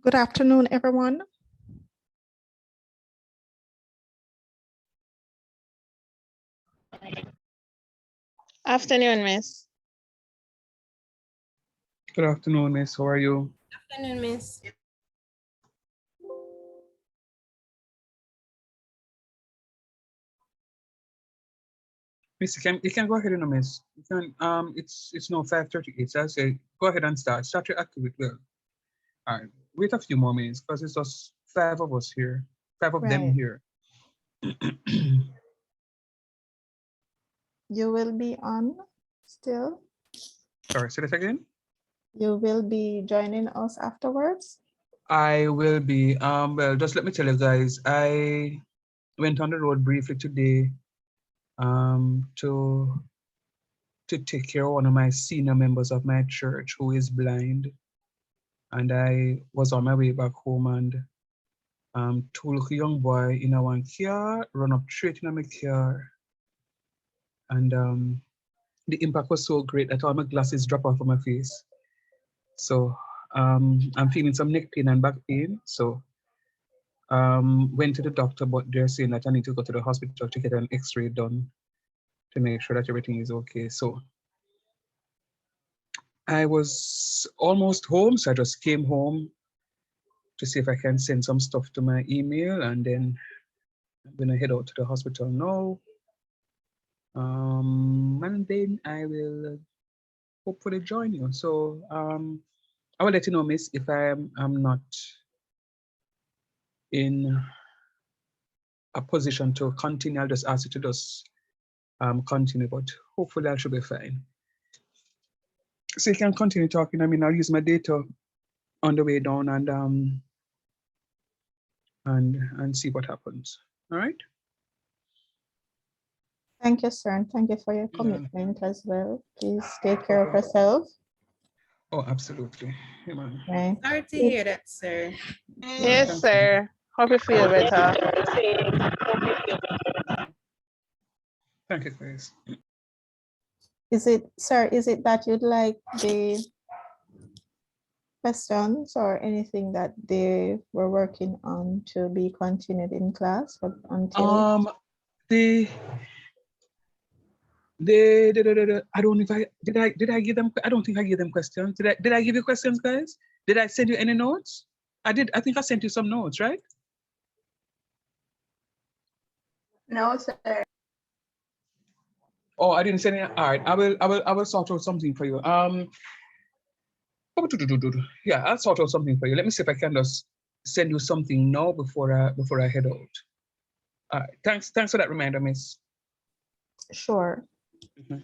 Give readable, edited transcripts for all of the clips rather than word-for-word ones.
Good afternoon, everyone. Afternoon, Miss. Good afternoon, Miss. How are you? Afternoon, Miss. Miss, you can go ahead and miss. You can it's now 5:38. So I say go ahead and start. Start your activity. Well. All right. Wait a few more minutes because it's just five of us here. Five of them Right. here. You will be on still? Sorry, say that again. You will be joining us afterwards? I will be well, just let me tell you guys, I went on the road briefly today to take care of one of my senior members of my church who is blind. And I was on my way back home and two little young boy in a one car run up straight in my car. And the impact was so great that all my glasses drop off of my face. So I'm feeling some neck pain and back pain. So went to the doctor, but they're saying that I need to go to the hospital to get an X-ray done to make sure that everything is okay. So I was almost home, so I just came home to see if I can send some stuff to my email, and then I'm gonna head out to the hospital now. And then I will hopefully join you. So I will let you know, Miss, if I'm not in a position to continue. I'll just ask you to just continue, but hopefully I should be fine. So you can continue talking. I mean, I'll use my data on the way down and see what happens. All right. Thank you, sir, and thank you for your commitment as well. Please take care of yourself. Oh, absolutely. Yeah, man. Right. Sorry to hear that, sir. Yes, sir. Hope you feel better. Thank you, guys. Is it, sir, is it that you'd like the questions or anything that they were working on to be continued in class until? They I don't know if I give them, I don't think I gave them questions. Did I give you questions, guys? Did I send you any notes? I did. I think I sent you some notes, right? No, sir. Oh, I didn't send it. All right, I will sort out something for you. Yeah, I'll sort out something for you. Let me see if I can just send you something now before I head out. All right, thanks for that reminder, Miss. Sure. Mhm.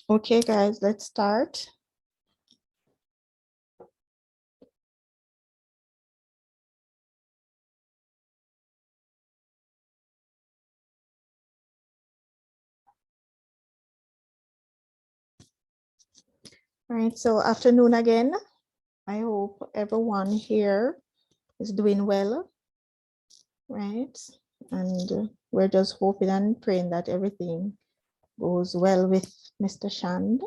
Okay, guys, let's start. All right, so afternoon again. I hope everyone here is doing well, right? And we're just hoping and praying that everything goes well with Mr. Shand.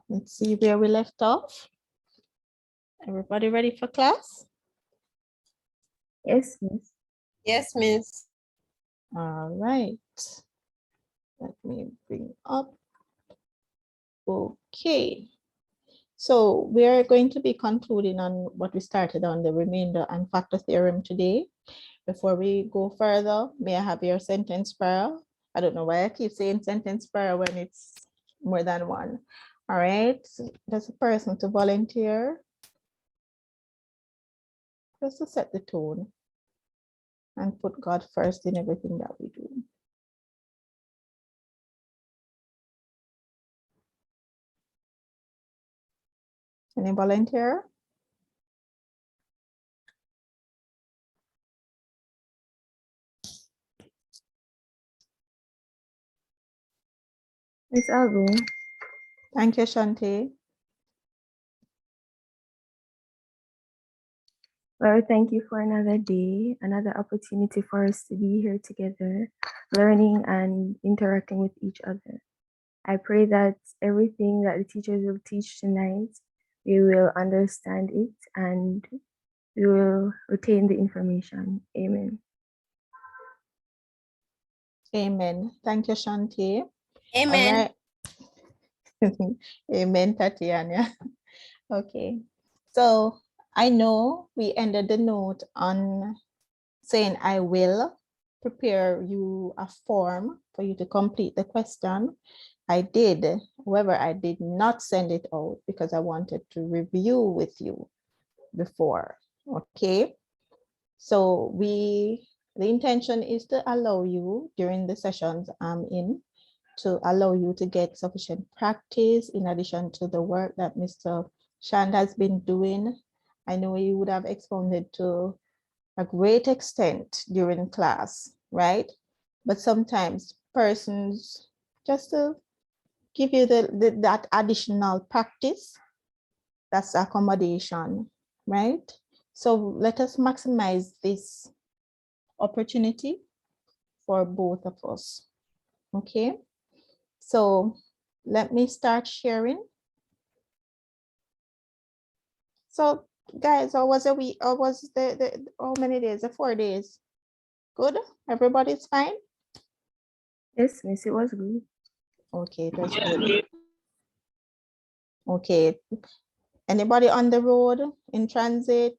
Let's see where we left off. Everybody ready for class? Yes, miss. Yes, Miss. All right. Let me bring up. Okay. So we're going to be concluding on what we started on, the remainder and factor theorem today. Before we go further, may I have your sentence prayer? I don't know why I keep saying sentence prayer when it's more than one. All right, there's a person to volunteer. Just to set the tone and put God first in everything that we do. Any volunteer? Miss Albu, Thank you, Shanti. Lord, thank you for another day, another opportunity for us to be here together, learning and interacting with each other. I pray that everything that the teachers will teach tonight, we will understand it and we will retain the information. Amen. Amen. Thank you, Shanti. Amen. All right. Amen, Tatiana. Okay. So I know we ended the note on saying I will prepare you a form for you to complete the question. I did, however, I did not send it out because I wanted to review with you before. Okay. So the intention is to allow you during the sessions I'm in to allow you to get sufficient practice in addition to the work that Mr. Shand has been doing. I know you would have expounded to a great extent during class, right? But sometimes persons, just to give you that additional practice, that's accommodation, right? So let us maximize this opportunity for both of us, okay? So let me start sharing. So guys, how was a week? Or was the how many days? The 4 days. Good? Everybody's fine? Yes, miss, it was good. Okay, it was good. Okay. Anybody on the road, in transit,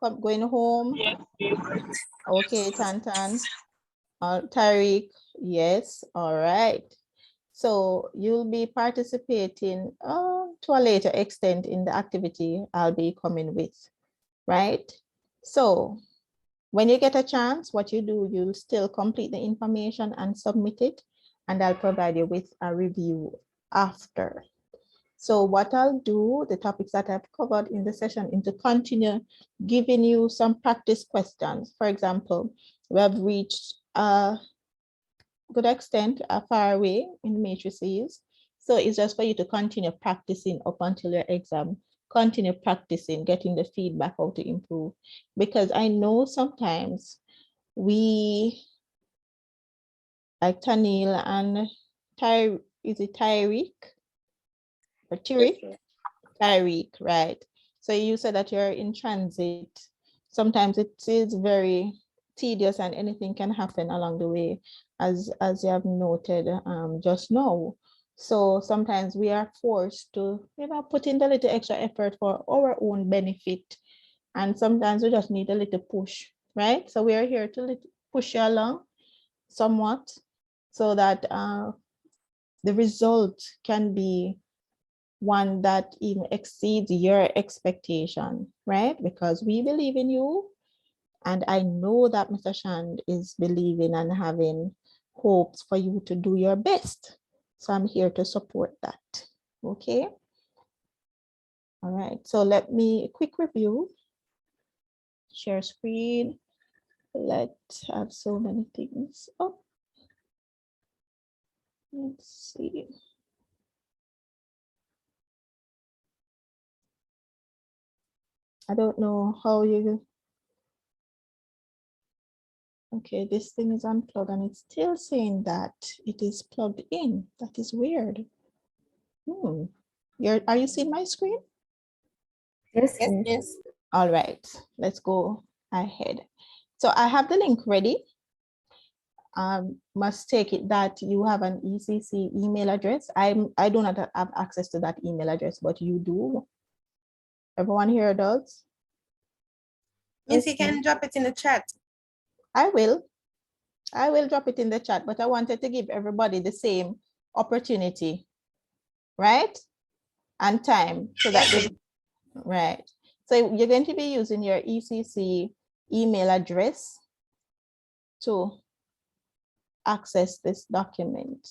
going home? Okay, Tantan. Tariq, yes, all right. So you'll be participating to a later extent in the activity I'll be coming with, right? So when you get a chance, what you do, you'll still complete the information and submit it, and I'll provide you with a review after. So what I'll do, the topics that I've covered in the session, is to continue giving you some practice questions. For example, we have reached a good extent far away in matrices. So it's just for you to continue practicing up until your exam. Continue practicing, getting the feedback how to improve. Because I know sometimes we, like Tanil and is it Tyreek? Or Tyreek? Tyreek, right? So you said that you're in transit. Sometimes it is very tedious and anything can happen along the way, as you have noted just now. So sometimes we are forced to, put in the little extra effort for our own benefit. And sometimes we just need a little push, right? So we are here to push you along somewhat so that the result can be one that even exceeds your expectation, right? Because we believe in you. And I know that Mr. Shand is believing and having hopes for you to do your best. So I'm here to support that. Okay. All right. So let me quick review. Share screen. Let's have so many things up. Let's see. I don't know how you. Okay, this thing is unplugged and it's still saying that it is plugged in. That is weird. Are you seeing my screen? Yes, Yes, Miss. Miss. All right, let's go ahead. So I have the link ready. Must take it that you have an ECC email address. I do not have access to that email address, but you do. Everyone here does? Miss, you can drop it in the chat. I will drop it in the chat, but I wanted to give everybody the same opportunity, right? And time so that they, right. So you're going to be using your ECC email address to access this document.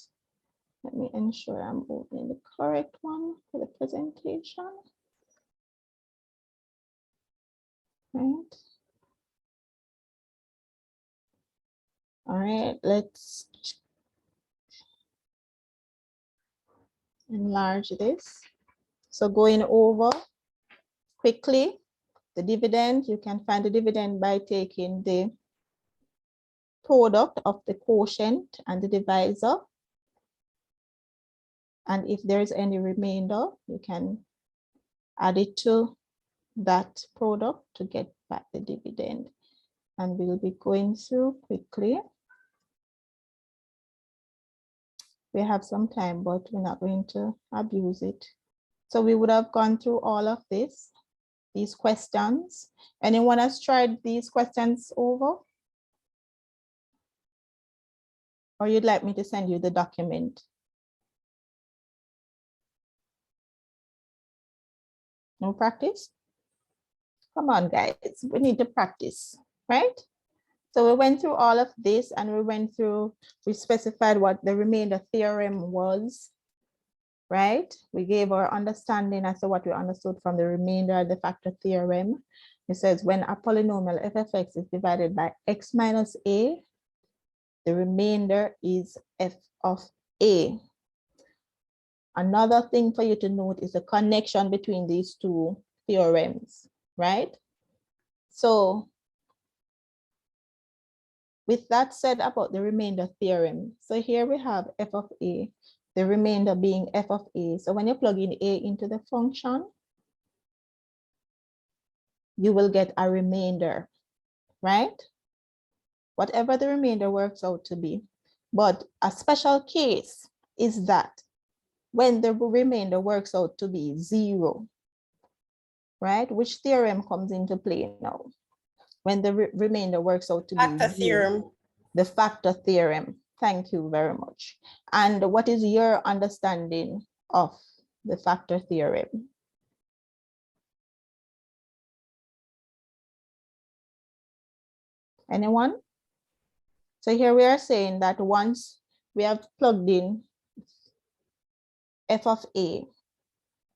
Let me ensure I'm opening the correct one for the presentation. Right. All right, let's enlarge this. So going over quickly, the dividend, you can find the dividend by taking the product of the quotient and the divisor. And if there's any remainder, you can add it to that product to get back the dividend. And we'll be going through quickly. We have some time, but we're not going to abuse it. So we would have gone through all of this, these questions. Anyone has tried these questions over? Or you'd like me to send you the document? No practice? Come on, guys, we need to practice, right? So we went through all of this and we specified what the remainder theorem was, right? We gave our understanding as to what we understood from the remainder, the factor theorem. It says when a polynomial f of x is divided by x minus a, the remainder is f of a. Another thing for you to note is the connection between these two theorems, right? So with that said about the remainder theorem, so here we have f of a, the remainder being f of a. So when you plug in a into the function, you will get a remainder, right? Whatever the remainder works out to be. But a special case is that when the remainder works out to be 0, right? Which theorem comes into play now? When the remainder works out to be Factor 0. theorem. The factor theorem. Thank you very much. And what is your understanding of the factor theorem? Anyone? So here we are saying that once we have plugged in f of a,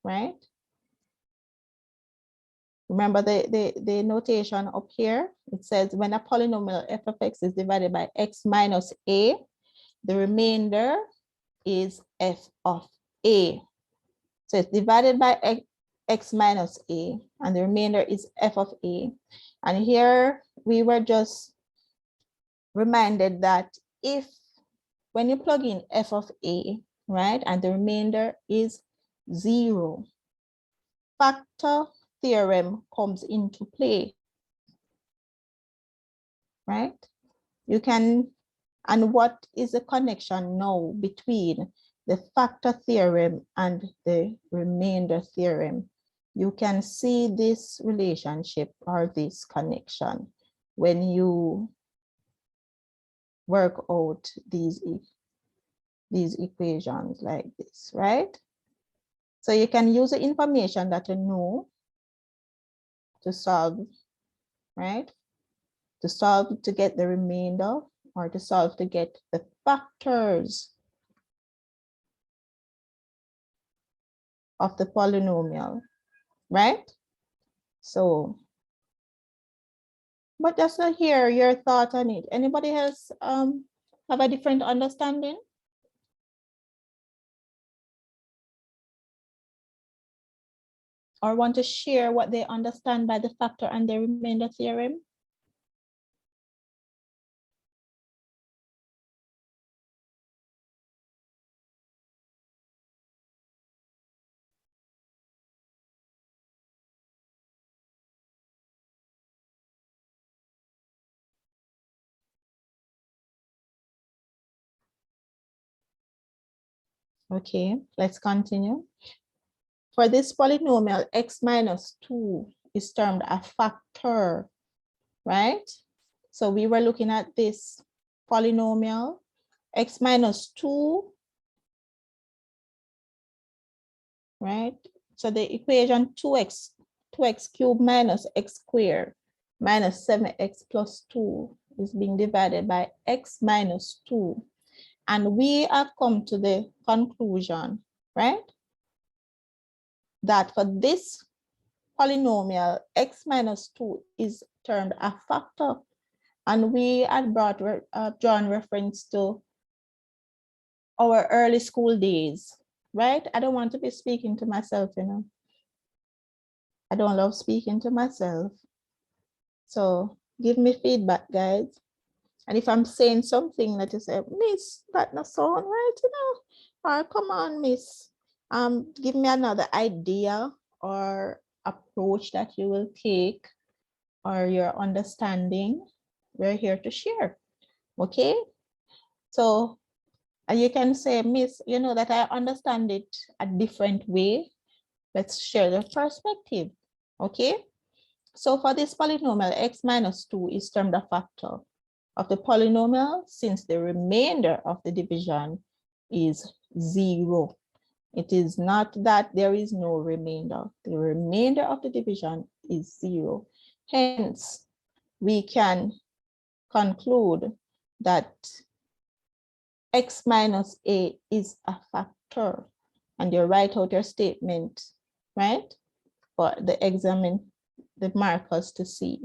right? Remember the notation up here? It says when a polynomial f of x is divided by x minus a, the remainder is f of a. So it's divided by x minus a, and the remainder is f of a. And here we were just reminded that if when you plug in f of a, right, and the remainder is 0, factor theorem comes into play, right? You can, and what is the connection now between the factor theorem and the remainder theorem? You can see this relationship or this connection when you work out these equations like this, right? So you can use the information that you know to solve, right? To solve to get the remainder, or to solve to get the factors of the polynomial, right? So, but just to hear your thought on it. Anybody else have a different understanding? Or want to share what they understand by the factor and the remainder theorem? Okay, let's continue. For this polynomial, x minus 2 is termed a factor, right? So we were looking at this polynomial, x minus 2, right? So the equation 2x cubed minus x squared minus 7x plus 2 is being divided by x minus 2. And we have come to the conclusion, right, that for this polynomial, x minus 2 is termed a factor. And we had drawn reference to our early school days, right? I don't want to be speaking to myself, you know. I don't love speaking to myself. So give me feedback, guys. And if I'm saying something that you say, Miss, that not sound right, you know, or come on, Miss, give me another idea or approach that you will take or your understanding. We're here to share, okay? So you can say, Miss, you know that I understand it a different way. Let's share the perspective, okay? So for this polynomial, x minus 2 is termed a factor of the polynomial since the remainder of the division is 0. It is not that there is no remainder. The remainder of the division is 0. Hence, we can conclude that x minus a is a factor. And you write out your statement, right? For the markers to see.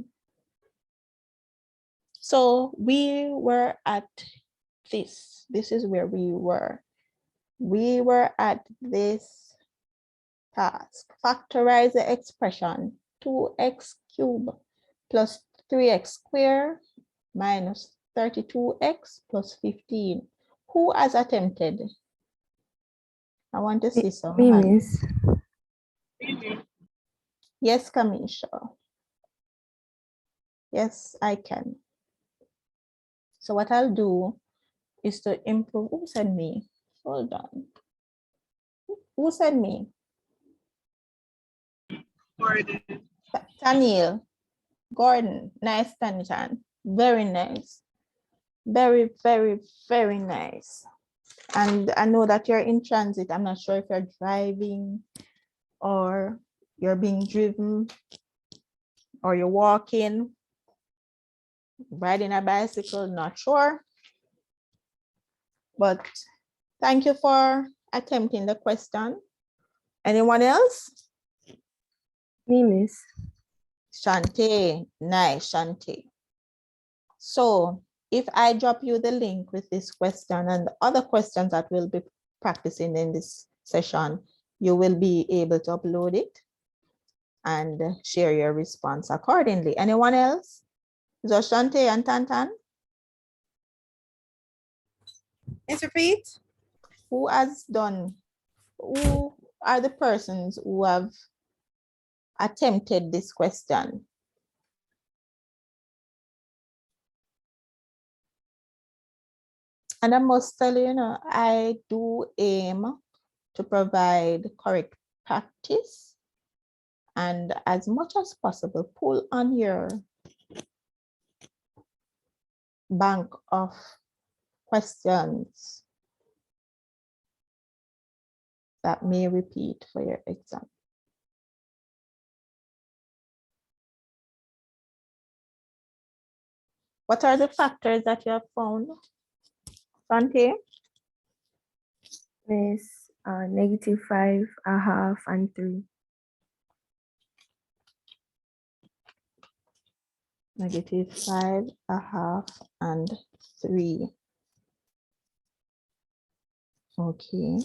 So we were at this. This is where we were. We were at this task. Factorize the expression 2x cubed plus 3x squared minus 32x plus 15. Who has attempted? I want to see some Me, hands. Miss. Yes, Kamisha. Yes, I can. So what I'll do is to improve. Who said me? Hold on. Who said me? Taniel. Gordon. Nice, Tanichan. Very nice. Very, very, very nice. And I know that you're in transit. I'm not sure if you're driving or you're being driven or you're walking, riding a bicycle, not sure. But thank you for attempting the question. Anyone else? Me, Miss. Shante, nice, Shante. So if I drop you the link with this question and the other questions that we'll be practicing in this session, you will be able to upload it and share your response accordingly. Anyone else? Is Shante and Tantan? Let's repeat. Who has done? Who are the persons who have attempted this question? And I must tell you, I do aim to provide correct practice and as much as possible, pull on your bank of questions that may repeat for your exam. What are the factors that you have found, Sante? Miss, -5, 1/2, and 3. -5, 1/2, and 3. Okay.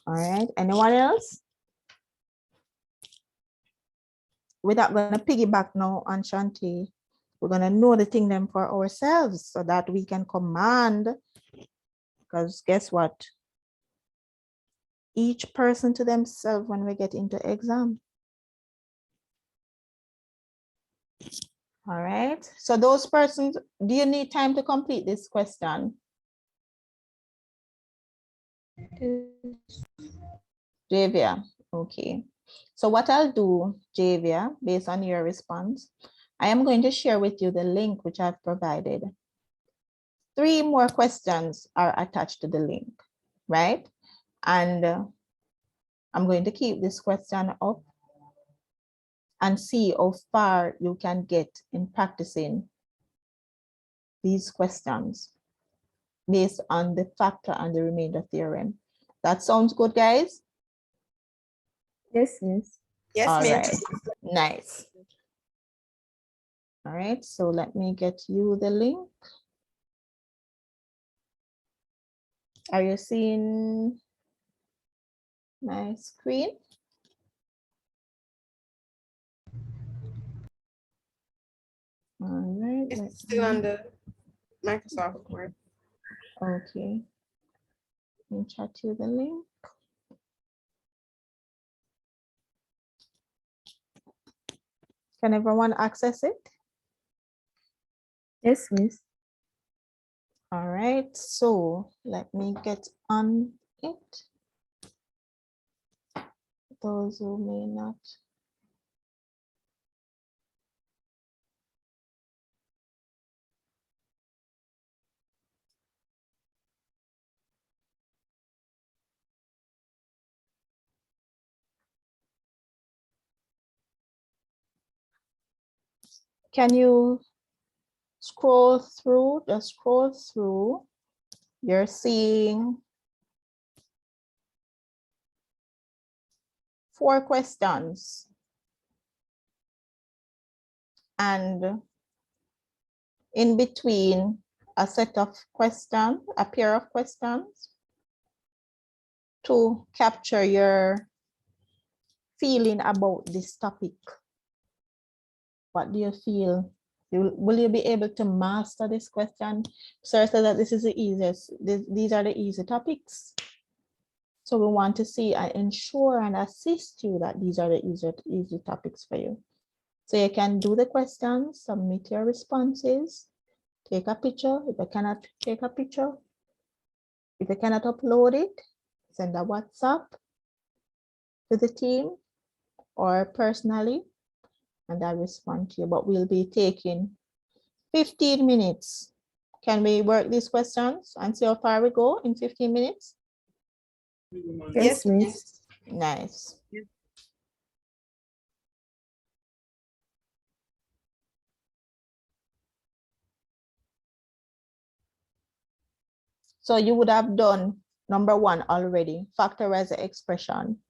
All right. Anyone else? We're not going to piggyback now on Shanti. We're going to know the thing them for ourselves so that we can command. Because guess what? Each person to themselves when we get into exam. All right. So those persons, do you need time to complete this question? Javia, okay. So what I'll do, Javia, based on your response, I am going to share with you the link which I've provided. 3 more questions are attached to the link, right? And I'm going to keep this question up and see how far you can get in practicing these questions based on the factor and the remainder theorem. That sounds good, guys? Yes, Miss. Yes, All miss. right, nice. All right, so let me get you the link. Are you seeing my screen? All right, It's still on the Microsoft Word. okay. Let me chat you the link. Can everyone access it? Yes, Miss. All right, so let me get on it. Those who may not. Can you scroll through, just scroll through? You're seeing 4 questions. And in between a set of questions, a pair of questions to capture your feeling about this topic. What do you feel? Will you be able to master this question? Sir said that this is the easiest, these are the easy topics. So we want to see and ensure and assist you that these are the easy topics for you. So you can do the questions, submit your responses, take a picture. If you cannot take a picture, if you cannot upload it, send a WhatsApp to the team or personally, and I'll respond to you. But we'll be taking 15 minutes. Can we work these questions and see how far we go in 15 minutes? Yes, Miss. Nice. So you would have done number 1 already, factorize the expression.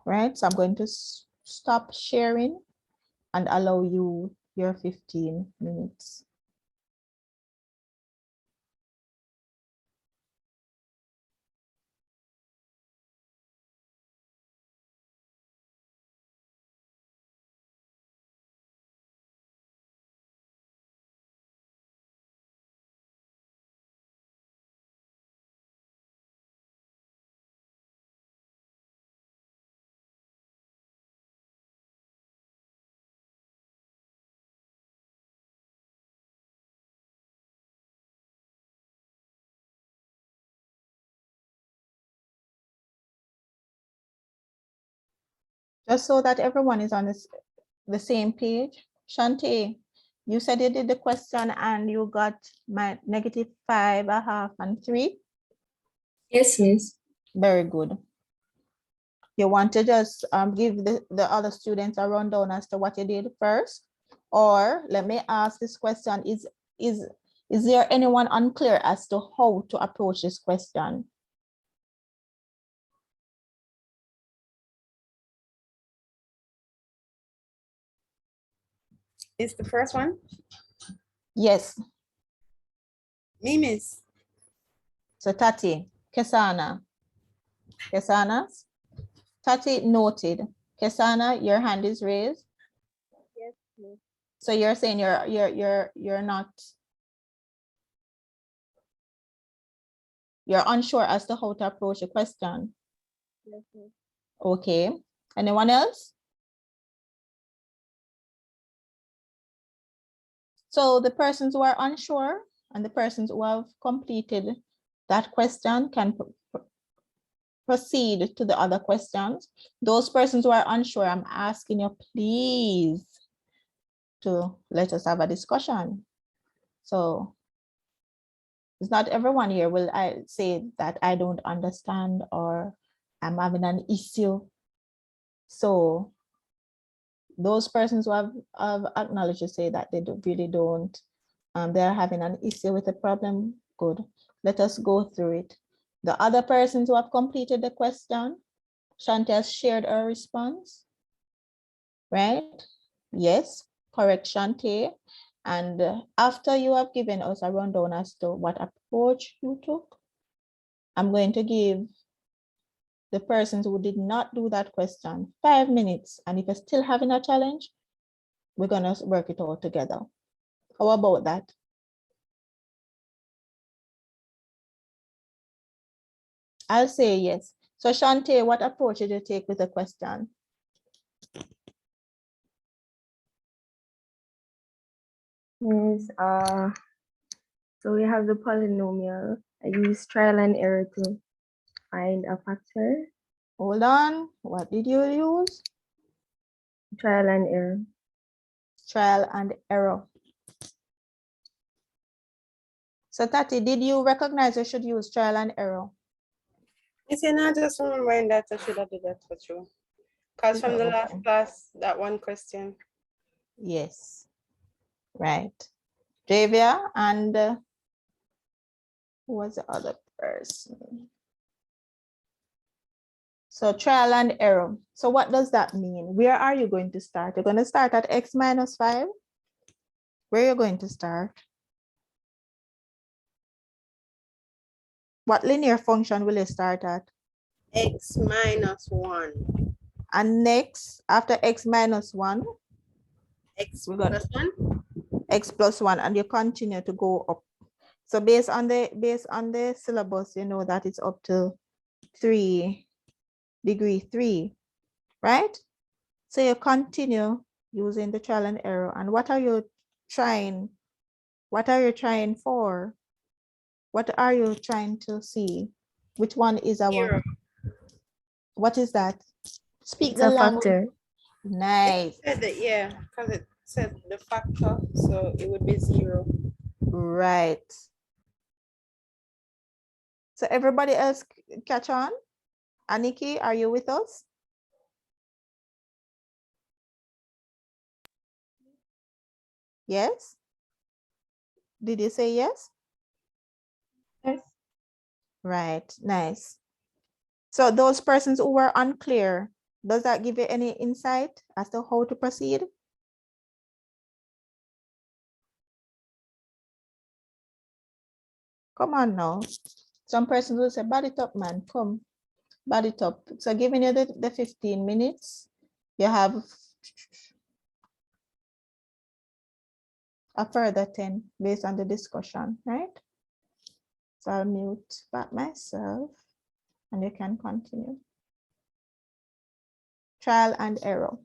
Right, so I'm going to stop sharing and allow you your 15 minutes. Just so that everyone is on the same page. Shanti, you said you did the question and you got my -5, 1/2, and 3. Yes, Miss. Very good. You want to just give the other students a rundown as to what you did first? Or let me ask this question, is there anyone unclear as to how to approach this question? It's the first one. Yes, Me, Miss. so Tati, Kesana. Tati noted. Kesana, your hand is raised. Yes, Miss. So you're saying you're not, you're unsure as to how to approach a question. Yes, Miss. Okay. Anyone else? So the persons who are unsure and the persons who have completed that question can proceed to the other questions. Those persons who are unsure, I'm asking you, please, to let us have a discussion. So it's not everyone here will I say that I don't understand or I'm having an issue. So those persons who have acknowledged to say that they really don't, they're having an issue with the problem, good. Let us go through it. The other persons who have completed the question, Shanti has shared her response, right? Yes, correct, Shanti. And after you have given us a rundown as to what approach you took, I'm going to give the persons who did not do that question 5 minutes. And if you're still having a challenge, we're gonna work it all together. How about that? I'll say yes. So Shanti, what approach did you take with the question? Miss, so we have the polynomial. I use trial and error to find a factor. Hold on, what did you use? Trial and error. Trial and error. So Tati, did you recognize you should use trial and error? You see, now just remembering that I should have did that for you. Because from the last Okay. class, that one question. Yes, right. Javia and who was the other person? So trial and error. So what does that mean? Where are you going to start? You're going to start at x minus 5? Where are you going to start? What linear function will you start at? X minus 1. And next, after x minus 1, X we got plus 1. x plus 1, and you continue to go up. So based on the syllabus, you know that it's up to 3 degree 3, right? So you continue using the trial and error. And what are you trying? What are you trying for? What are you trying to see? Which one is our, Zero. what is that? Speak It's the a language. factor. Nice, It said that, yeah, because it said the factor, so it would be 0. right. So everybody else catch on? Aniki, are you with us? Yes? Did you say yes? Yes. Right, nice. So those persons who were unclear, does that give you any insight as to how to proceed? Come on now. Some persons will say, body top man, come, body top. So giving you the 15 minutes, you have a further 10 based on the discussion, right? So I'll mute back myself and you can continue. Trial and error.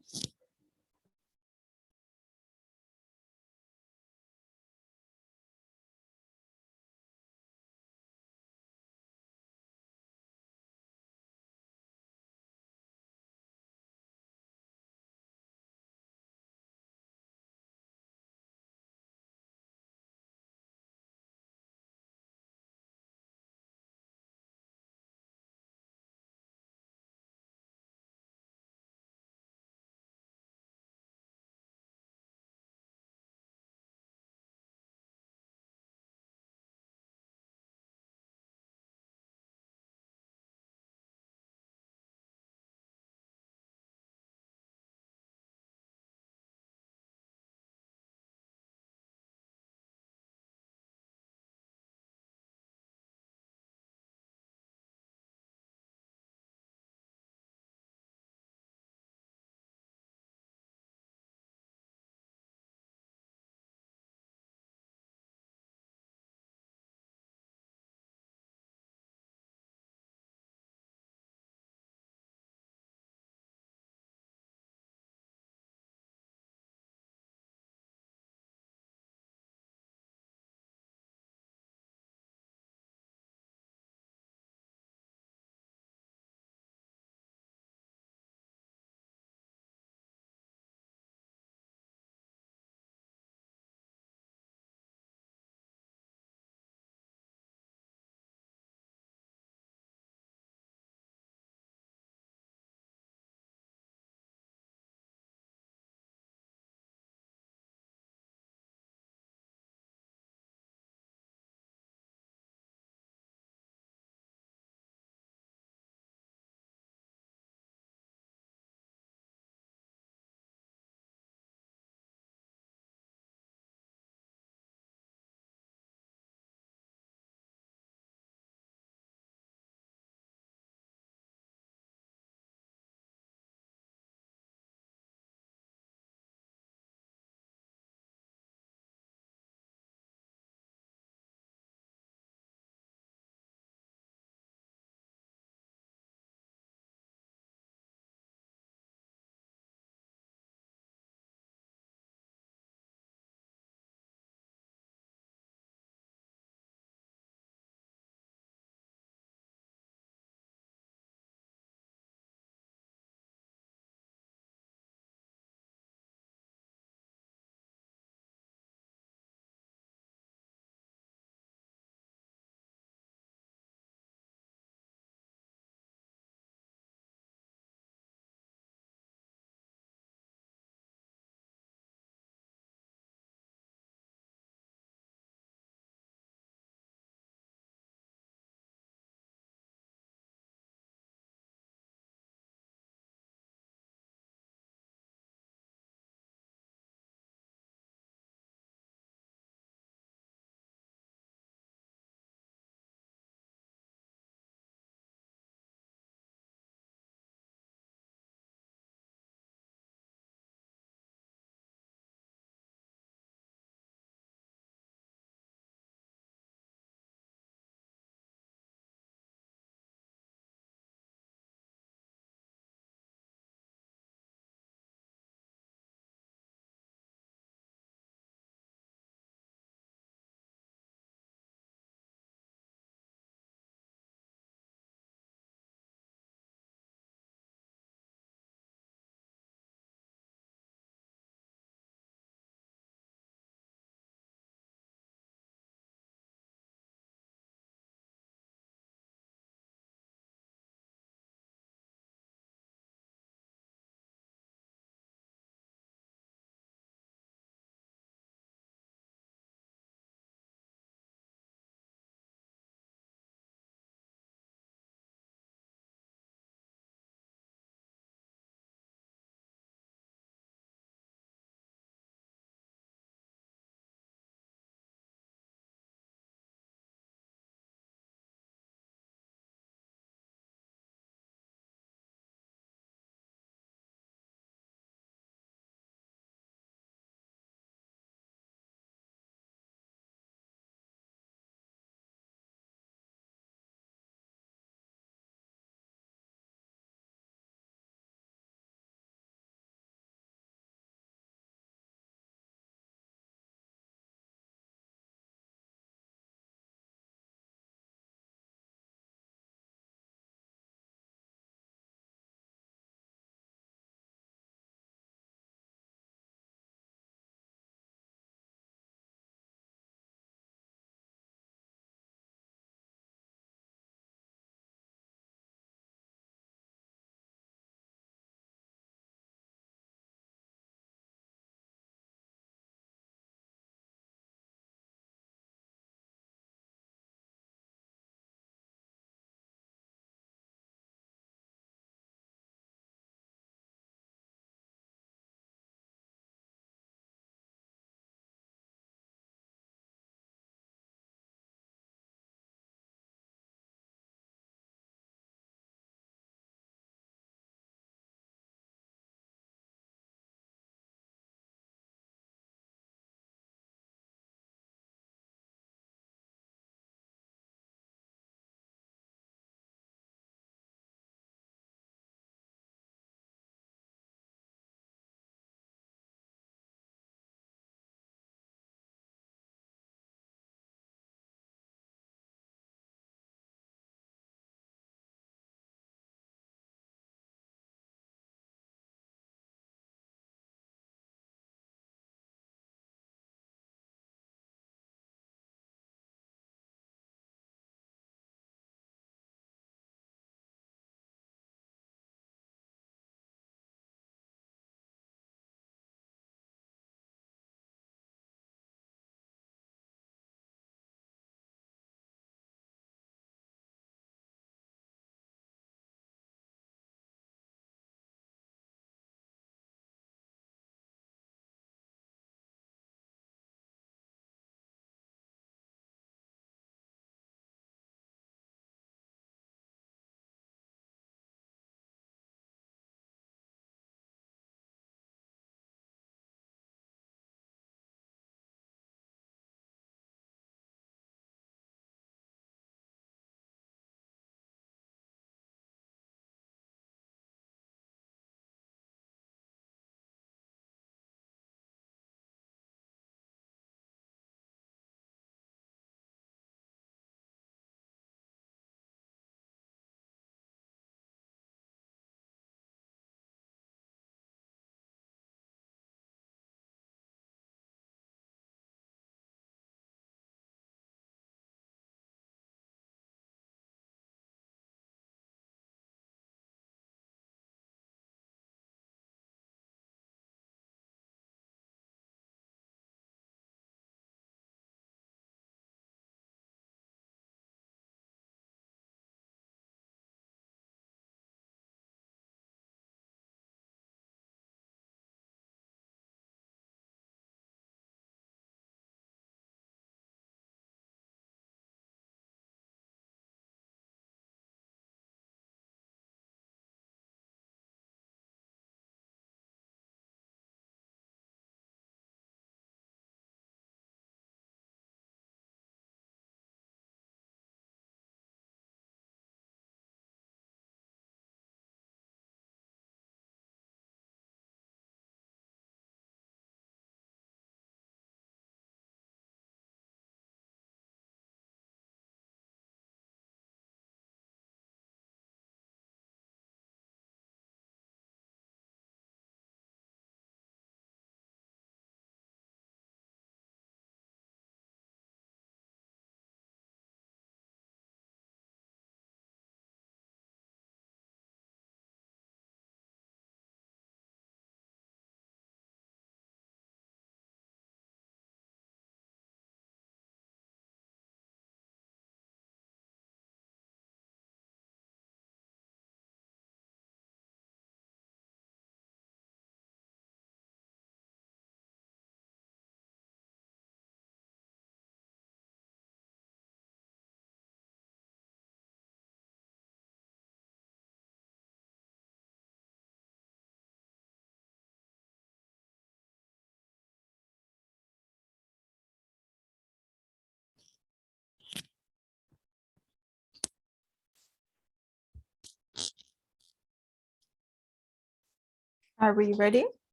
Are we ready?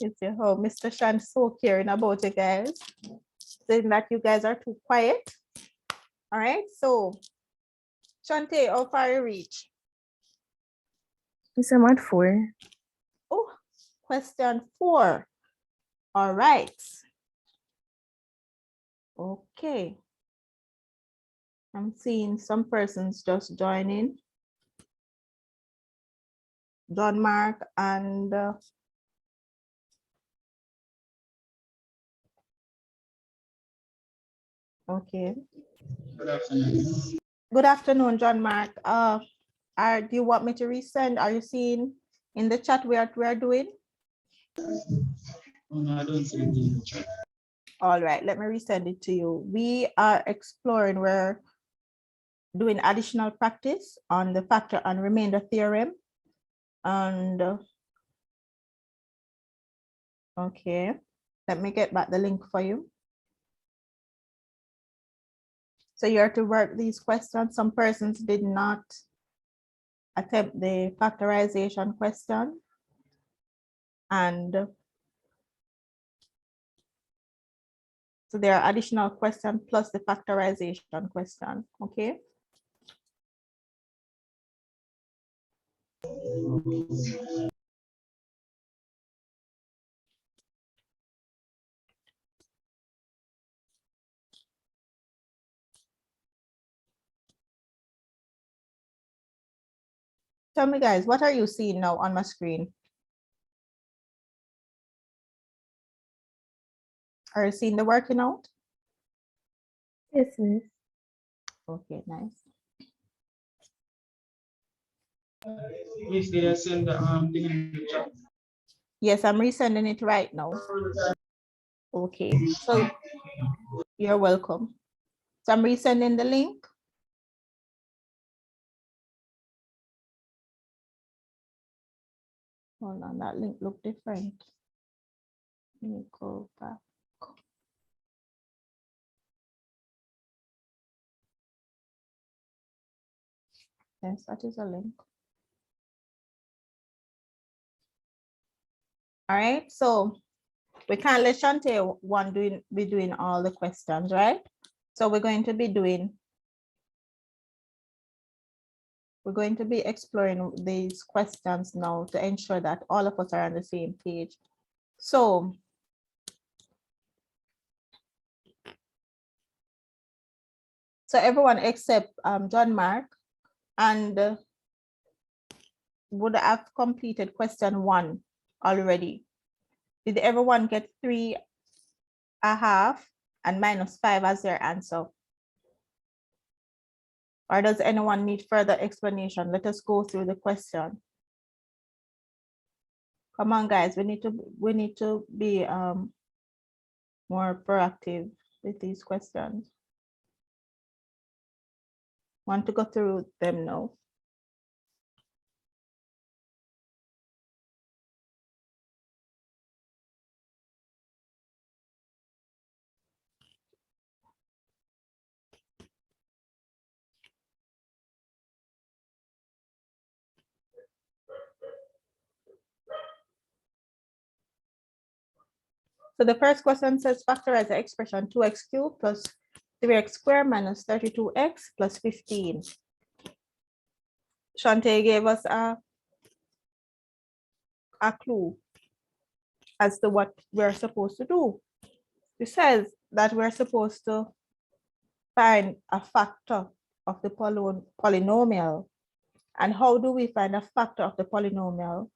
You see how Mr. Shan so caring about you guys, saying that you guys are too quiet. All right, so Shante, how far you reach? Miss, I'm at 4. Oh, question 4. All right. Okay. I'm seeing some persons just joining. John Mark and okay. Good afternoon, John Mark. Do you want me to resend? Are you seeing in the chat what we are doing? No, I don't see it in the chat. All right, let me resend it to you. We are exploring, we're doing additional practice on the factor and remainder theorem. And okay, let me get back the link for you. So you are to work these questions. Some persons did not attempt the factorization question. And so there are additional questions plus the factorization question, okay? Tell me guys, what are you seeing now on my screen? Are you seeing the working out? Yes, Miss. Okay, nice. If they send the thing in the chat. Yes, I'm resending it right now. Okay, so you're welcome. So I'm resending the link. Hold on, that link look different. Let me go back. Yes, that is a link. All right, so we can't let Shante be doing all the questions, right? So we're going to be exploring these questions now to ensure that all of us are on the same page. So everyone except John Mark and would have completed question 1 already. Did everyone get 3.5 and -5 as their answer? Or does anyone need further explanation? Let us go through the question. Come on, guys, we need to be more proactive with these questions. Want to go through them now? So the first question says factorize the expression 2x cubed plus 3x squared minus 32x plus 15. Shante gave us a clue as to what we're supposed to do. It says that we're supposed to find a factor of the polynomial. And how do we find a factor of the polynomial?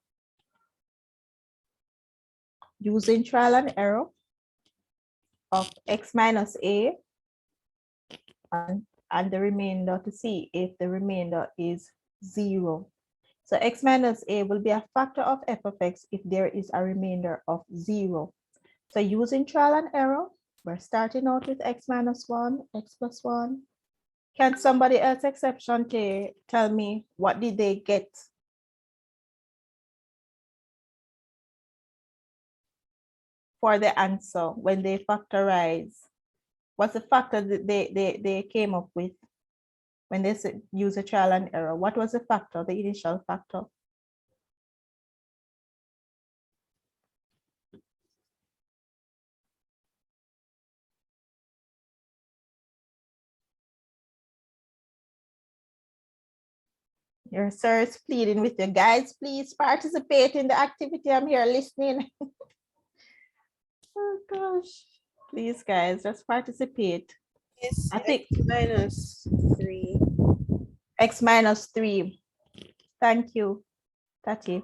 Using trial and error, of x minus a and the remainder to see if the remainder is 0. So x minus a will be a factor of f of x if there is a remainder of 0. So using trial and error, we're starting out with x minus 1, x plus 1. Can somebody else except Shante tell me what did they get? For the answer when they factorize? What's the factor that they came up with when they use a trial and error? What was the factor, the initial factor? Your sir is pleading with you guys, please participate in the activity. I'm here listening. Oh gosh, please guys, just participate. It's I think x minus 3. x minus 3. Thank you, Tati.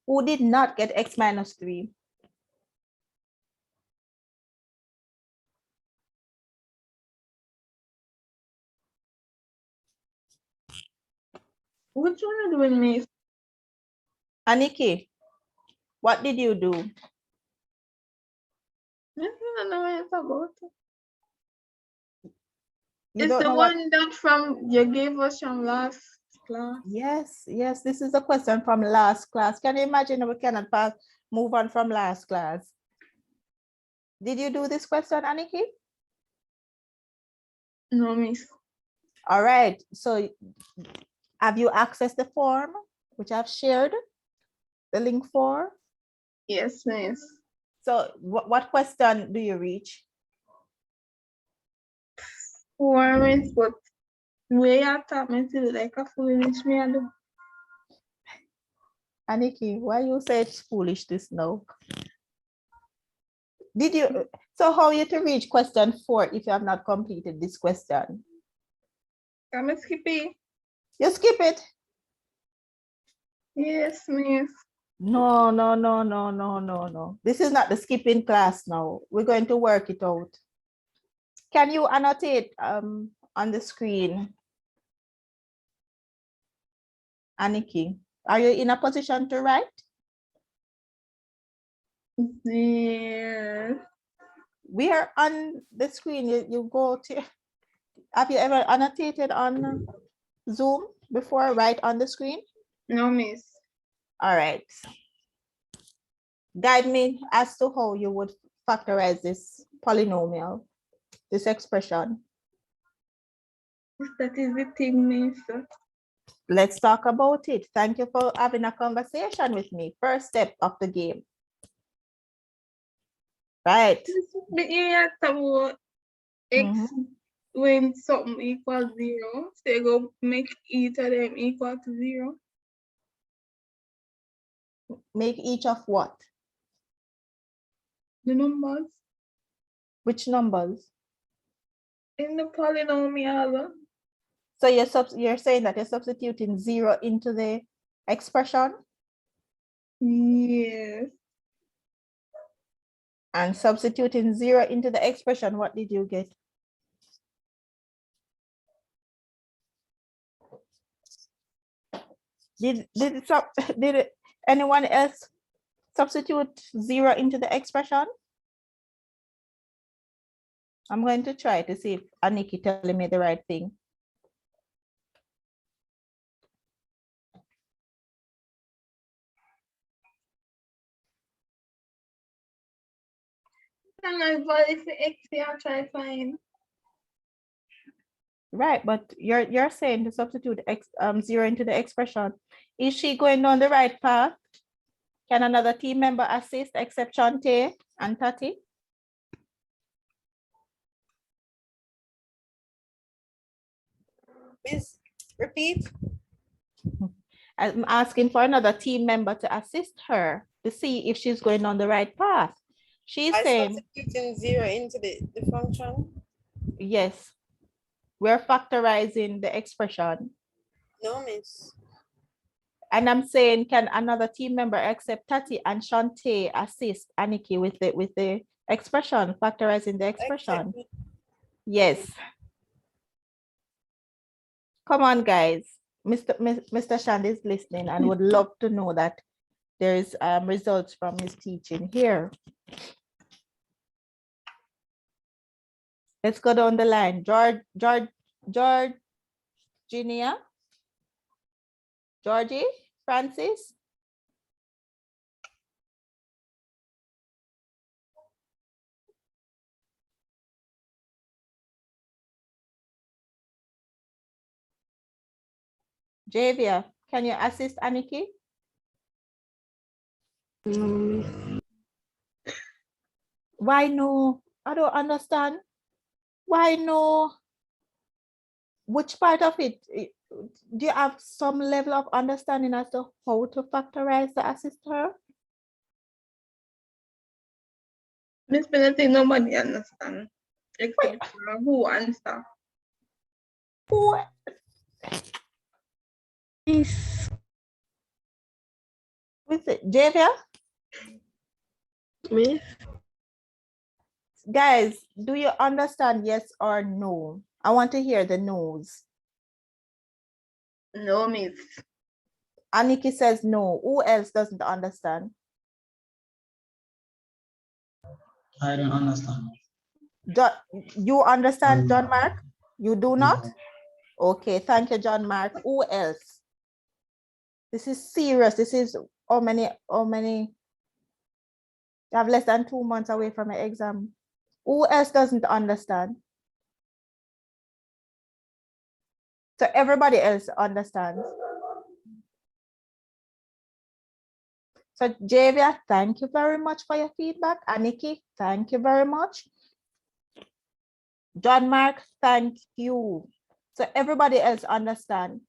Who did not get x minus 3? Which one are you doing, Miss? Aniki, what did you do? I don't know what it's about. You It's don't the know what? one that from you gave us from last class. Yes, yes, this is a question from last class. Can you imagine we cannot move on from last class? Did you do this question, Aniki? No, Miss. All right, so have you accessed the form which I've shared the link for? Yes, Miss. So what question do you reach? Four, Miss, but way I taught me to do like a foolish me and do. Aniki, why you say it's foolish this now? Did you, so how you to reach question 4 if you have not completed this question? Can I skip it? You skip it? Yes, Miss. No, no, no, no, no, no, no. This is not the skipping class now. We're going to work it out. Can you annotate on the screen? Aniki, are you in a position to write? Yes. We are on the screen. You go to, have you ever annotated on Zoom before, right on the screen? No, Miss. All right. Guide me as to how you would factorize this polynomial, this expression. That is the thing, Miss. Let's talk about it. Thank you for having a conversation with me. First step of the game. Right. But you have to about X when something equals 0. So you go make each of them equal to 0. Make each of what? The numbers Which numbers? in the polynomial. So you're saying that you're substituting 0 into the expression Yes. and substituting 0 into the expression. What did you get? Did anyone else substitute 0 into the expression? I'm going to try to see if Aniki telling me the right thing. But if the X, I'll try to find. Right, but you're saying to substitute 0 into the expression. Is she going down the right path? Can another team member assist except Shante and Tati? Miss, repeat. I'm asking for another team member to assist her to see if she's going on the right path. She's I saying, substituting 0 into the function. yes, we're factorizing the expression. No, Miss. And I'm saying, can another team member except Tati and Shante assist Aniki with the Expression, factorizing the expression. Yes. Come on, guys. Mr. Shand is listening and would love to know that there is results from his teaching here. Let's go down the line. Georgia, Georgie, Francis. Javia, can you assist Aniki? Why no? I don't understand. Why no? Which part of it? Do you have some level of understanding as to how to factorize the assist her? Miss Penalty, nobody understand except who answer. Who? Miss. Who's it? Javia? Miss. Guys, do you understand yes or no? I want to hear the no's. No, miss. Aniki says no. Who else doesn't understand? I don't understand. You understand, John Mark? You do not? Okay, thank you, John Mark. Who else? This is serious. This is how many? You have less than 2 months away from an exam. Who else doesn't understand? So everybody else understands. So Javia, thank you very much for your feedback. Aniki, thank you very much. John Mark, thank you. So everybody else understand.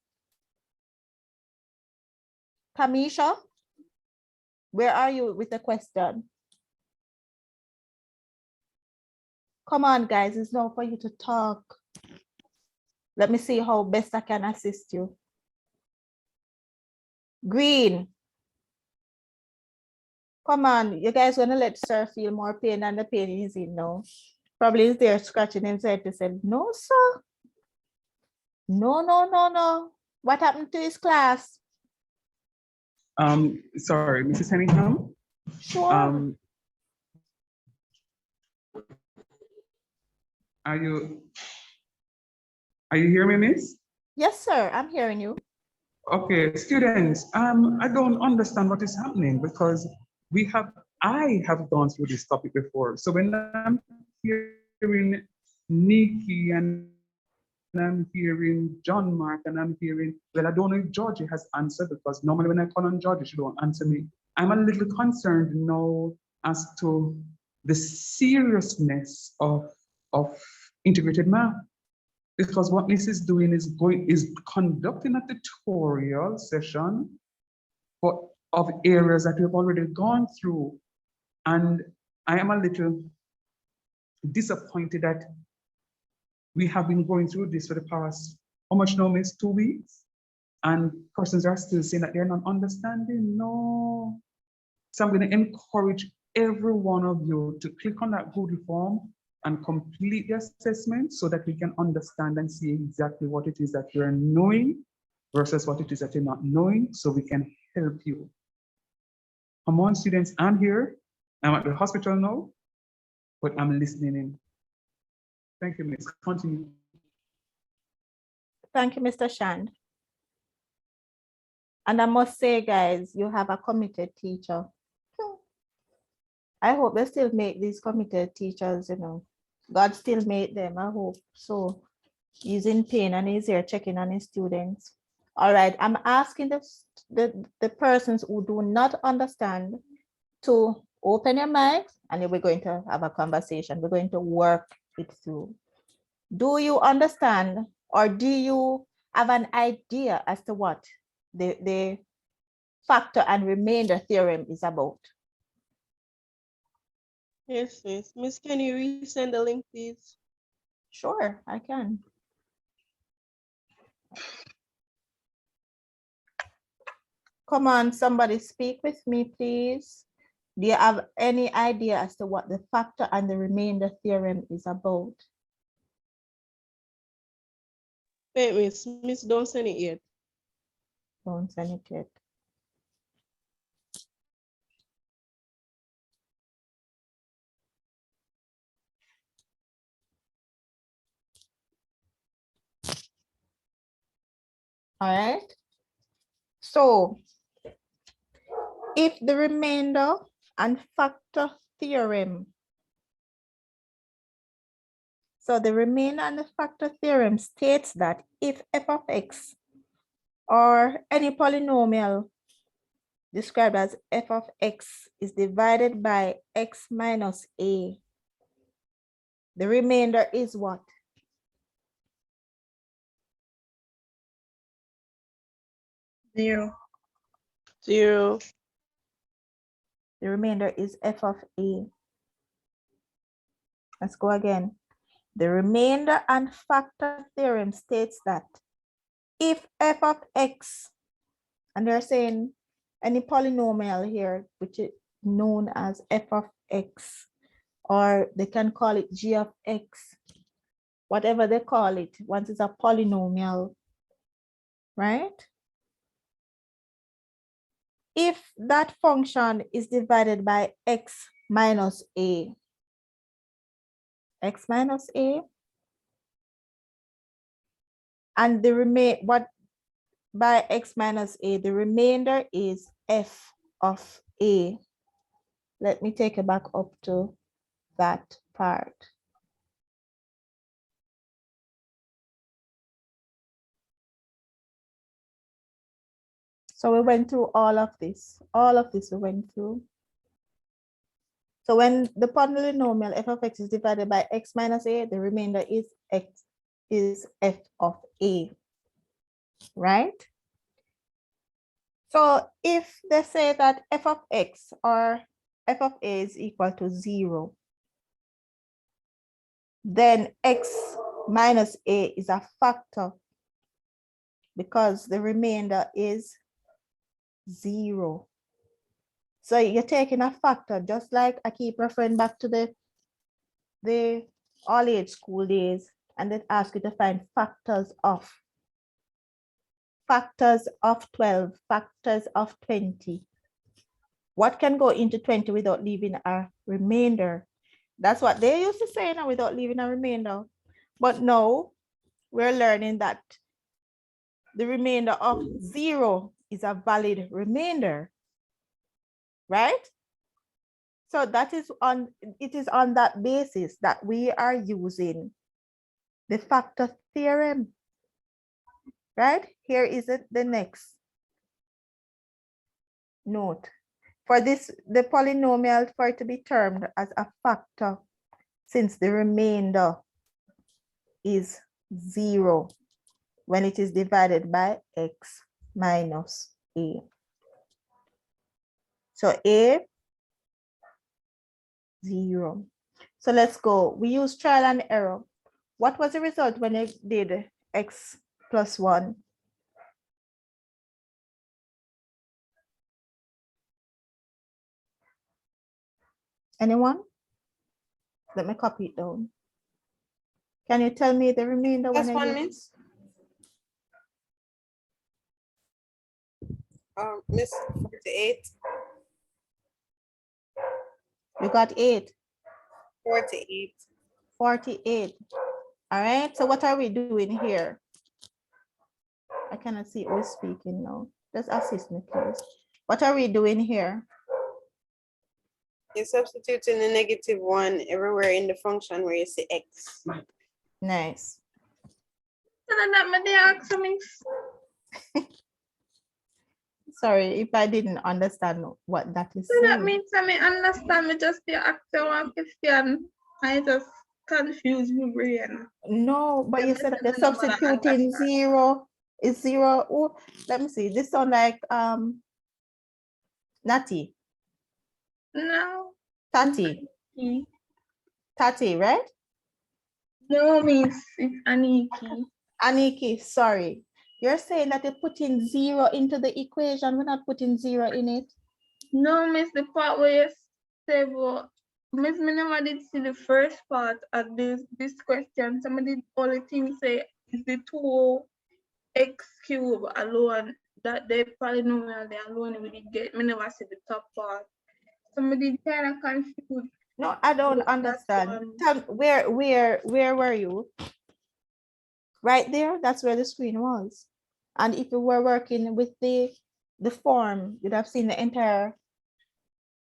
Kamisha, where are you with the question? Come on, guys, it's now for you to talk. Let me see how best I can assist you. Green. Come on, you guys gonna let sir feel more pain than the pain he's in now. Probably is there scratching himself to say, no, sir. No. What happened to his class? Sorry, Mrs. Henningham. Sure. Are you hearing me, miss? Yes, sir, I'm hearing you. Okay, students, I don't understand what is happening because I have gone through this topic before. So when I'm hearing Nikki and I'm hearing John Mark and I'm hearing, well, I don't know if Georgie has answered because normally when I call on Georgie, she don't answer me. I'm a little concerned now as to the seriousness of integrated math. Because what Miss is doing is conducting a tutorial session of areas that we've already gone through. And I am a little disappointed that we have been going through this for the past, how much now, Miss? 2 weeks? And persons are still saying that they're not understanding. No. So I'm going to encourage every one of you to click on that Google form and complete the assessment so that we can understand and see exactly what it is that you're knowing versus what it is that you're not knowing, so we can help you. Come on, students, I'm here. I'm at the hospital now, but I'm listening in. Thank you, Miss. Continue. Thank you, Mr. Shand. And I must say, guys, you have a committed teacher. I hope they still make these committed teachers, you know. God still made them, I hope. So he's in pain and he's here checking on his students. All right, I'm asking the persons who do not understand to open your mics and we're going to have a conversation. We're going to work it through. Do you understand or do you have an idea as to what the factor and remainder theorem is about? Yes, miss. Miss, can you resend the link, please? Sure, I can. Come on, somebody speak with me, please. Do you have any idea as to what the factor and the remainder theorem is about? Wait, Miss, don't send it yet. Don't send it yet. All right. So if the remainder and factor theorem, so the remainder and the factor theorem states that if f of x or any polynomial described as f of x is divided by x minus a, the remainder is what? Zero. 0. The remainder is f of a. Let's go again. The remainder and factor theorem states that if f of x, and they're saying any polynomial here, which is known as f of x, or they can call it g of x, whatever they call it, once it's a polynomial, right? If that function is divided by x minus a, and the what by x minus a, the remainder is f of a. Let me take it back up to that part. So we went through all of this we went through. So when the polynomial f of x is divided by x minus a, the remainder is f of a, right? So if they say that f of x or f of a is equal to 0, then x minus a is a factor because the remainder is 0. So you're taking a factor, just like I keep referring back to the all age school days, and then ask you to find factors of 12, factors of 20. What can go into 20 without leaving a remainder? That's what they used to say now, without leaving a remainder. But now we're learning that the remainder of 0 is a valid remainder, right? So that is it is on that basis that we are using the factor theorem, right? Here is it, the next note. For this, the polynomial, for it to be termed as a factor, since the remainder is 0 when it is divided by x minus a. So a, 0. So let's go. We use trial and error. What was the result when I did x plus 1? Anyone? Let me copy it down. Can you tell me the remainder when That's I one, use? Miss. Miss 48. You got 8. 48. 48. All right. So what are we doing here? I cannot see who is speaking now. Just assist me, please. What are we doing here? You're substituting the -1 everywhere in the function where you see x. Nice. Sorry if I didn't understand what that is So that saying. means I understand me just the actual question. I just confuse my brain. No, but you said that the substituting 0 is 0. Oh, let me see. This sound like Natty. No. Tati. Tati, right? No, Miss, it's Aniki. Aniki, sorry. You're saying that you're putting 0 into the equation. We're not putting 0 in it. No, miss, the part where you say, but miss, me never did see the first part of this question. Somebody only thing say is the 2x cube alone, that the polynomial they alone we did get. Me never see the top part. Somebody kind of confused. No, I don't But that's understand. Where were you? Right there, that's where the screen was. And if you were working with the form, you'd have seen the entire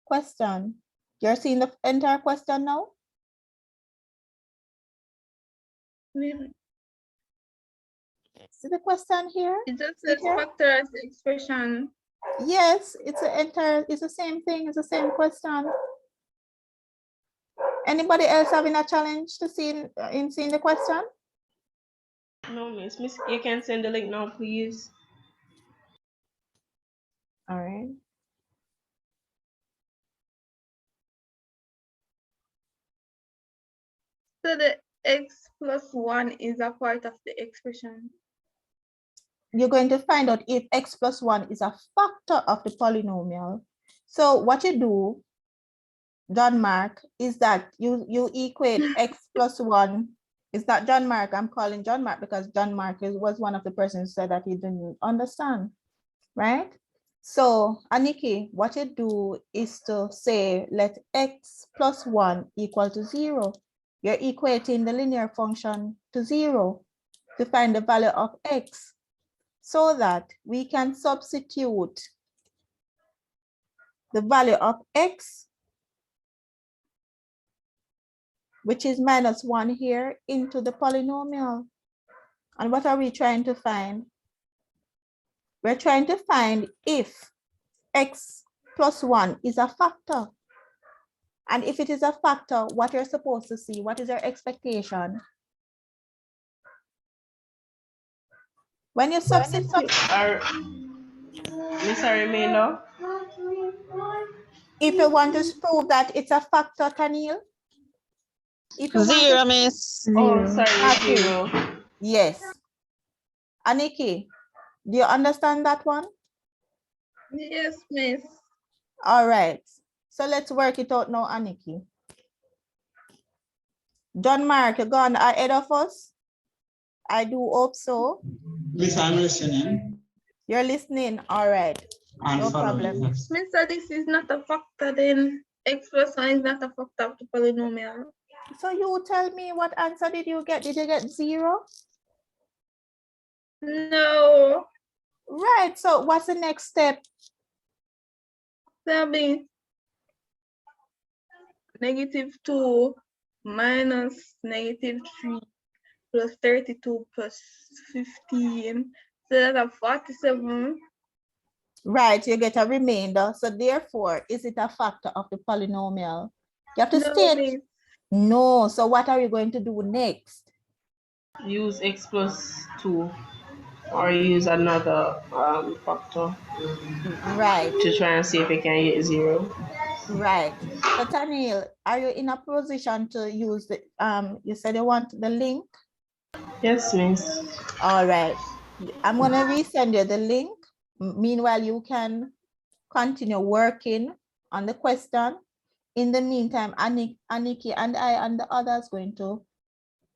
question. You're seeing the entire question now? See the question here? It just See says here? factors expression. Yes, it's the same thing, it's the same question. Anybody else having a challenge to see in seeing the question? No, miss. Miss, you can send the link now, please. All right. So the x plus 1 is a part of the expression. You're going to find out if x plus 1 is a factor of the polynomial. So what you do, John Mark, is that you equate x plus 1. It's not John Mark. I'm calling John Mark because John Mark was one of the persons who said that he didn't understand, right? So, Aniki, what you do is to say, let x plus 1 equal to 0. You're equating the linear function to 0 to find the value of x so that we can substitute the value of x, which is minus 1 here, into the polynomial. And what are we trying to find? We're trying to find if x plus 1 is a factor. And if it is a factor, what you're supposed to see, what is your expectation? When you substitute, Miss, a remainder. if you want to prove that it's a factor, Tanil, if you want Zero, to, miss. Oh, Zero. sorry, Okay. 0. Yes. Aniki, do you understand that one? Yes, miss. All right. So let's work it out now, Aniki. John Mark, you're gone ahead of us? I do hope so. Miss, I'm listening. You're listening. All right. And No following, problem. yes. Mister, this is not a factor, then x plus 1 is not a factor of the polynomial. So you tell me, what answer did you get? Did you get 0? No. Right. So what's the next step? That'll be -2 minus -3 plus 32 plus 15. So that's a 47. Right, you get a remainder. So therefore, is it a factor of the polynomial? You have to No, state miss. no. So what are you going to do next? Use x plus 2 or use another factor Right, to try and see if it can get 0. right. So Tanil, are you in a position to use the you said you want the link? Yes, miss. All right. I'm gonna resend you the link. Meanwhile, you can continue working on the question. In the meantime, Aniki and I and the others going to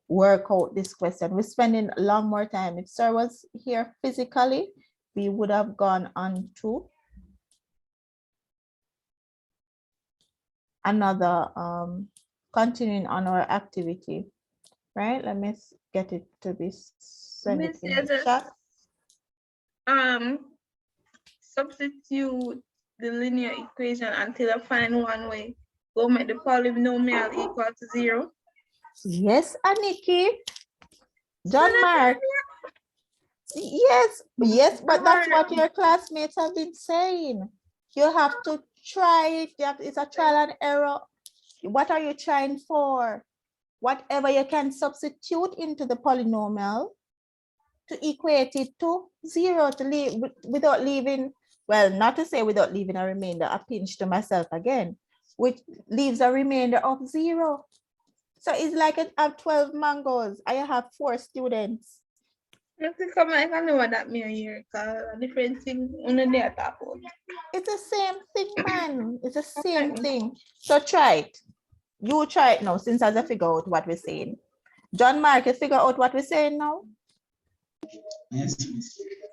work out this question. We're spending a lot more time. If Sir was here physically, we would have gone on to another continuing on our activity, right? Let me get it to be send it Miss, in you the just chat. substitute the linear equation until I find one way. Go make the polynomial equal to 0. Yes, Aniki. John Mark. Yes, but that's what your classmates have been saying. You have to try it. It's a trial and error. What are you trying for? Whatever you can substitute into the polynomial to equate it to 0, to leave without leaving, well, not to say without leaving a remainder, a pinch to myself again, which leaves a remainder of 0. So it's like I have 12 mangoes. I have 4 students. I think I know what that mean here, cause a different thing on the day talk about. It's the same thing, man. It's the same thing. So try it. You try it now since I figure out what we're saying. John Mark, you figure out what we're saying now? Yes.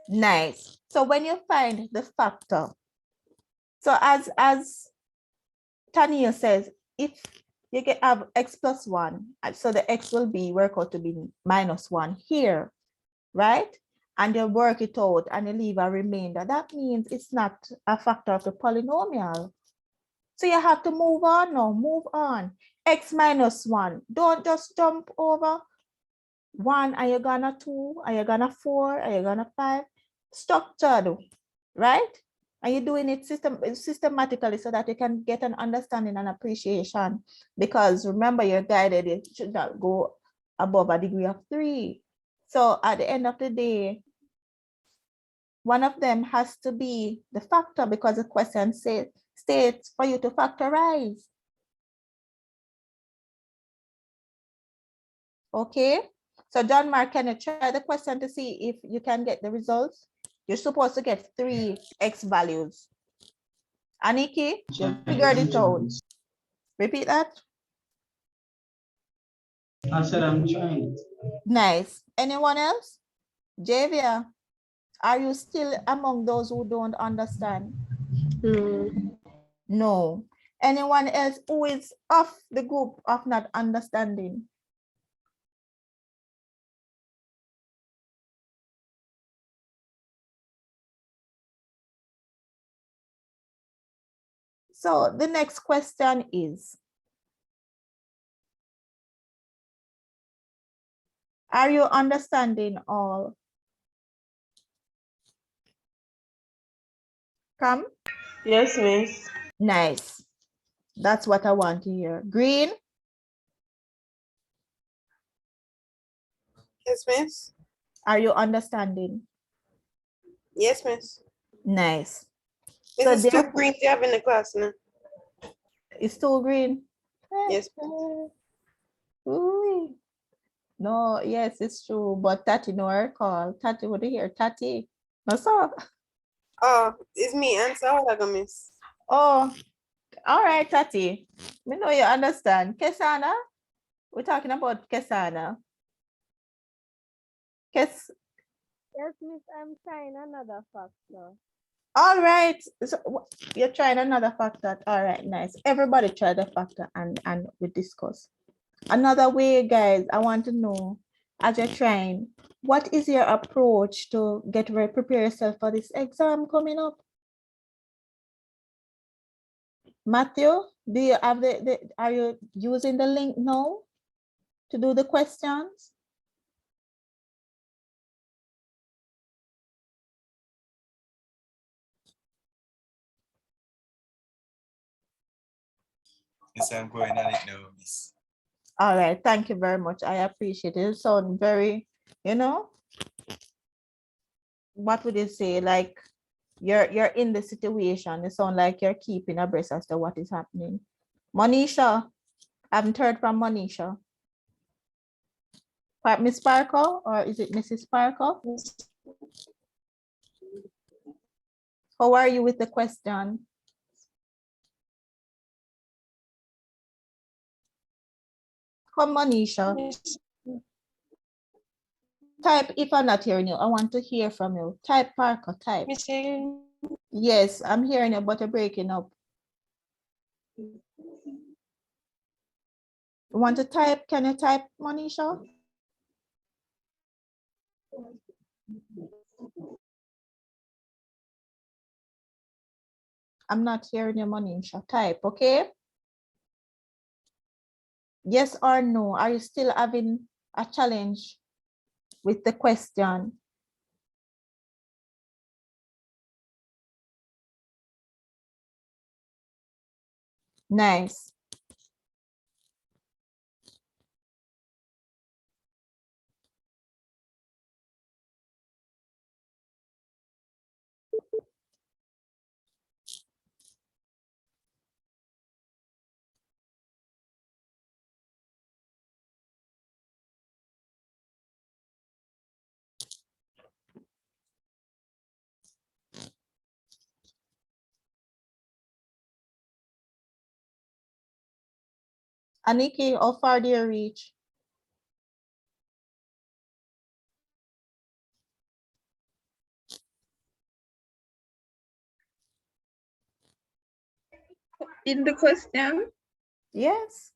Nice. So when you find the factor, so as Tania says, if you get have x plus 1, so the x will be work out to be -1 here, right? And you work it out and you leave a remainder. That means it's not a factor of the polynomial. So you have to move on now, move on. X minus 1, don't just jump over 1, are you gonna 2, are you gonna 4, are you gonna 5? Structured, right? And you're doing it systematically so that you can get an understanding and appreciation. Because remember, you're guided, it should not go above a degree of 3. So at the end of the day, one of them has to be the factor because the question states for you to factorize. Okay, so John Mark, can you try the question to see if you can get the results? You're supposed to get 3 x values. Aniki, you figured it out. Repeat that. I said I'm trying. Nice. Anyone else? Javia, are you still among those who don't understand? No. No. Anyone else who is of the group of not understanding? So the next question is, are you understanding all? Come. Yes, miss. Nice. That's what I want to hear. Green. Yes, miss. Are you understanding? Yes, miss. Nice. This So is two therefore, greens you have in the class now. it's still green. Yes. Ooh. No, yes, it's true. But Tati, no, I recall. Tati, what do you hear? Tati. No, sir. Oh, it's me answer. What I gonna miss? Oh, all right, Tati. We know you understand. Kesana, we're talking about Kesana. Kes. Yes, miss, I'm trying another factor. All right. So you're trying another factor. All right, nice. Everybody try the factor and we discuss. Another way, guys, I want to know, as you're trying, what is your approach to get ready, prepare yourself for this exam coming up? Matthew, do you have are you using the link now to do the questions? Yes, I'm going on it now, miss. All right, thank you very much. I appreciate it. It sounds very, you know, what would you say? Like you're in the situation. It sounds like you're keeping abreast as to what is happening. Monisha, I haven't heard from Monisha. Miss Sparkle, or is it Mrs. Sparkle? How are you with the question? Come, Monisha. Type if I'm not hearing you. I want to hear from you. Type, Parker, type. Yes, I'm hearing you, but you're breaking up. You want to type? Can you type, Monisha? I'm not hearing you, Monisha. Type, okay? Yes or no? Are you still having a challenge with the question? Nice. Aniki, how far do you reach? In the question, Yes.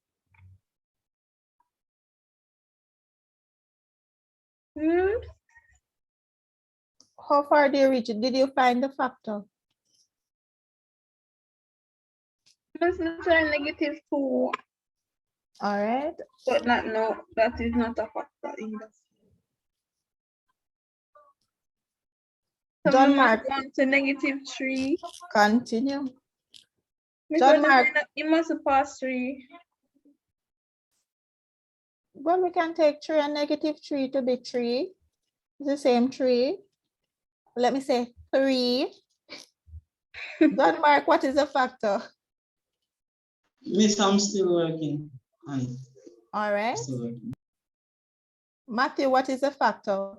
How far do you reach? Did you find the factor? must not try -2, All right. but not no, that is not a factor in the. So John we Mark, must go to -3. continue. Because Mark. it must pass 3. Well, we can take 3 and -3 to be 3. It's the same 3. Let me say 3. John Mark, what is the factor? Miss, I'm still working on it. All right. Still working. Matthew, what is the factor?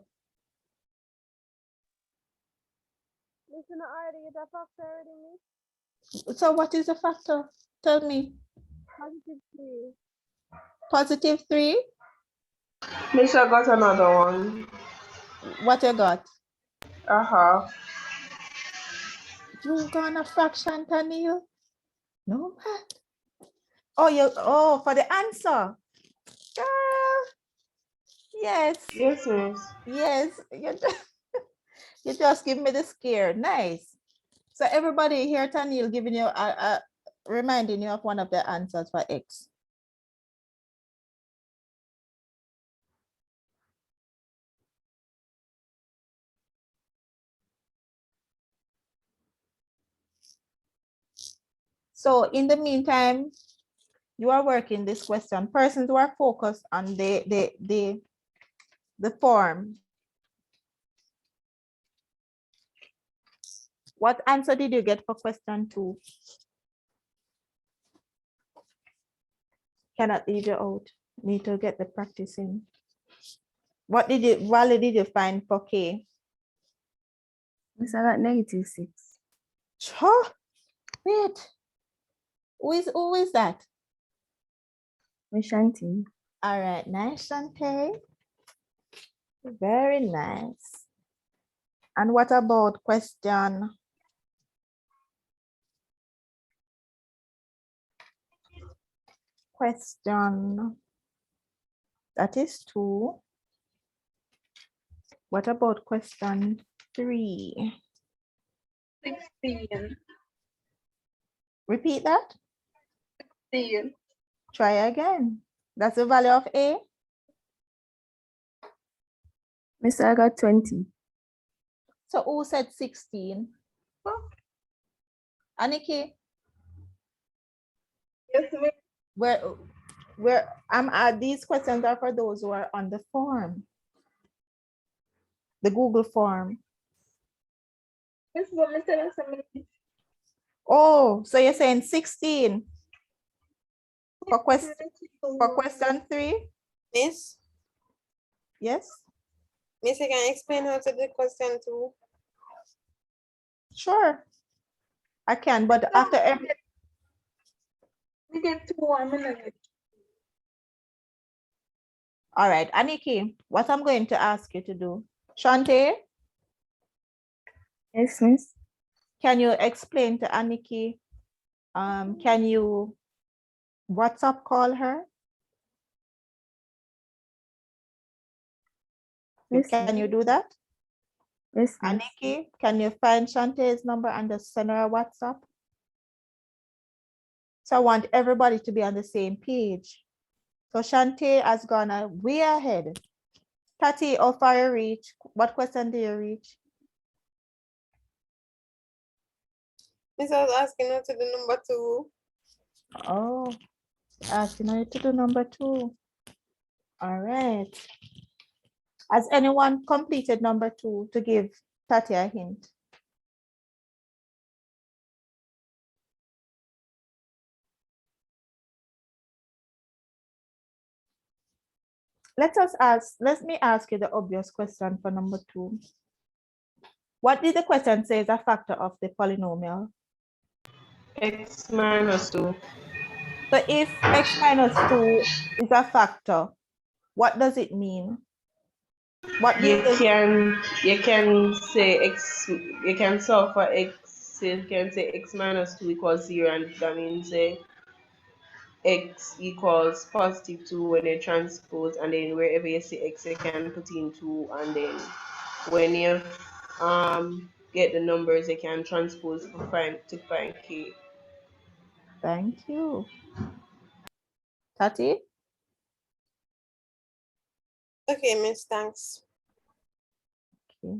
So what is the factor? Tell me. Positive 3. Miss, I got another one. What you got? Uh-huh. You gonna fraction, Tanil? No, man. For the answer. Girl. Yes. Yes, miss. Yes. You just give me the scare. Nice. So everybody here, Tanil, giving you reminding you of one of the answers for X. So in the meantime, you are working this question. Persons who are focused on the form. What answer did you get for question 2? Cannot leave you out. Need to get the practice in. What did you find for K? Miss, I got -6. Huh? Wait. Who is that? Miss Shanti. All right, nice, Shante. Very nice. And what about question? That is 2. What about question 3? 16. Repeat that. 16. Try again. That's the value of A. Miss, I got 20. So who said 16? Aniki, Yes, miss. these questions are for those who are on the form, the Google form. Miss, but me tell us something. Oh, so you're saying 16 for question 3? Miss, Yes, Miss, I can explain how to do question 2. sure. I can, but after every. We get 2 1 minute. All right, Aniki, what I'm going to ask you to do. Shante, Yes, miss. can you explain to Aniki? Can you WhatsApp call her? Yes, Can you do that? Yes, miss. Aniki, can you find Shantae's number and just send her a WhatsApp? So I want everybody to be on the same page. So Shantae has gone way ahead. Tati, how far you reach? What question do you reach? Miss, I was asking her to do number 2. Oh, asking her to do number 2. All right. Has anyone completed number 2 to give Tati a hint? Let me ask you the obvious question for number 2. What did the question say is a factor of the polynomial? X -2. So if x minus 2 is a factor, what does it mean? What do You you can say x, you can solve for x, so you can say x minus 2 equals 0, and that means x equals positive 2 when you transpose, and then wherever you see x you can put in 2, and then when you get the numbers you can transpose to find k. Thank you. Tati? Okay, Miss, thanks. Okay.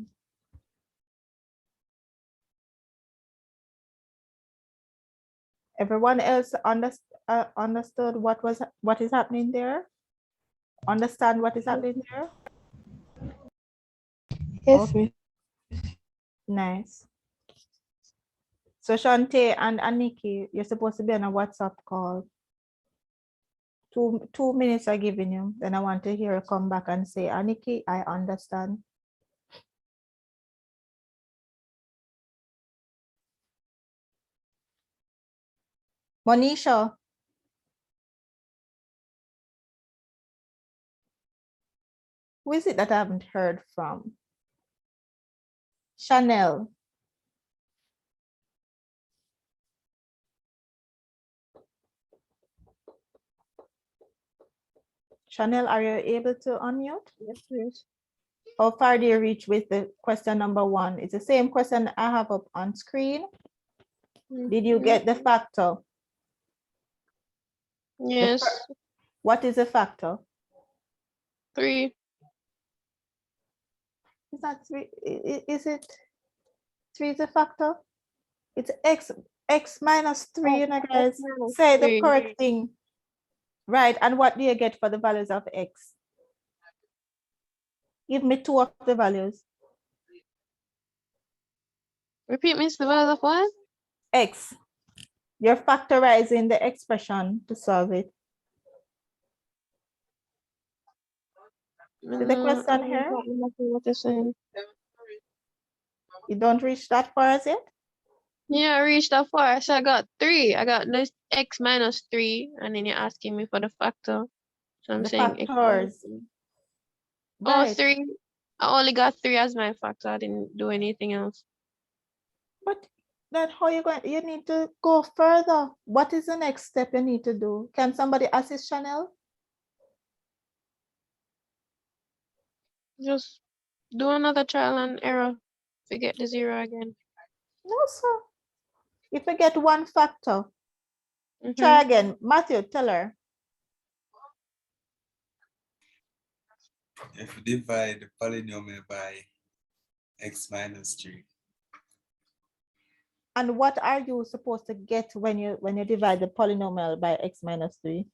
Everyone else understood what is happening there? Understand what is happening there? Yes, Okay. Nice. So Shante and Aniki, you're supposed to be on a WhatsApp call. 2 minutes I giving you. Then I want to hear you come back and say, Aniki, I understand. Monisha. Who is it that I haven't heard from? Chanel. Chanel, are you able to unmute? Yes, please. How far do you reach with the question number 1? It's the same question I have up on screen. Did you get the factor? Yes, What is the factor? 3. Is that 3? Is it 3 is a factor? It's x minus 3, you know, guys. Say the 3. correct thing. Right, and what do you get for the values of x? Give me 2 of the values. Repeat, Miss, the value of what? X. You're factorizing the expression to solve it. See the question here? What you're saying. You don't reach that far as yet? Yeah, I reached that far. So I got 3. I got this x minus 3, and then you're asking me for the factor. So I'm The saying x minus factors. 3. Oh, Right. 3. I only got 3 as my factor. I didn't do anything else. But then how you going? You need to go further. What is the next step you need to do? Can somebody assist Chanel? Just do another trial and error. Forget the 0 again. No, sir. If you get one factor, Mm-hmm. try again. Matthew, tell her. If you divide the polynomial by x minus 3, And what are you supposed to get when you divide the polynomial by x minus 3?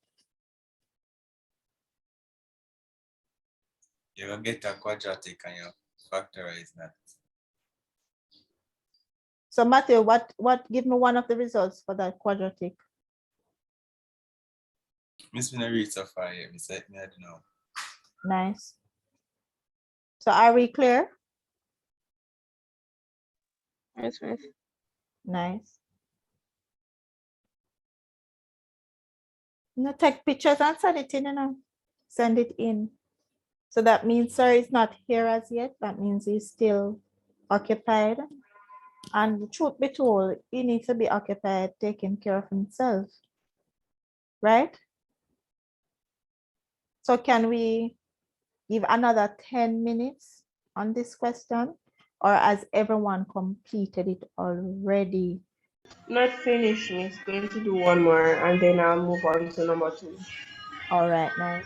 you're going to get a quadratic and you factorize that. So Matthew, give me one of the results for that quadratic. Miss, me not read so far here. Miss, me I don't know. Nice. So are we clear? Yes, Miss. Nice. You know, take pictures and send it in, you know. Send it in. So that means sir is not here as yet. That means he's still occupied. And the truth be told, he needs to be occupied taking care of himself. Right? So can we give another 10 minutes on this question? Or has everyone completed it already? Not finished, miss. Going to do one more, and then I'll move on to number 2. All right, nice.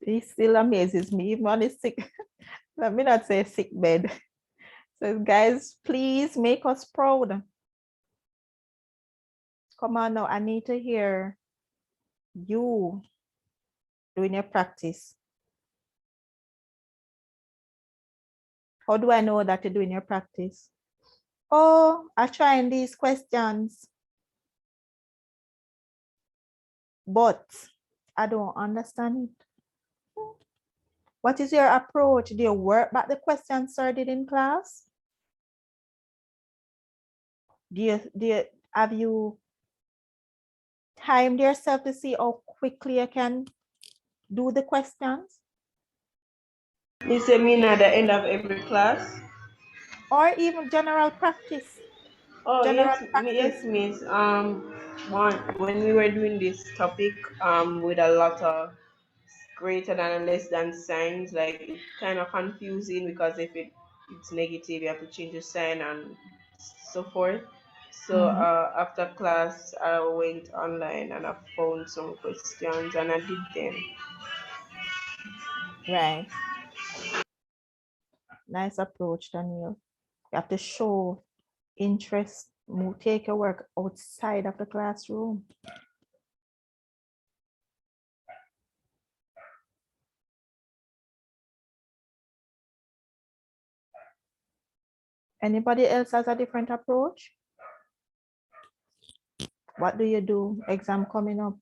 It still amazes me, even on a sick, let me not say sick bed. So guys, please make us proud. Come on now, I need to hear you doing your practice. How do I know that you're doing your practice? Oh, I'm trying these questions, but I don't understand it. What is your approach? Do you work back the questions sir did in class? Have you timed yourself to see how quickly you can do the questions? You say mean at the end of every class? Or even general practice? Oh General yes, practice. yes, miss. When we were doing this topic, with a lot of greater than and less than signs, like it's kind of confusing because if it's negative, you have to change the sign and so forth. So after class, I went online and I found some questions and I did them. Right. Nice approach, Daniel. You have to show interest, take your work outside of the classroom. Anybody else has a different approach? What do you do? Exam coming up.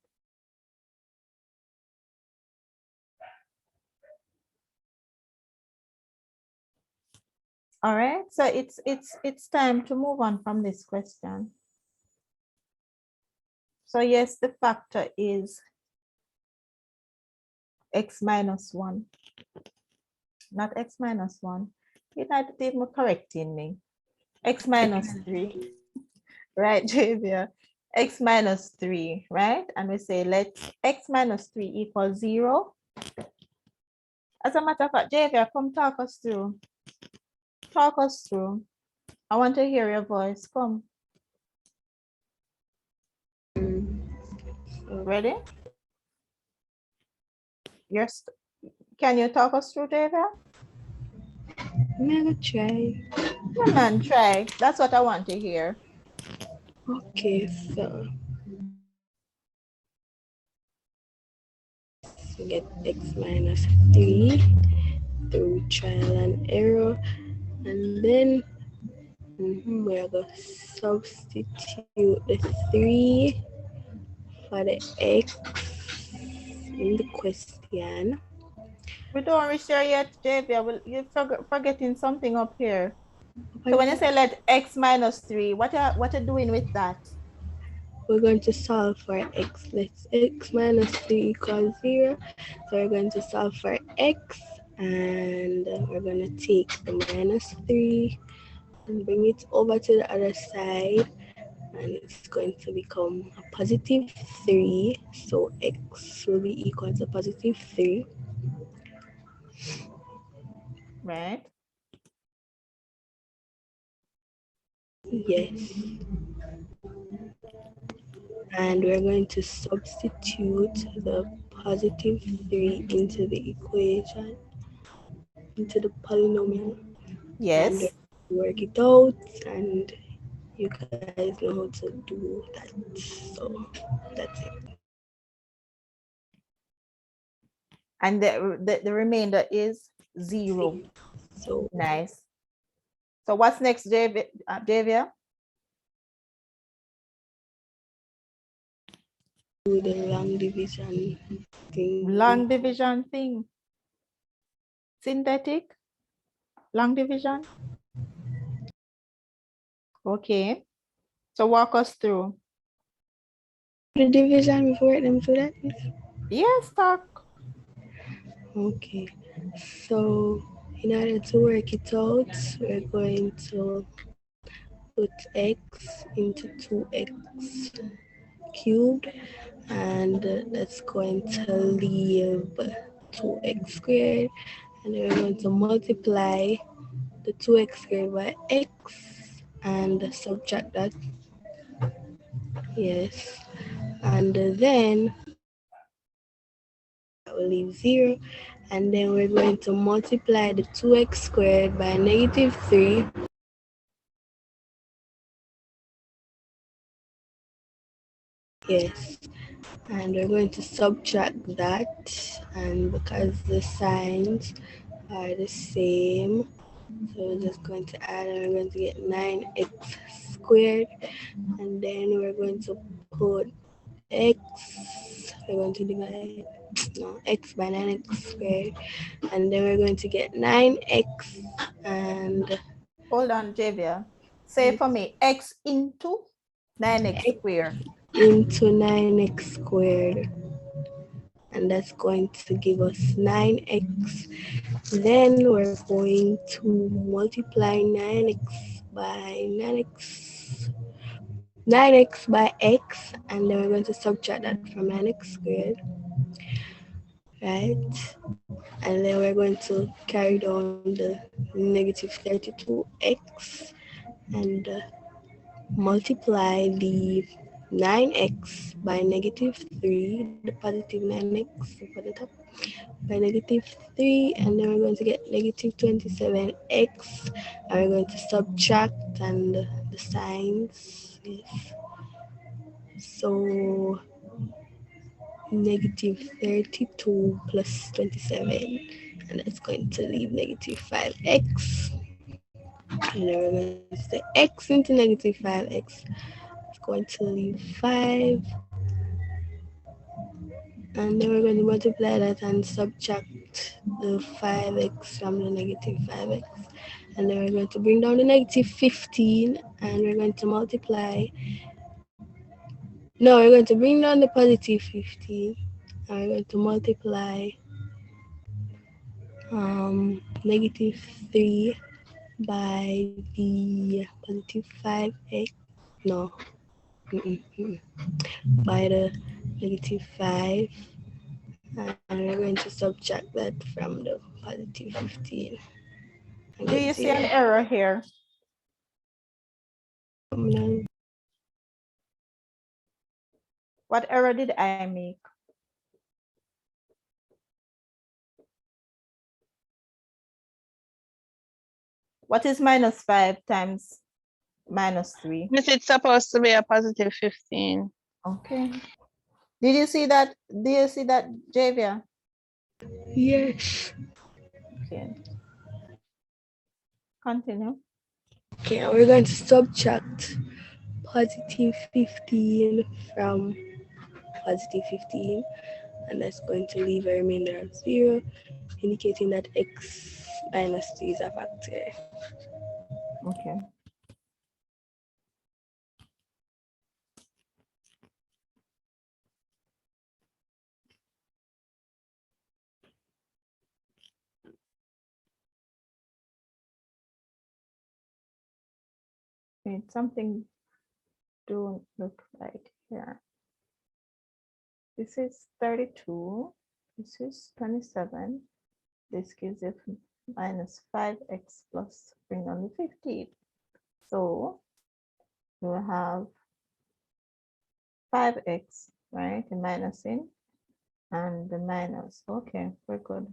All right, so it's time to move on from this question. So yes, the factor is x minus 1, not x minus 1. You're not even correcting me. X minus 3, right, Javier? X minus 3, right? And we say let x minus 3 equal 0. As a matter of fact, Javier, come talk us through. Talk us through. I want to hear your voice. Come. Ready? Yes. Can you talk us through, Javier? I'm gonna try. Come on, try. That's what I want to hear. Okay, so get x minus 3 through trial and error, and then we're going to substitute the 3 for the x in the question. We don't reach there yet, Javier. You're forgetting something up here. So when you say let x minus 3, what are you doing with that? We're going to solve for x. Let's x minus 3 equals 0. So we're going to solve for x, and we're going to take the minus 3 and bring it over to the other side, and it's going to become a positive 3. So x will be equal to positive 3. Right. Yes. And we're going to substitute the positive 3 into the equation, into the polynomial. And Yes. work it out, and you guys know how to do that. So that's it. And the remainder is 0. So nice. So what's next, Javier? do the long division thing. Long division thing. Synthetic? Long division? Okay. So walk us through. The division before them to that? Yes, talk. Okay. So in order to work it out, we're going to put x into 2x cubed, and that's going to leave 2x squared, and we're going to multiply the 2x squared by x and subtract that. Yes. And then that will leave 0, and then we're going to multiply the 2x squared by negative 3. Yes. And we're going to subtract that, and because the signs are the same, So we're just going to add and we're going to get 9x squared. And then we're going to put x, we're going to divide, no, x by 9x squared. And then we're going to get 9x and Hold on, Javia. Say for me, x into 9x squared. into 9x squared. And that's going to give us 9x. Then we're going to multiply 9x by 9x by x, and then we're going to subtract that from 9x squared, right? And then we're going to carry down the negative 32x and multiply the 9x by negative 3, the positive 9x at the top, by negative 3, and then we're going to get negative 27x, and we're going to subtract and the signs. Yes. So negative 32 plus 27, and that's going to leave negative 5x. And then we're going to say x into negative 5x. It's going to leave 5. And then we're going to multiply that and subtract the 5x from the negative 5x. And then we're going to bring down the negative 15, and we're going to multiply. No, we're going to bring down the positive 15, and we're going to multiply negative 3 by the positive 5x. No. By the negative 5. And we're going to subtract that from the positive 15. Do you see an error here? No. What error did I make? What is minus 5 times minus 3? Miss, it's supposed to be a positive 15. Okay. Did you see that? Do you see that, Javia? Yes. Okay. Continue. Okay, we're going to subtract positive 15 from positive 15, and that's going to leave a remainder of 0, indicating that x minus 3 is a factor. Okay. Wait, something don't look right here. This is 32. This is 27. This gives you minus 5x plus bring on the 15. So we'll have 5x, right? The minus in and the minus. Okay, we're good.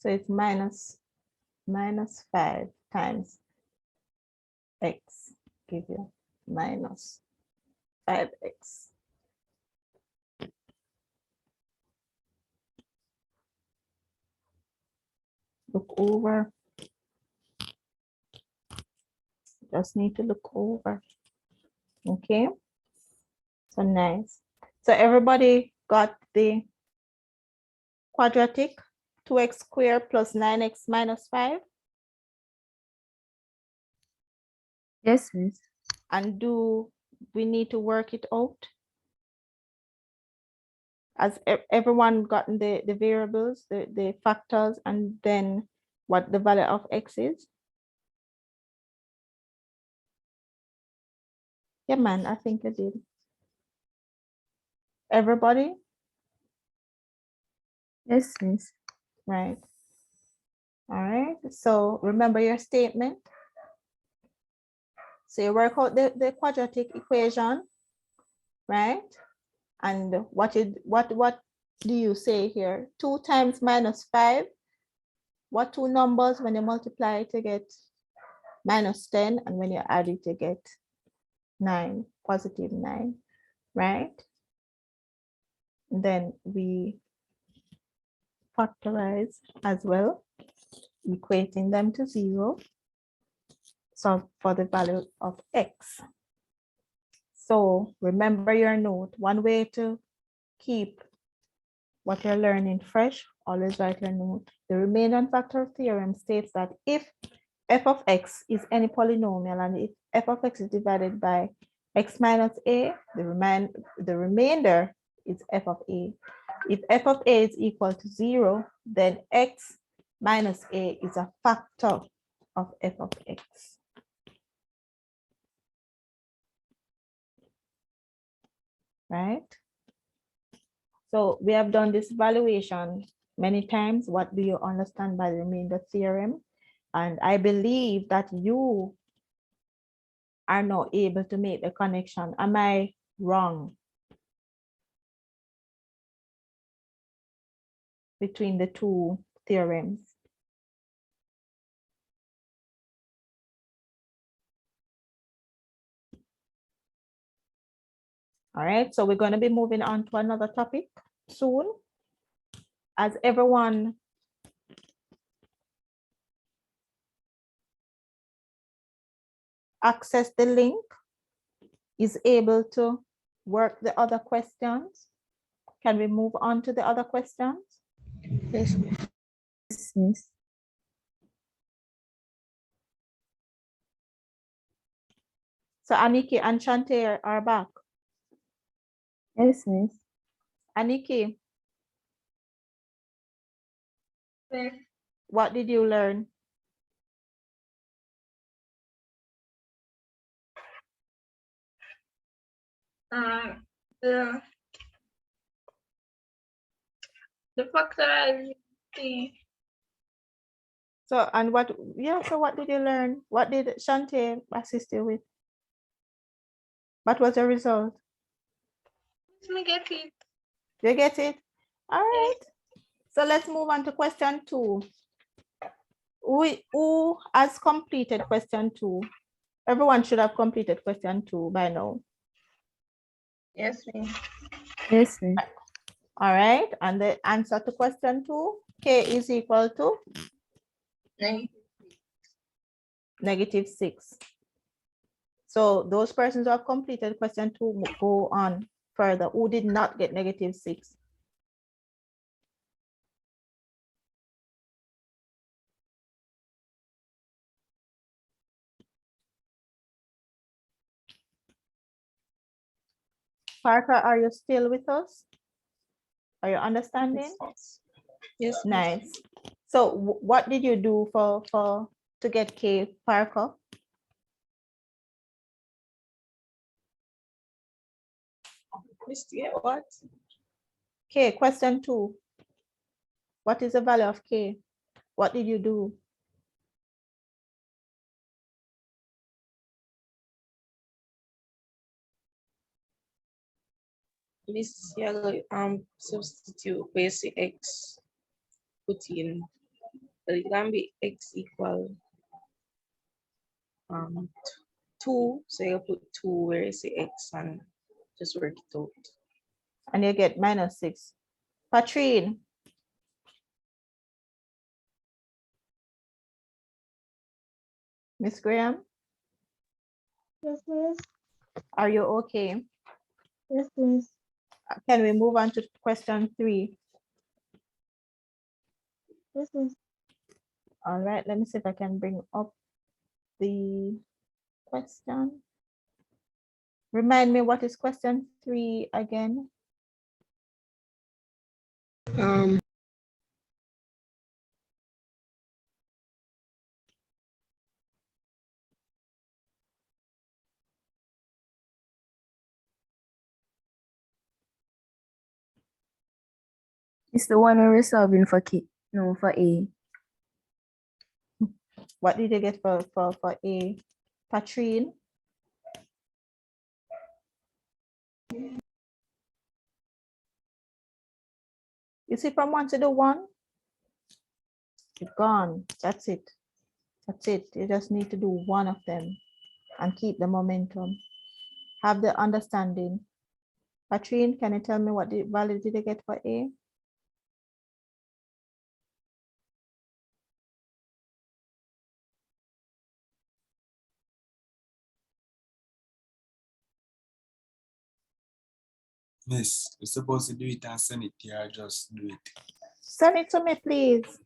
So it's minus 5 times x, give you minus 5x. Look over. Just need to look over. Okay. So nice. So everybody got the quadratic 2x squared plus 9x minus 5. Yes, miss. And do we need to work it out? Has everyone gotten the variables, the factors, and then what the value of x is? Yeah, man, I think I did. Everybody? Yes, miss. Right. All right. So remember your statement. So you work out the quadratic equation, right? And what do you say here? 2 times minus 5. What two numbers when you multiply to get minus 10, and when you add it to get 9, positive 9, right? And then we factorize as well, equating them to 0. So for the value of x. So remember your note. One way to keep what you're learning fresh, always write your note. The remainder factor theorem states that if f of x is any polynomial and if f of x is divided by x minus a, the remainder is f of a. If f of a is equal to 0, then x minus a is a factor of f of x. Right? So we have done this evaluation many times. What do you understand by the remainder theorem? And I believe that you are not able to make the connection. Am I wrong? Between the two theorems. All right, so we're going to be moving on to another topic soon. As everyone access the link, is able to work the other questions. Can we move on to the other questions? Yes, Miss. So Aniki and Shante are back. Yes, miss. Aniki, Yes. what did you learn? The factorizing. So, and what, yeah, so what did you learn? What did Shante assist you with? What was the result? Let me get it. You get it? All right. So let's move on to question 2. Who has completed question 2? Everyone should have completed question 2 by now. Yes, ma'am. Yes, miss. All right. And the answer to question 2, k is equal to -6. So those persons who have completed question 2 go on further. Who did not get -6? Parker, are you still with us? Are you understanding? Yes. Nice. So what did you do to get K, Parker? Yeah, what? K, question 2. What is the value of K? What did you do? This year, substitute basic x, put in, but it can be x equal 2, so you put 2 where you say x and just work it out. And you get -6. Patrine. Miss Graham, Yes, miss. are you okay? Yes, miss. Can we move on to question 3? Yes, miss. All right, let me see if I can bring up the question. Remind me, what is question 3 again? It's the one we're solving for K. No, for A. What did you get for A? Patrine? You see from 1 to the 1? You're gone. That's it. That's it. You just need to do one of them and keep the momentum. Have the understanding. Patrine, can you tell me what the value did you get for A? Miss, you're supposed to do it and send it here, just do it. Send it to me, please.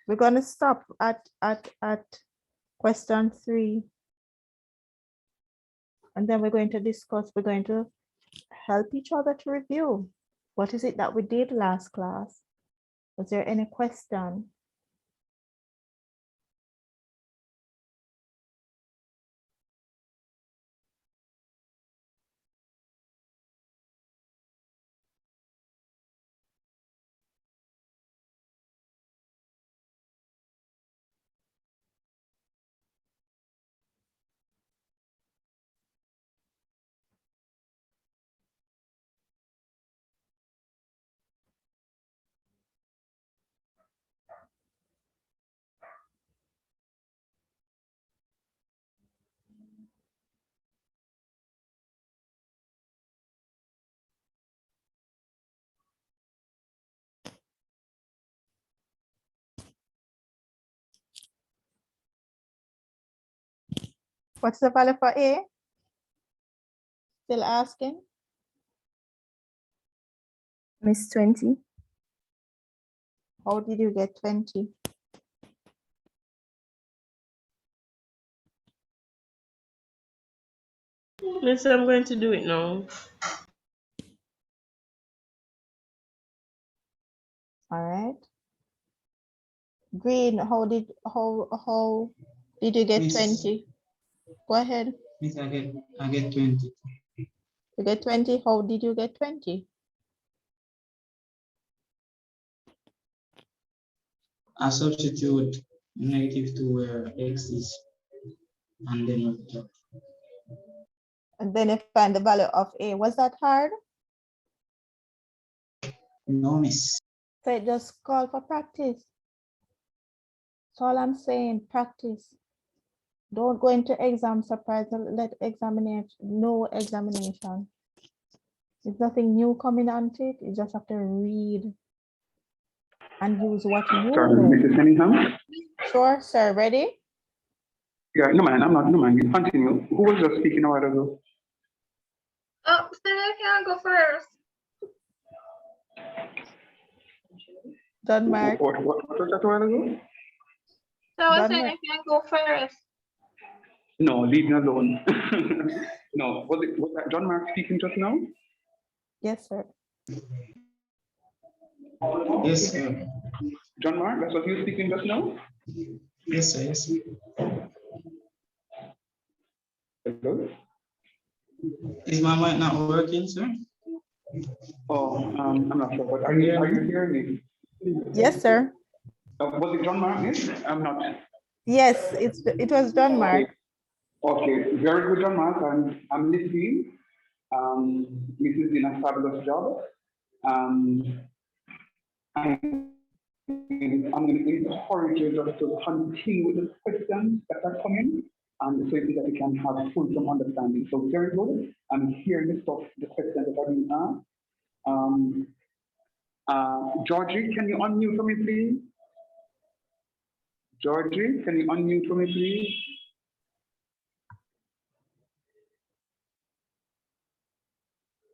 We're going to stop at question 3. And then we're going to discuss, we're going to help each other to review. What is it that we did last class? Was there any question? What's the value for A? Still asking? Miss 20. How did you get 20? Miss, I'm going to do it now. All right. Green, how did you get Miss. 20? Go ahead. Miss, I get 20. You get 20. How did you get 20? I substitute -2 where x is, and then multiply. And then you find the value of A. Was that hard? No, miss. So just call for practice. That's all I'm saying, practice. Don't go into exam surprise, let examination, no examination. There's nothing new coming onto it. You just have to read and use what you Sorry, know. Mrs. Cunningham? Sure, sir, ready? Yeah, no man, I'm not, no man, you continue. Who was just speaking a while ago? Oh, so I can go first. Done, Mark. What was that a while ago? So I Done, said Mark. I can go first. No, leave me alone. No, was that John Mark speaking just now? Yes, sir. Yes, sir. John Mark, that's what you were speaking just now? Yes, sir. Yes, sir. Hello? Is my mic not working, sir? Oh, I'm not sure, but are you hearing me? Yes, sir. Was it John Mark? Yes? I'm not. Yes, it was done, Mark. Okay, very good, John Mark. I'm listening. This has been a fabulous job. I'm going to encourage you just to continue with the questions that are coming, so that you can have full some understanding. So very good. I'm hearing the stuff, the questions that are being asked. Georgie, can you unmute for me, please? Georgie, can you unmute for me, please?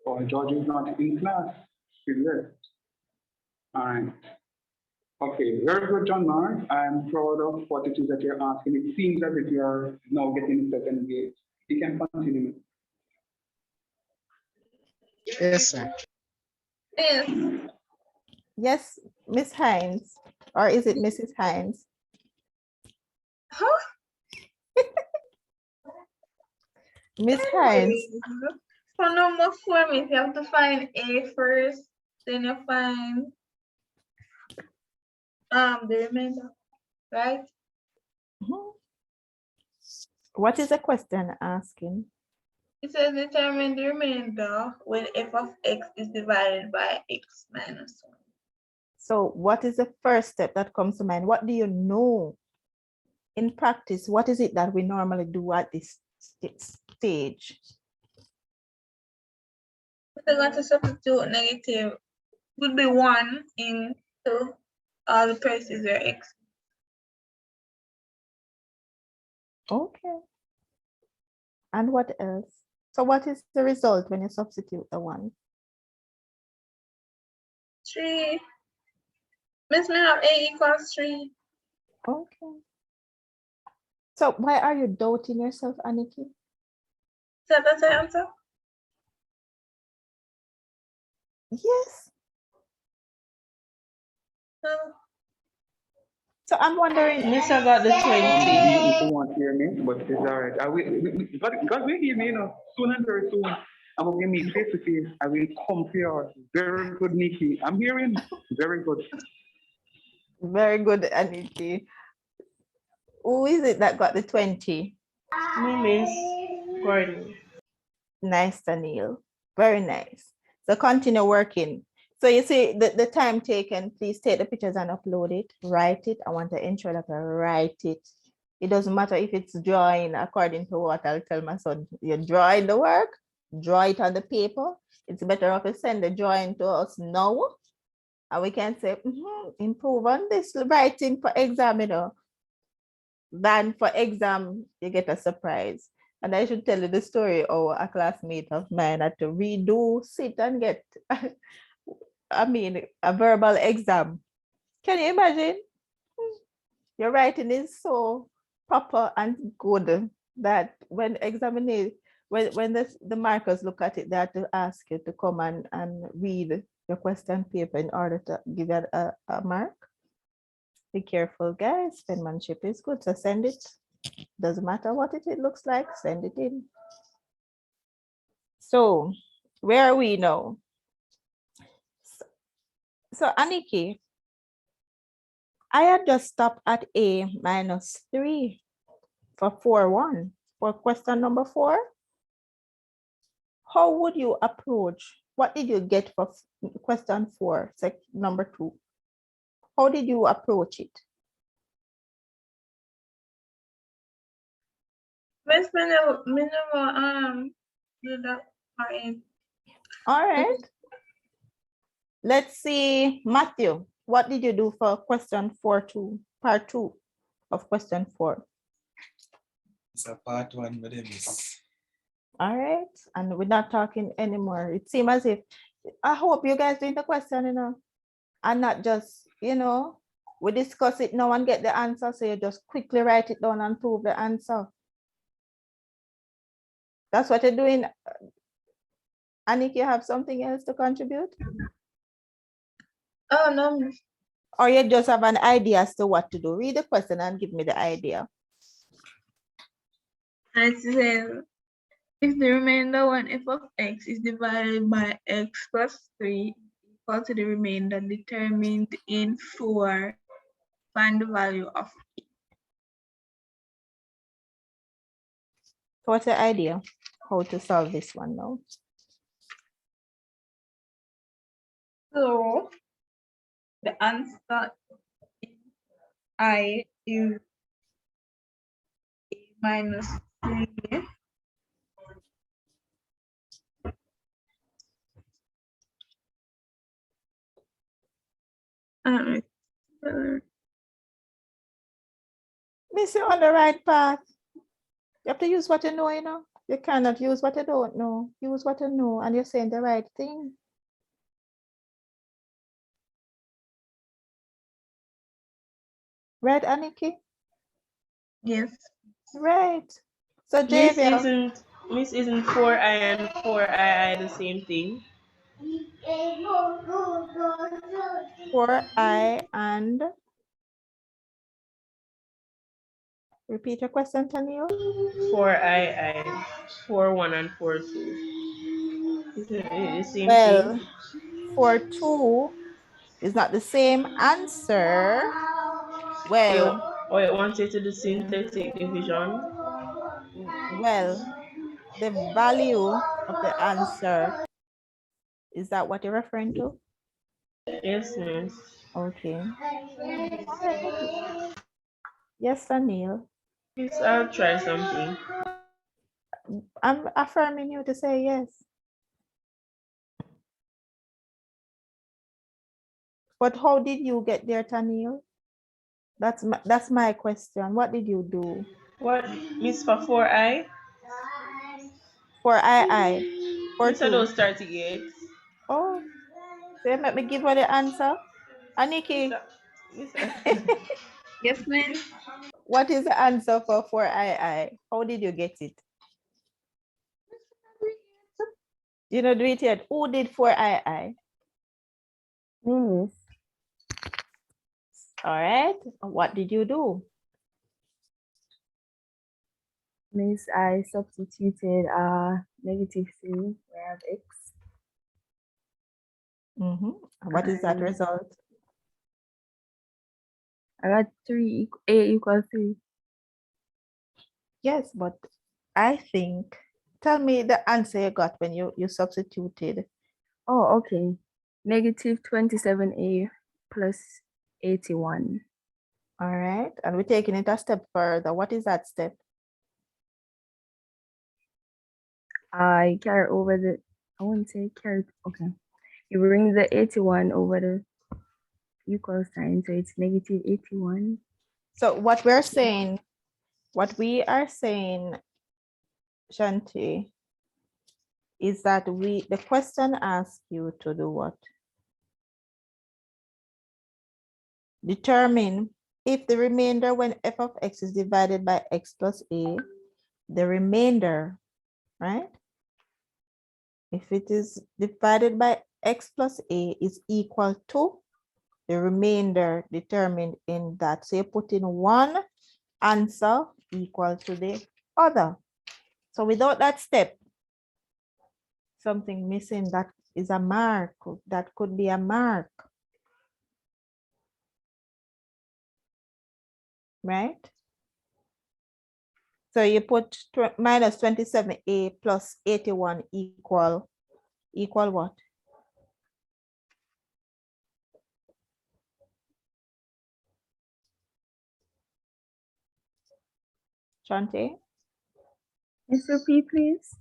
Oh, Georgie is not in class. She left. All right. Okay, very good, John Mark. I'm proud of what it is that you're asking. It seems as if you're now getting yourself engaged. You can continue. Yes, sir. Yes. Yes, Miss Hines, or is it Mrs. Hines? Huh? Miss Hines. For number 4, you have to find A first, then you find the remainder, right? What is the question asking? It says determine the remainder when f of x is divided by x minus 1. So what is the first step that comes to mind? What do you know in practice? What is it that we normally do at this stage? We're going to substitute negative would be 1 into all the places where x. Okay. And what else? So what is the result when you substitute the 1? 3. Miss, me have A equals 3. Okay. So why are you doubting yourself, Aniki? So that's the answer? Yes. No. So I'm wondering. Miss, I got the 20. You won't hear me, but it's all right. God will hear me, soon and very soon. I'm going to meet face to face. I will come to you. Very good, Nikki. I'm hearing. Very good. Very good, Aniki. Who is it that got the 20? Me, Miss Gordon. Nice, Daniel. Very nice. So continue working. So you see the time taken, please take the pictures and upload it, write it. I want to ensure that I write it. It doesn't matter if it's drawing according to what I'll tell my son. You're drawing the work, draw it on the paper. It's better if you send the drawing to us now. And we can say, improve on this writing for exam, Than for exam, you get a surprise. And I should tell you the story of a classmate of mine had to redo, sit and get, a verbal exam. Can you imagine? Your writing is so proper and good that when the markers look at it, they have to ask you to come and read your question paper in order to give it a mark. Be careful, guys. Penmanship is good, so send it. Doesn't matter what it looks like, send it in. So, where are we now? So, Aniki, I had just stopped at A minus 3 for 4-1 for question number 4. How would you approach? What did you get for question 4, number 2? How did you approach it? Miss, me never do that part. All right. Let's see, Matthew, what did you do for question 4-2, part 2 of question 4? It's a part 1 with a miss. All right, and we're not talking anymore. It seems as if, I hope you guys doing the question, and not just, we discuss it now and get the answer, so you just quickly write it down and prove the answer. That's what you're doing. Anik, you have something else to contribute? Oh, no, Miss. Or you just have an idea as to what to do? Read the question and give me the idea. I said, if the remainder 1f of x is divided by x plus 3 equal to the remainder determined in 4, find the value of e. What's the idea? How to solve this one now? So, the answer I is a minus 3. Miss, you're on the right path. You have to use what you know, You cannot use what you don't know. Use what you know, and you're saying the right thing. Right, Aniki? Yes. Right. So, Miss, Javier. isn't 4i and 4ii the same thing? 4i and repeat your question, Taniel. 4ii, 4-1 and 4-2. Isn't it the same Well, thing? 4-2 is not the same answer. Well, it wants it to the synthetic division. well, the value of the answer, is that what you're referring to? Yes, miss. Okay. All right. Yes, Daniel. Yes, I'll try something. I'm affirming you to say yes. But how did you get there, Taniel? That's my question. What did you do? What, miss, for 4i? For I. For You said 2. those 38. Oh, so you make me give her the answer. Aniki, Yes, ma'am. what is the answer for I? How did you get it? You know, do it yet. Who did for I? Miss, All right. What did you do? Miss, I substituted -3 where I have x. What is that And result? I got a equals 3. Yes, but I think, tell me the answer you got when you substituted. Oh, okay. -27a plus 81. All right. And we're taking it a step further. What is that step? I carry over the, I wouldn't say carry, okay. You bring the 81 over the equal sign, so it's -81. So what we are saying, Shanti, is that the question asks you to do what? Determine if the remainder when f of x is divided by x plus a, the remainder, right? If it is divided by x plus a is equal to the remainder determined in that. So you put in one answer equal to the other. So without that step, something missing, that is a mark. That could be a mark. Right? So you put minus 27a plus 81 equal what? Shante? Yes, repeat, please.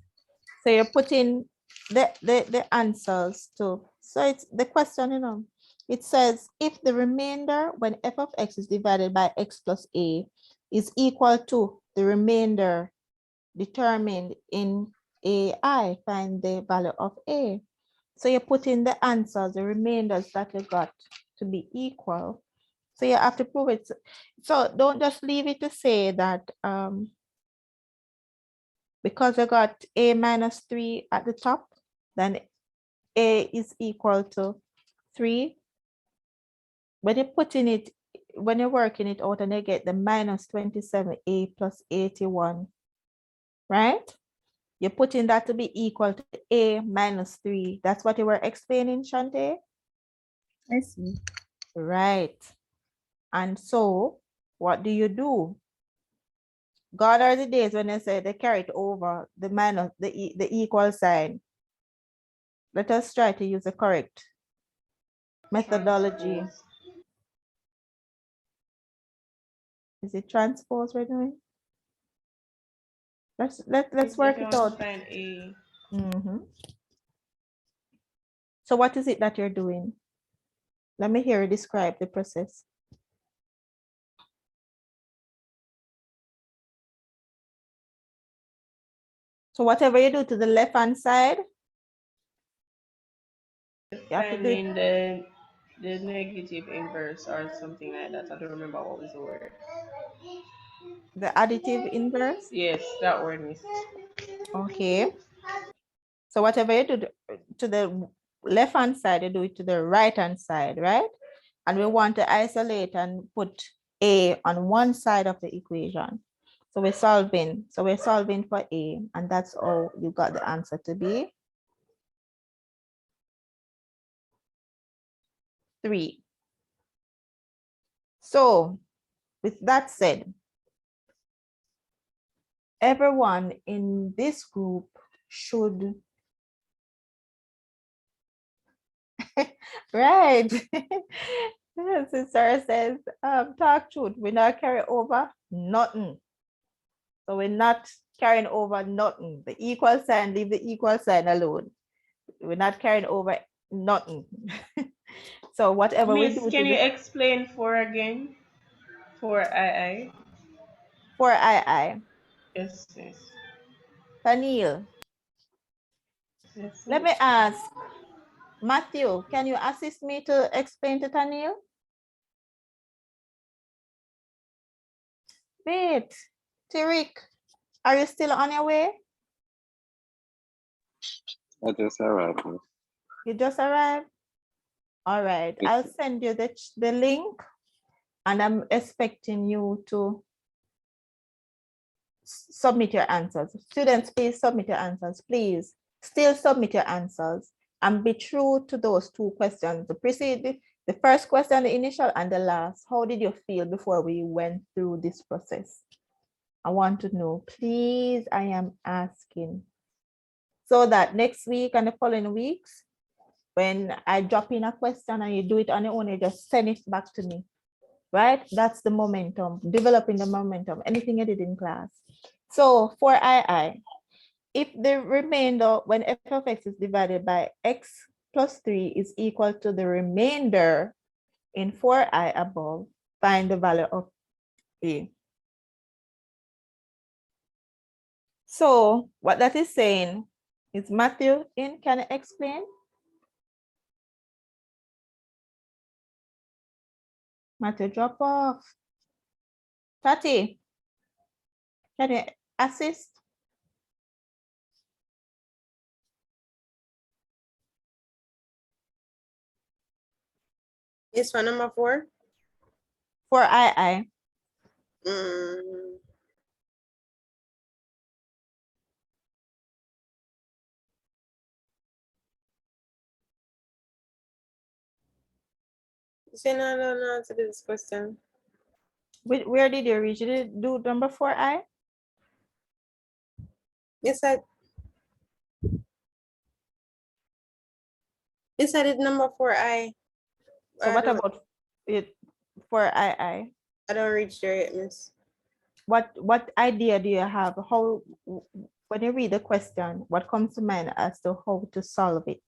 So you put in the answers to, so it's the question, you know, it says if the remainder when f of x is divided by x plus a is equal to the remainder determined in ai, find the value of a. So you put in the answers, the remainders that you got to be equal. So you have to prove it. So don't just leave it to say that because I got a minus 3 at the top, then a is equal to 3. When you put in it, when you're working it out and you get the minus 27a plus 81, right? You're putting that to be equal to a minus 3. That's what you were explaining, Shante? I see. Right. And so what do you do? God are the days when they say they carry it over the minus, the equal sign. Let us try to use the correct methodology. Transpose. Is it transpose we're doing? Let's If work you it want to out. find a, So what is it that you're doing? Let me hear you describe the process. So whatever you do to the left hand side, you have to do it. finding the negative inverse or something like that. I don't remember what was the word. The additive inverse. Yes, that word missed. Okay. So whatever you do to the left hand side, you do it to the right hand side, right? And we want to isolate and put a on one side of the equation. So we're solving. So we're solving for a, and that's all you got the answer to be 3. So with that said, everyone in this group should, right? Sister says, talk truth, we not carry over nothing. So we're not carrying over nothing. The equal sign, leave the equal sign alone. We're not carrying over nothing. So whatever we Miss, do can you to explain for again? For II? for I, Yes, yes. Tanil, Yes. Let me ask, Matthew, can you assist me to explain to Tanil? Wait, Tariq, are you still on your way? I just arrived. Miss. You just arrived? All right, Yes, I'll send you the link and I'm expecting you to submit your answers. Students, please submit your answers, please. Still submit your answers and be true to those two questions. The first question, the initial and the last. How did you feel before we went through this process? I want to know, please, I am asking. So that next week and the following weeks, when I drop in a question and you do it on your own, you just send it back to me, right? That's the momentum, developing the momentum, anything you did in class. So for II, if the remainder, when f of x is divided by x plus 3 is equal to the remainder in 4i above, find the value of a. So what that is saying is Matthew in, can I explain? Matthew drop off. Tati, can you assist? This one number 4. For II. You say no, I don't know answer this question. Where did you reach? Did you do number 4i? Yes, I did number 4I. So what about it for II? I don't reach there yet, miss. What idea do you have? How, when you read the question, what comes to mind as to how to solve it?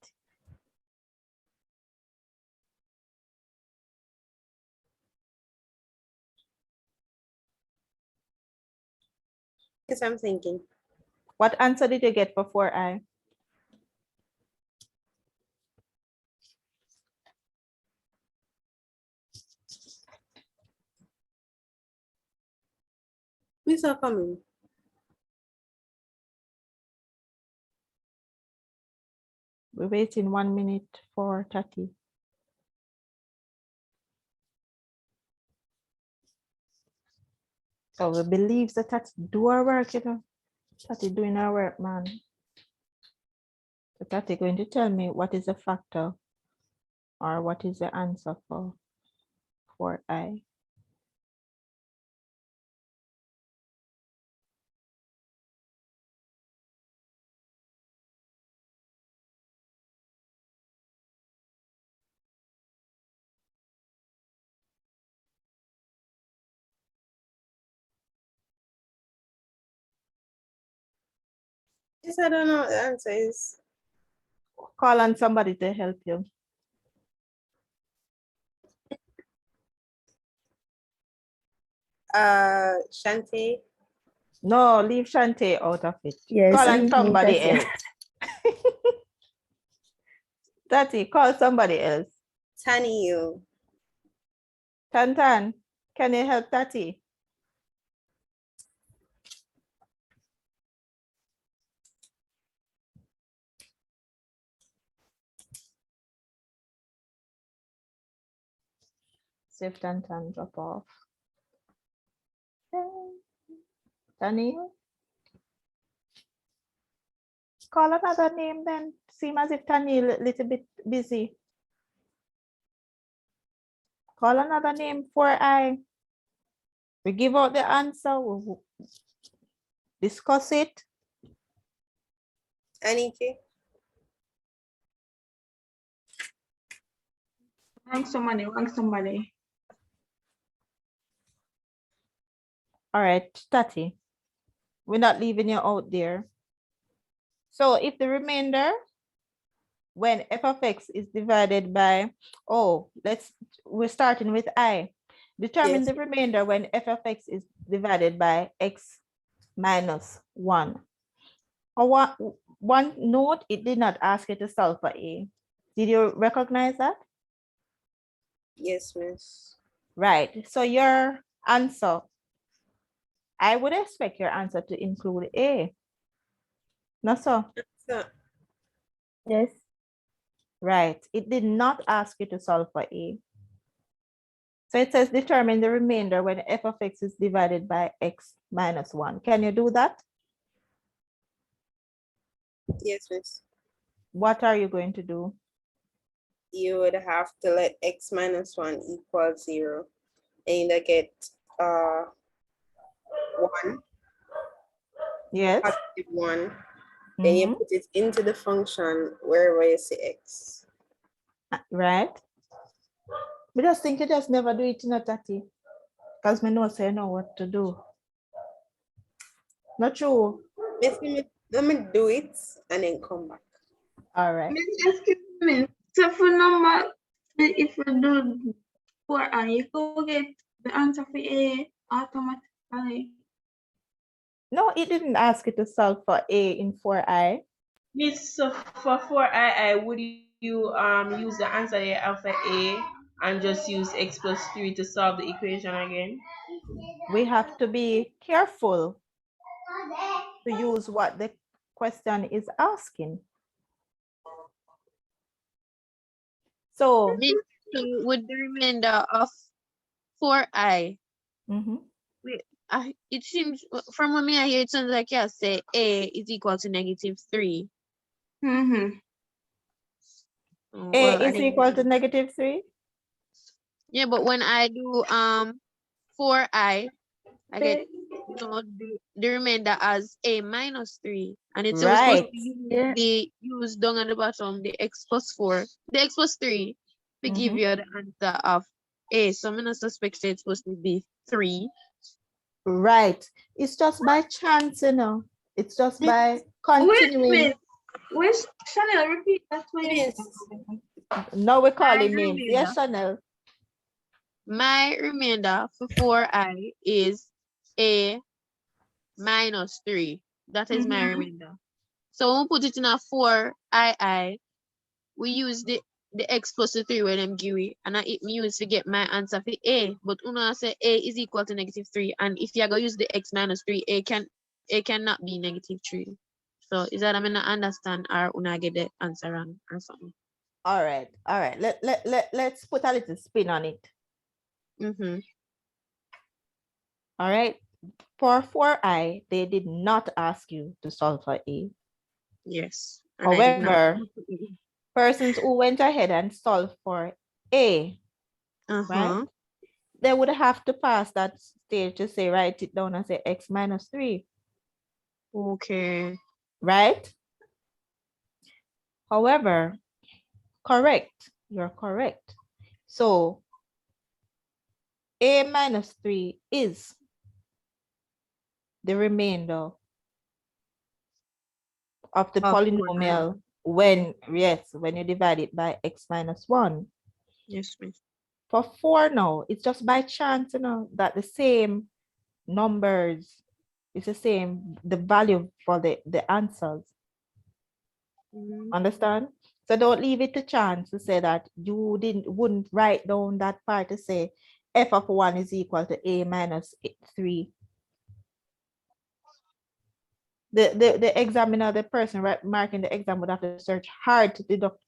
Yes, I'm thinking. What answer did you get for 4i? Miss are coming. We're waiting 1 minute for Tati. So we believe that Tati do her work, you know. Tati doing her work, man. So Tati going to tell me what is the factor or what is the answer for 4i. Yes, I don't know what the answer is. Call on somebody to help you. Shantae. No, leave Shantae out of it. Yes, Call on leave me, somebody Tati. else. Tati, call somebody else. Tani, you. Tantan, can you help Tati? See if Tantan drop off. Tani, call another name then. Seem as if Tani a little bit busy. Call another name for I. We give out the answer. We discuss it. Aniki. Want somebody. All right, Tati. We're not leaving you out there. So if the remainder, when f of x is divided by, we're starting with I. Determine Yes. the remainder when f of x is divided by x minus 1. one note, it did not ask you to solve for A. Did you recognize that? Yes, miss. Right. So your answer, I would expect your answer to include A. No, so. So, Yes. Right. It did not ask you to solve for A. So it says determine the remainder when f of x is divided by x minus 1. Can you do that? yes, miss. What are you going to do? You would have to let x minus 1 equal 0. And you get 1, Yes. positive 1. Then you Mhm. put it into the function wherever you see x. Right. We just think you just never do it in a tati. Because me know say you know what to do. Not true. Miss, let me do it and then come back. All right. Excuse me. So for number, if you do 4i, you go get the answer for A automatically. No, it didn't ask you to solve for A in 4i. Yes, so for 4i, would you use the answer there alpha A and just use x plus 3 to solve the equation again? We have to be careful to use what the question is asking. So, Me, so with the remainder of 4i, mhm. it seems from what me I hear, it sounds like you say A is equal to -3. Mm-hmm. A Well, is equal to -3. yeah, but when I do 4i, I get the remainder as A minus 3. And it's supposed Right. to be used down at the bottom, the x plus 4, the x plus 3 to give Mhm. you the answer of A. So I'm not suspect it's supposed to be 3. Right. It's just by chance, you know. It's just by continuing. Wait, Chanel, repeat that way. Yes. Now we're My calling names. remainder, Yes, Chanel. my remainder for 4i is A minus 3. That is my remainder. So when we put it in a 4i, we use the x plus the 3 when I'm give it, and it me use to get my answer for A. But una say A is equal to -3, and if you go use the x minus 3, A cannot be -3. So is that I mean I understand or una get the answer wrong or something? All right. All right. Let's put a little spin on it. Mm-hmm. All right. For 4i, they did not ask you to solve for A. Yes. And I did not. However, persons who went ahead and solved for A, right? They would have to pass that stage to say, write it down and say x minus 3. Okay. Right? However, correct. You're correct. So A minus 3 is the remainder of the polynomial when you divide it by x minus 1. Yes, miss. For 4 now, it's just by chance, you know, that the same numbers, it's the same, the value for the answers. Understand? So don't leave it to chance to say that you wouldn't write down that part to say f of 1 is equal to A minus 3. The examiner, the person marking the exam would have to search hard to deduct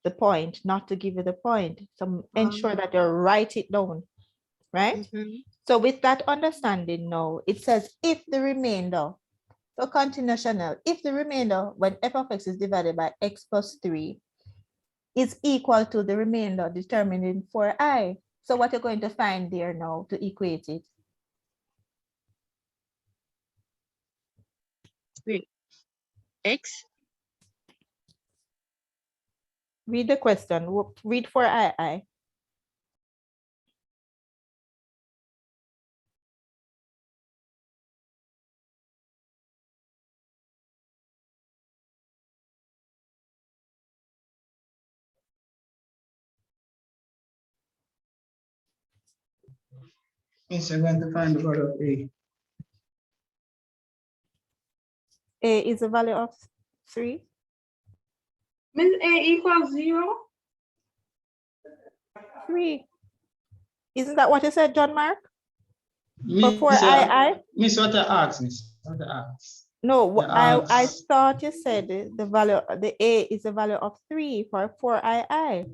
the point, not to give you the point. So ensure that you write it down, right? So with that understanding now, it says if the remainder, so continue Chanel, if the remainder when f of x is divided by x plus 3 is equal to the remainder determined in 4i. So what you're going to find there now to equate it? Wait. X? Read the question. Read 4i. Yes, I'm going to find the value of A. A is the value of 3? Miss A equals 0? 3. Isn't that what you said, John Mark? Miss, For I? Miss, what I ask, Miss? What I ask? No, The I ask. thought you said the value, the A is the value of 3 for I.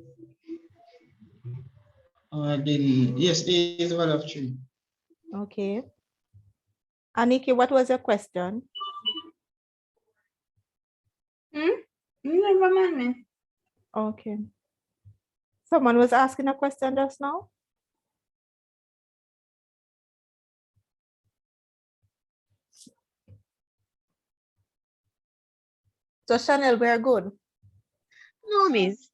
Then yes, A is a value of 3. Okay. Aniki, what was your question? Never mind me. Okay. Someone was asking a question just now? So Chanel, we're good. No, miss.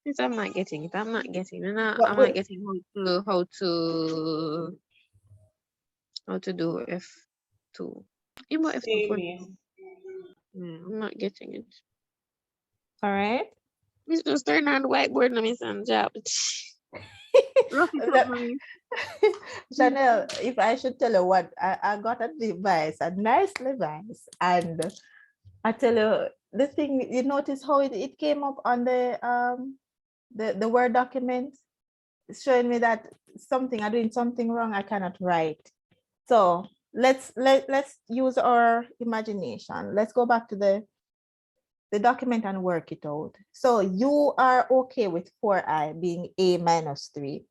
Since I'm not getting it, I'm not getting it. But I'm not getting how to do F2. Even F2 Same for Miss. I'm not getting it. All right. Miss, just turn on the whiteboard and miss and job. Rough it up for me. Chanel, if I should tell you what, I got a device, a nice device, and I tell you the thing, you notice how it came up on the Word document. It's showing me that I'm doing something wrong, I cannot write. So let's use our imagination. Let's go back to the document and work it out. So you are okay with 4i being a minus 3,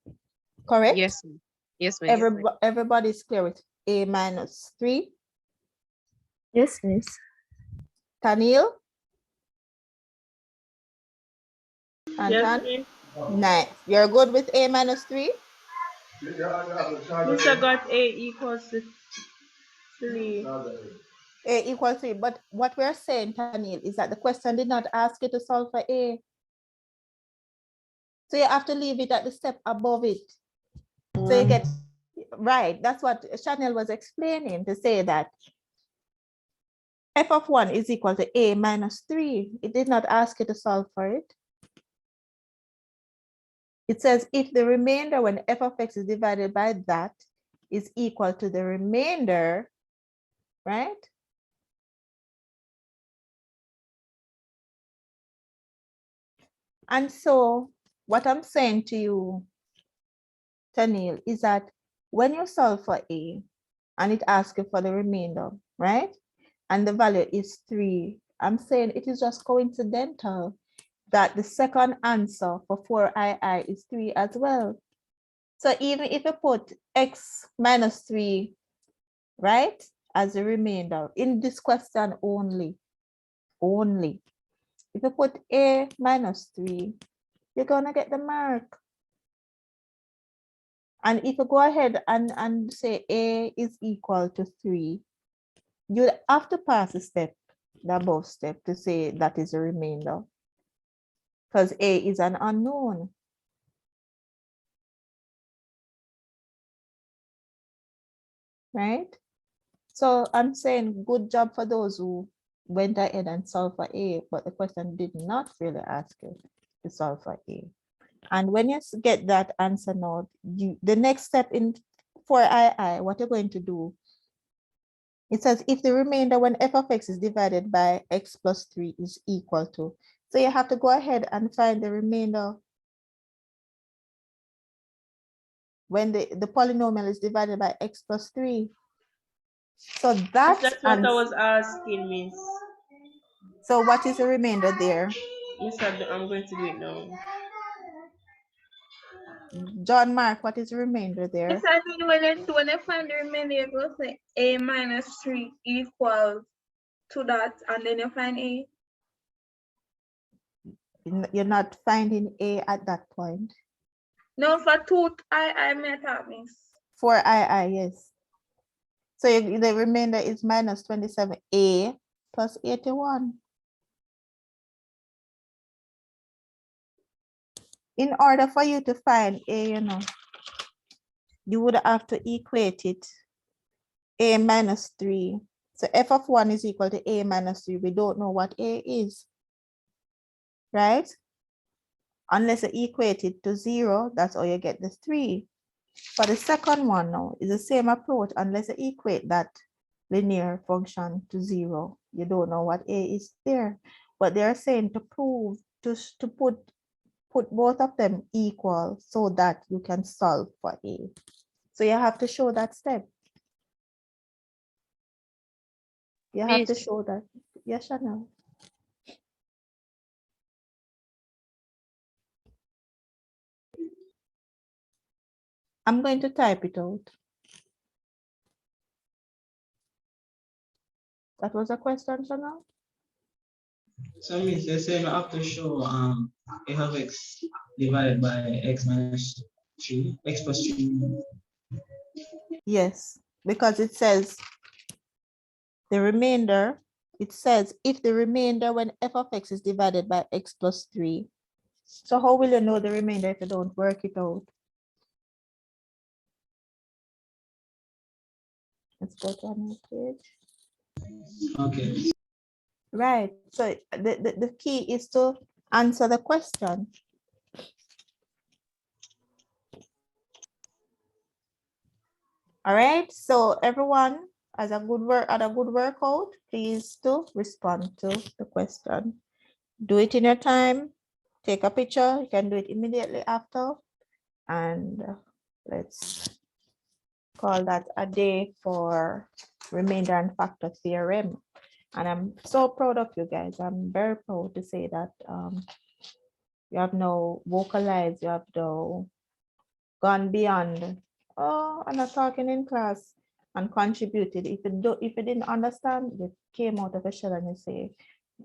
correct? Yes, ma'am. Yes, ma'am. Everybody's clear with a minus 3? Yes, miss. Tanil? Yes, Anton? miss. Nice. You're good with a minus 3? Miss, I got A equals 3. A equals 3. But what we're saying, Tanil, is that the question did not ask you to solve for A. So you have to leave it at the step above it. So you get, right, that's what Chanel was explaining, to say that f of 1 is equal to a minus 3. It did not ask you to solve for it. It says if the remainder when f of x is divided by that is equal to the remainder, right? And so what I'm saying to you, Tanil, is that when you solve for a and it asks you for the remainder, right? And the value is 3, I'm saying it is just coincidental that the second answer for 4i is 3 as well. So even if you put x minus 3, right, as a remainder in this question only, if you put a minus 3, you're gonna get the mark. And if you go ahead and say a is equal to 3, you have to pass the above step to say that is a remainder, because a is an unknown. Right? So I'm saying good job for those who went ahead and solved for A, but the question did not really ask you to solve for A. And when you get that answer now, the next step in 4i, what you're going to do, it says if the remainder when f of x is divided by x plus 3 is equal to, so you have to go ahead and find the remainder when the polynomial is divided by x plus 3. So That's what I was asking, Miss. So what is the remainder there? Miss, I'm going to do it now. John Mark, what is the remainder there? Yes, I mean, when I find the remainder, you go say a minus 3 equals to that, and then you find a. You're not finding a at that point. No, for 2i met up, Miss. For yes. So the remainder is minus 27a plus 81. In order for you to find a, you would have to equate it a minus 3. So f of 1 is equal to a minus 3. We don't know what a is, right? Unless you equate it to 0, that's how you get the 3. For the second one now is the same approach unless you equate that linear function to 0. You don't know what A is there. But they're saying to prove, to put both of them equal so that you can solve for A. So you have to show that step. You have to Miss, show that. Yes, Chanel. I'm going to type it out. That was a question, Chanel? So means they say I have to show f of x divided by x minus 3, x plus 3. Yes, because it says the remainder, it says if the remainder when f of x is divided by x plus 3. So how will you know the remainder if you don't work it out? Let's go to another page. Okay. Right. So the key is to answer the question. All right. So everyone, as a good workout, please to respond to the question. Do it in your time. Take a picture. You can do it immediately after. And let's call that a day for remainder and factor theorem. And I'm so proud of you guys. I'm very proud to say that you have now vocalized, you have now gone beyond, oh, I'm not talking in class, and contributed. If you didn't understand, you came out of a shell and you say,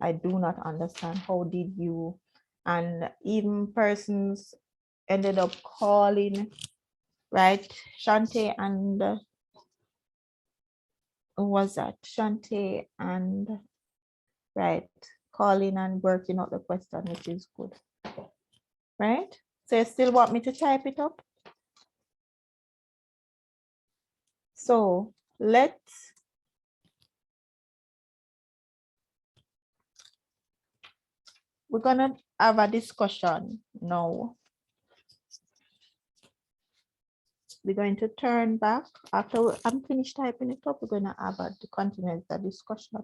I do not understand. How did you? And even persons ended up calling, right? Shante and who was that? Shante and right, calling and working out the question, which is good. Right? So you still want me to type it up? So let's we're gonna have a discussion now. We're going to turn back after I'm finished typing it up. We're gonna have a continue the discussion.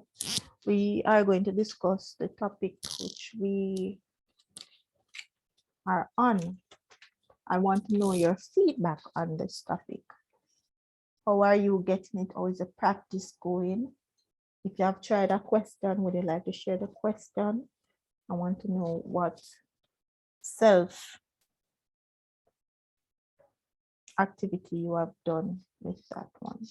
We are going to discuss the topic which we are on. I want to know your feedback on this topic. How are you getting it? How is the practice going? If you have tried a question, would you like to share the question? I want to know what self activity you have done with that one.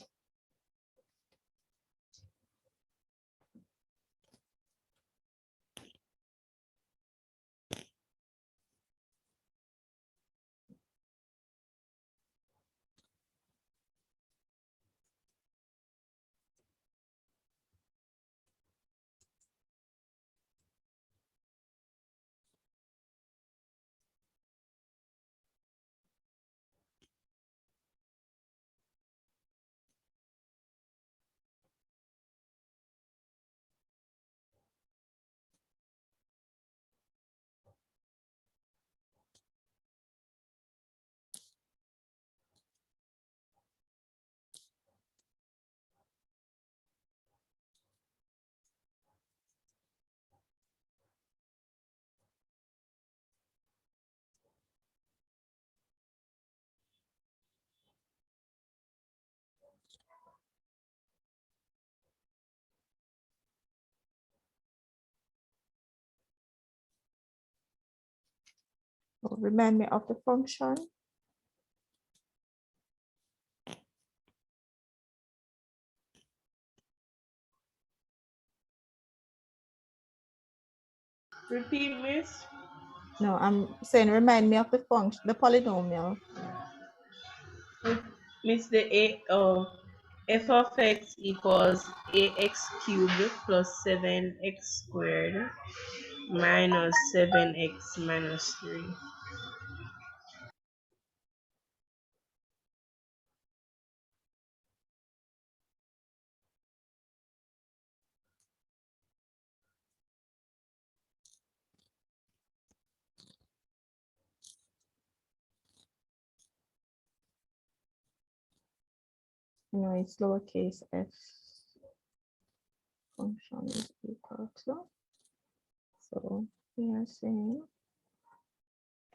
So remind me of the function. Repeat, miss. No, I'm saying remind me of the function, the polynomial. Miss the f of x equals ax cubed plus 7x squared minus 7x minus 3. No, it's lowercase f. function is equal to. So we are saying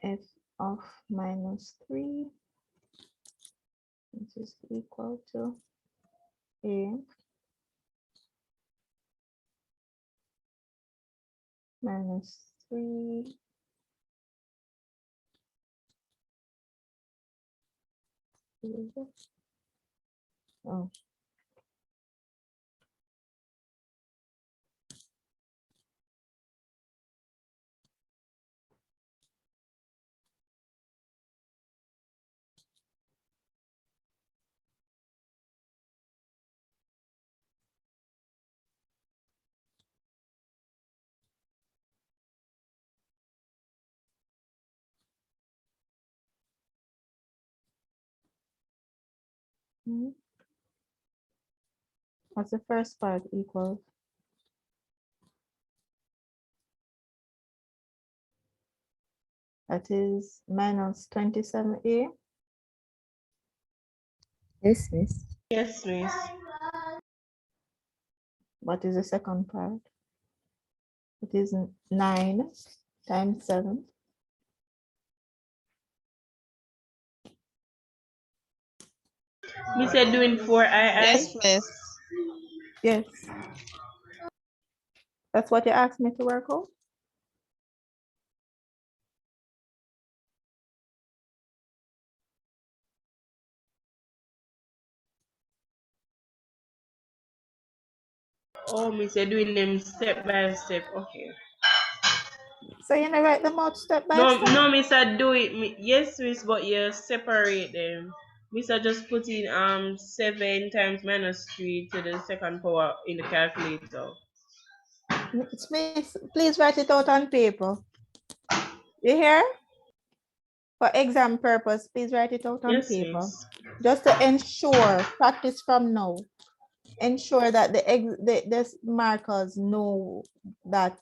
f of minus 3, which is equal to a minus 3 oh, what's the first part equal? That is minus 27a. Yes, miss. Yes, miss. What is the second part? It is 9 times 7. We said doing 4 I. Yes, miss. Yes. That's what you asked me to work out? Oh, me say doing them step by step. Okay. So you know write them out step by No, step? no, miss, I do it. Yes, miss, but you separate them. Miss, I just put in 7 times minus 3 to the second power in the calculator. Miss, please write it out on paper. You hear? For exam purpose, please write it out on Yes, paper. miss. Just to ensure, practice from now. Ensure that the markers know that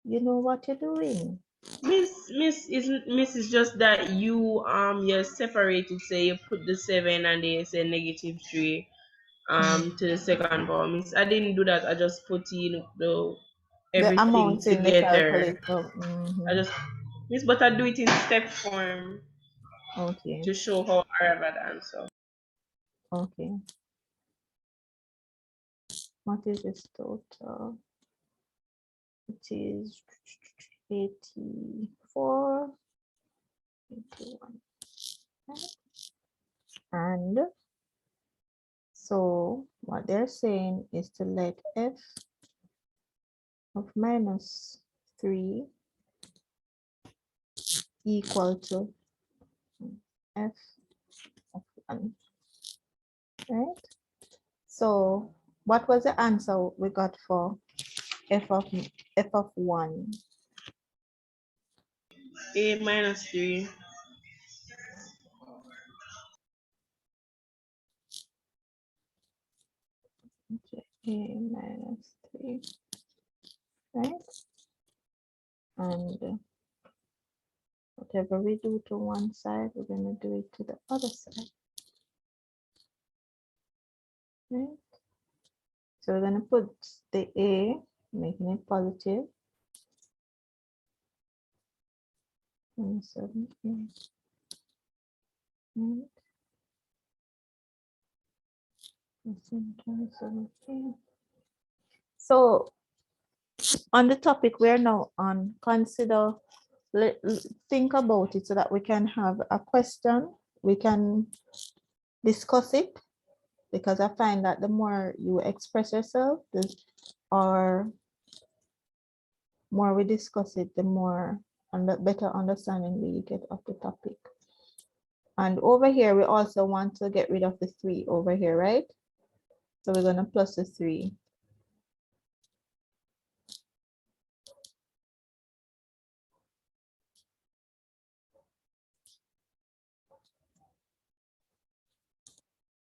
you know what you're doing. Miss is just that you separated. Say you put the 7 and then you say negative 3 to the second power. Miss, I didn't do that. I just put in the The everything amounts in the together. calculator. I just miss, but I do it in step form Okay, to show how I arrive at the answer. okay. What is this total? It is 84, 81. And so what they're saying is to let f of minus 3 equal to f of 1, right? So what was the answer we got for f of 1? A minus 3. Okay, a minus 3, right? And whatever we do to one side, we're going to do it to the other side. Right? So we're going to put the a, making it positive. 27, right? 27. So on the topic we're now on, consider, think about it so that we can have a question, we can discuss it, because I find that the more you express yourself, or more we discuss it, the more and the better understanding we get of the topic. And over here, we also want to get rid of the 3 over here, right? So we're going to plus the 3.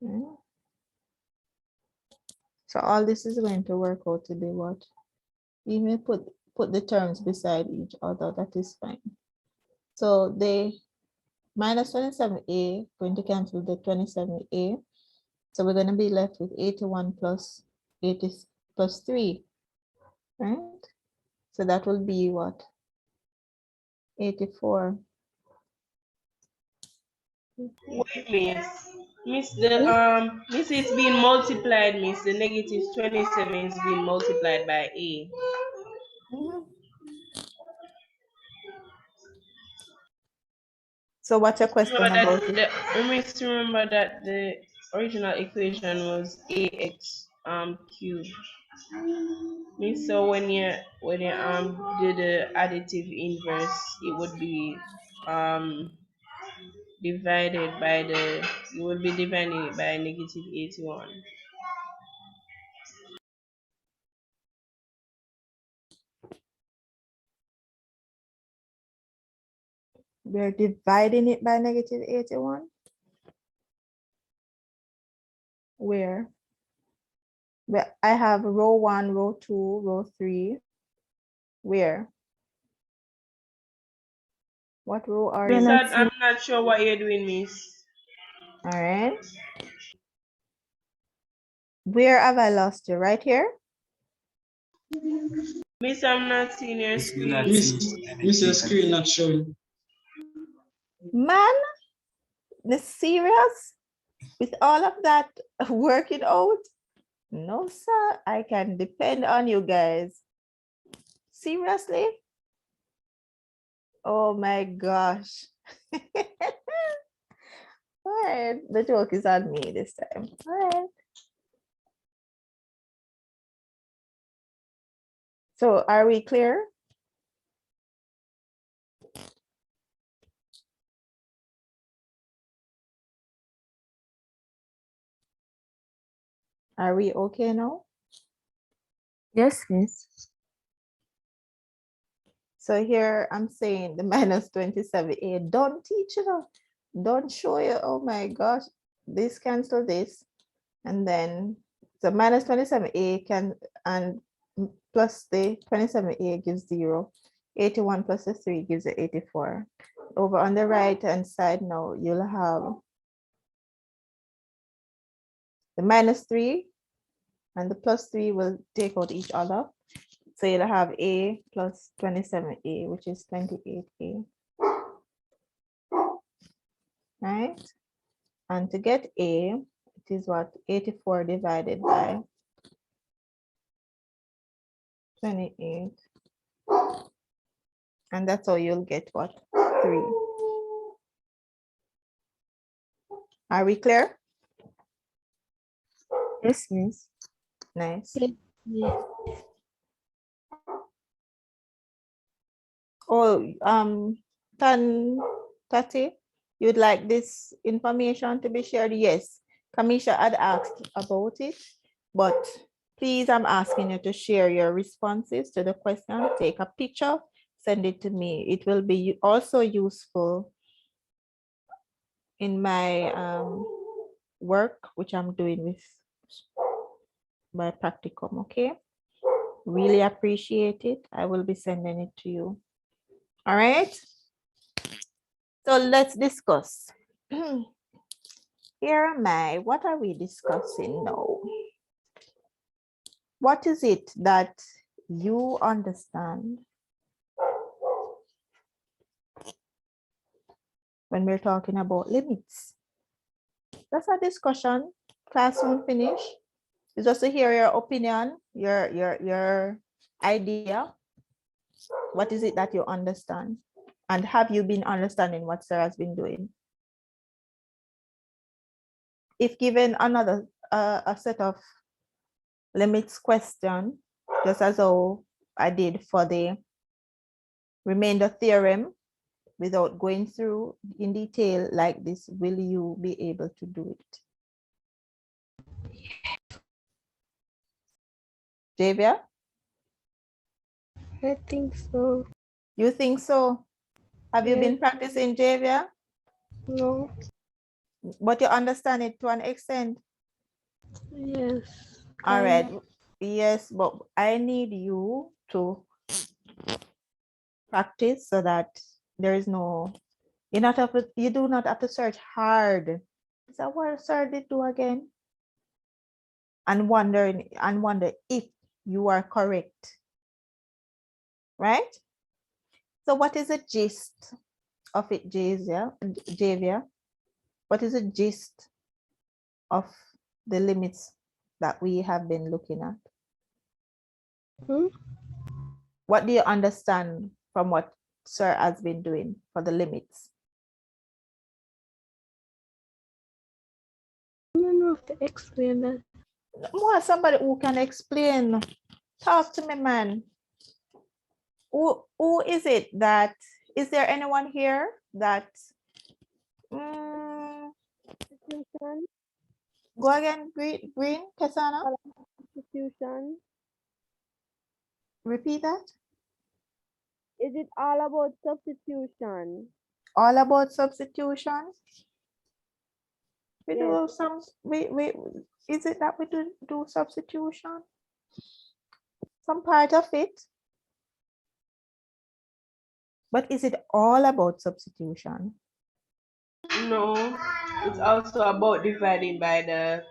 Okay. So all this is going to work out to be what? Even put the terms beside each other, that is fine. So the minus 27a going to cancel the 27a. So we're going to be left with 81 plus 80, plus 3, right? So that will be what? 84. Wait, Miss, Miss, it's being multiplied, Miss. The negative 27 is being multiplied by A. Mhm. So what's your question about it? Remember that the original equation was AX cubed. Miss, so when you do the additive inverse, it would be divided by you would be dividing it by negative 81. We're dividing it by negative 81. Where? I have row 1, row 2, row 3. Where? What row are We're you? not I'm seeing. not sure what you're doing, Miss. All right. Where have I lost you? Right here? Miss, I'm not seeing your Miss, we're not screen. Miss, seeing Miss, your anything. screen not showing. Man, this serious? With all of that working out? No, sir. I can depend on you guys. Seriously? Oh my gosh. All right. The joke is on me this time. All right. So are we clear? Are we okay now? Yes, Miss. So here I'm saying the minus 27a. Don't teach it. Don't show you. Oh my gosh. This cancel this. And then the minus 27a can and plus the 27a gives 0. 81 plus the 3 gives you 84. Over on the right hand side now, you'll have the minus 3 and the plus 3 will take out each other. So you'll have a plus 27a, which is 28a. Right? And to get a, it is what? 84 divided by 28. And that's how you'll get what? 3. Are we clear? Yes, Miss. Nice. Yeah. Oh, Tati, you'd like this information to be shared? Yes. Kamisha had asked about it, but please, I'm asking you to share your responses to the question. Take a picture, send it to me. It will be also useful in my work, which I'm doing with my practicum, okay? Really appreciate it. I will be sending it to you. All right. So let's discuss. Here am I. What are we discussing now? What is it that you understand when we're talking about limits? That's a discussion. Class won't finish. It's just to hear your opinion, your idea. What is it that you understand? And have you been understanding what Sarah's been doing? If given another a set of limits question, just as how I did for the remainder theorem, without going through in detail like this, will you be able to do it? Javia? I think so. You think so? Have you Yeah. been practicing, Javia? No. But you understand it to an extent? Yes. All right. Yes, but I need you to practice so that there is no, you do not have to search hard. So what Sarah did do again? And wonder if you are correct. Right? So what is the gist of it, Javia? What is the gist of the limits that we have been looking at? What do you understand from what Sir has been doing for the limits? I don't know if to explain that. More somebody who can explain. Talk to me, man. Who is it that, is there anyone here that, Substitution. go again, Green, Kasana? Substitution. Repeat that. Is it all about substitution? All about substitution? We Yes. do some, we is it that we do substitution? Some part of it. But is it all about substitution? No, it's also about dividing by the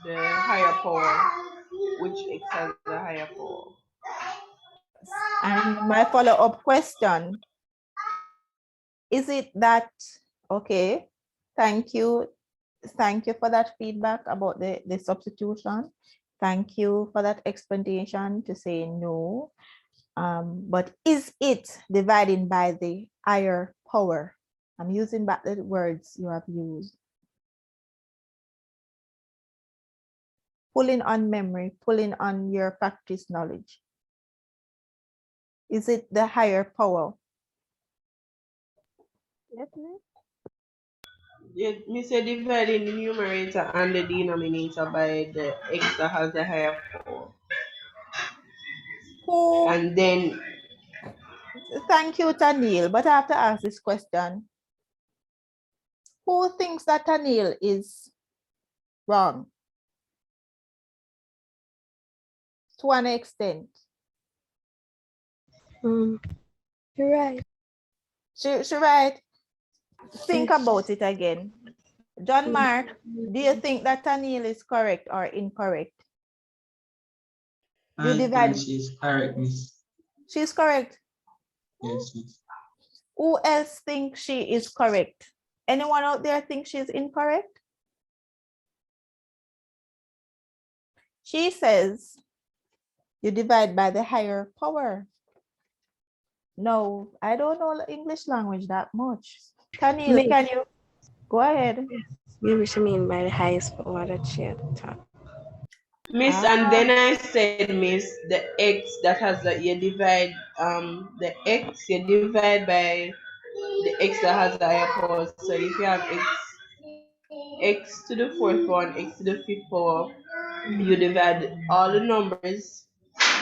higher power, which X has the higher power. And my follow-up question, is it that, okay, thank you for that feedback about the substitution. Thank you for that explanation to say no. But is it dividing by the higher power? I'm using back the words you have used. Pulling on memory, pulling on your practice knowledge. Is it the higher power? Yes, miss. Yeah, me say dividing the numerator and the denominator by the X that has the higher power. Who? And then, Thank you, Tanil, but I have to ask this question. Who thinks that Tanil is wrong? To an extent. You're right. She right. Think about it again. John Mark, do you think that Tanil is correct or incorrect? You I divide. think she's correct, miss. She's correct. Yes, miss. Who else thinks she is correct? Anyone out there think she's incorrect? She says you divide by the higher power. No, I don't know the English language that much. Tanil, can you go ahead? Maybe she mean by the highest power that she had taught. Miss, and then I said, Miss, the X that has the, you divide the X, you divide by the X that has the higher power. So if you have X to the fourth power and X to the fifth power, you divide all the numbers,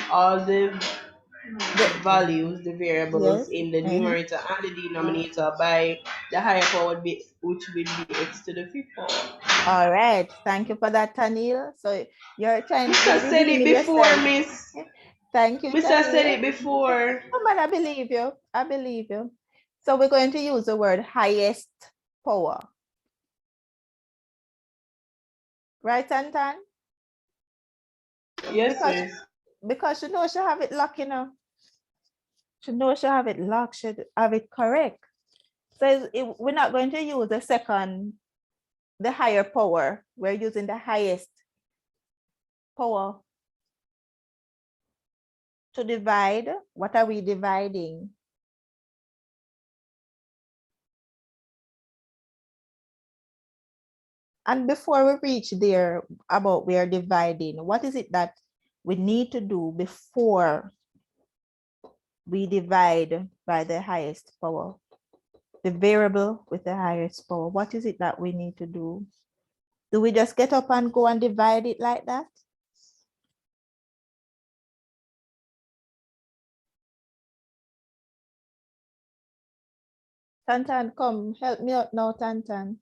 all the values, the variables Yes. in the numerator and the denominator by the higher power, which will be X to the fifth power. All right. Thank you for that, Tanil. So you're trying to Mister said it believe before, yourself. Miss. Thank you, Mister said Tanil. it before. Oh, but I believe you. I believe you. So we're going to use the word highest power. Right, Tantan? Yes, miss. Because you know she have it locked, you know. She knows she have it locked, she have it correct. So we're not going to use the second, the higher power. We're using the highest power to divide. What are we dividing? And before we reach there about we are dividing, what is it that we need to do before we divide by the highest power? The variable with the highest power. What is it that we need to do? Do we just get up and go and divide it like that? Tantan, come help me out now, Tantan.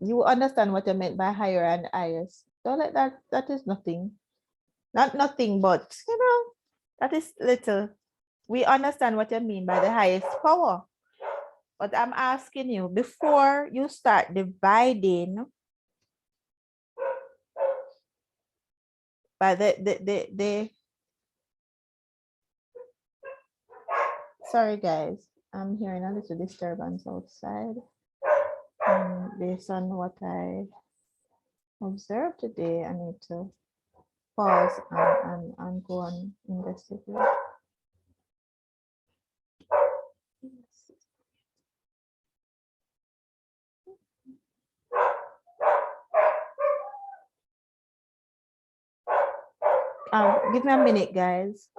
You understand what I meant by higher and highest. Don't let that, that is nothing. Not nothing, but you know, that is little. We understand what I mean by the highest power. But I'm asking you, before you start dividing, But sorry guys, I'm hearing a little disturbance outside. Based on what I observed today, I need to pause and go and investigate. Give me a minute, guys.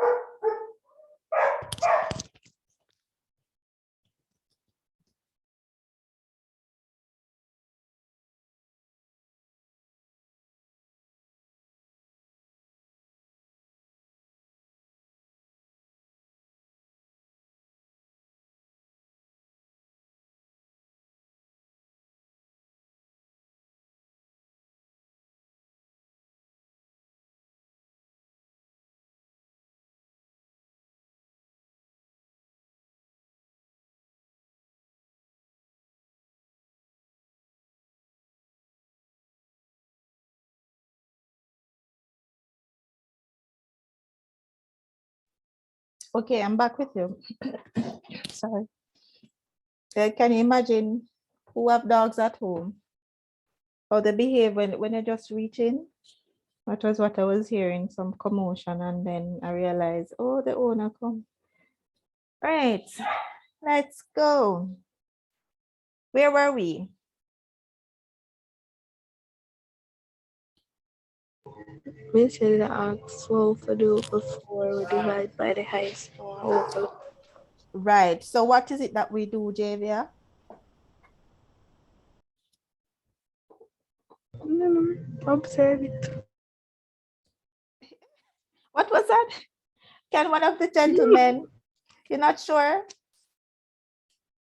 Okay, I'm back with you. Sorry. Can you imagine who have dogs at home? How they behave when they just reach in? That was what I was hearing, some commotion, and then I realized, oh, the owner come. Right, let's go. Where were we? We said ask what we do before we divide by the highest power. Right, so what is it that we do, Javia? Observe it. What was that? Can one of the gentlemen, you're not sure?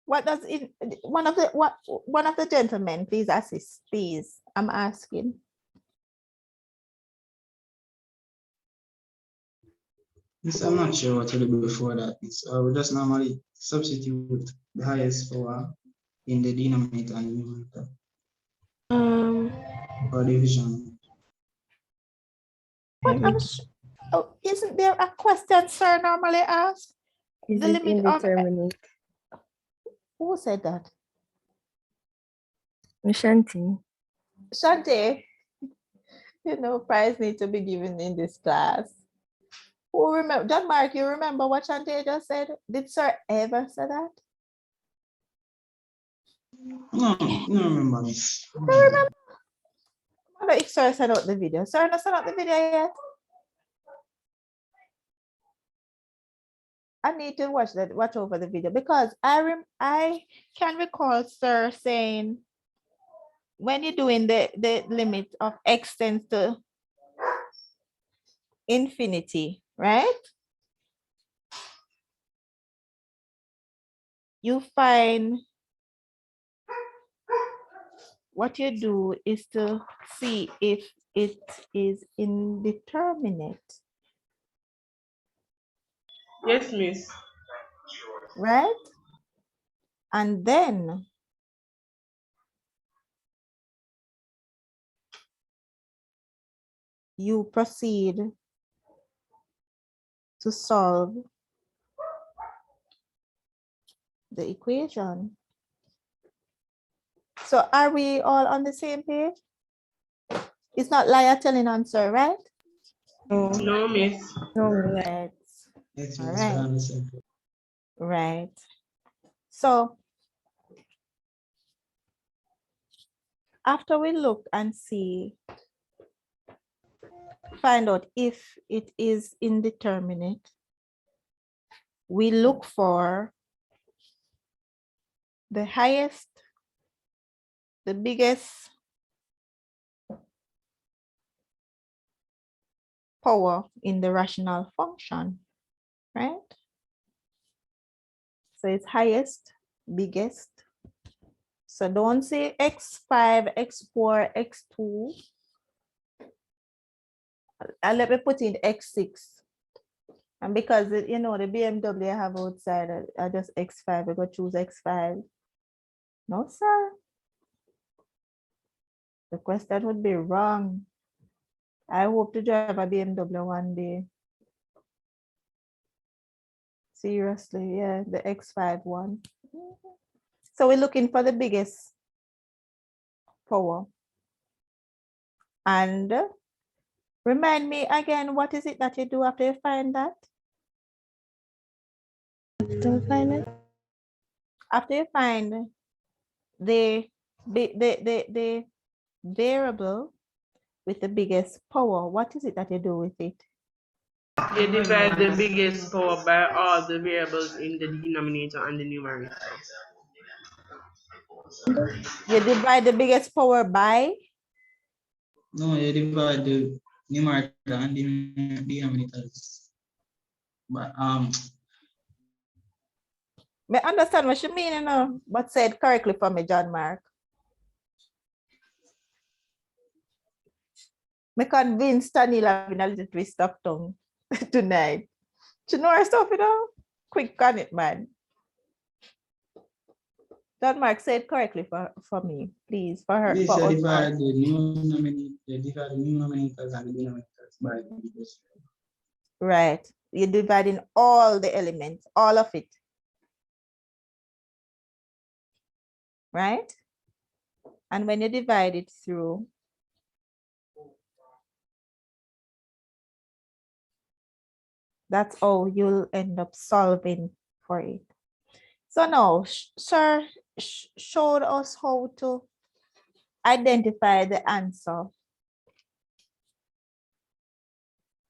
What does it, one of the gentlemen, please assist, please. I'm asking. Yes, I'm not sure what to do before that. We just normally substitute the highest power in the denominator and numerator for division. Oh, isn't there a question sir normally asks? Is The it limit of indeterminate? who said that? Shanti. Shante, you know, prize need to be given in this class. Who remember? John Mark, you remember what Shante just said? Did sir ever say that? No, no remember this. I remember. I wonder if sir sent out the video. Sir, not sent out the video yet. I need to watch over the video because I can recall sir saying when you're doing the limit of x tends to infinity, right? You find what you do is to see if it is indeterminate. Yes, miss. Right? And then you proceed to solve the equation. So are we all on the same page? It's not liar telling answer, right? No, miss. No. Right. Yes, All miss, right. I understand. Right. So after we look and see, find out if it is indeterminate, we look for the highest, the biggest power in the rational function, right? So it's highest, biggest. So don't say x5, x4, x2. And let me put in x6. And because, you know, the BMW I have outside, I just x5, I go choose x5. No, sir. The question would be wrong. I hope to drive a BMW one day. Seriously, yeah, the X5 one. So we're looking for the biggest power. And remind me again, what is it that you do after you find that? Don't find it. After you find the variable with the biggest power, what is it that you do with it? You divide the biggest power by all the variables in the denominator and the numerator. You divide the biggest power by? No, you divide the numerator and the denominators. But I understand what you mean, you know, but say it correctly for me, John Mark. Me convinced Tanila having a little twist of tongue tonight. You know her stuff, you know? Quick on it, man. John Mark, say it correctly for me, please, for her. this For you us. divide the numerators and the denominators by the biggest. Right. You're dividing all the elements, all of it. Right? And when you divide it through, that's how you'll end up solving for it. So now, sir showed us how to identify the answer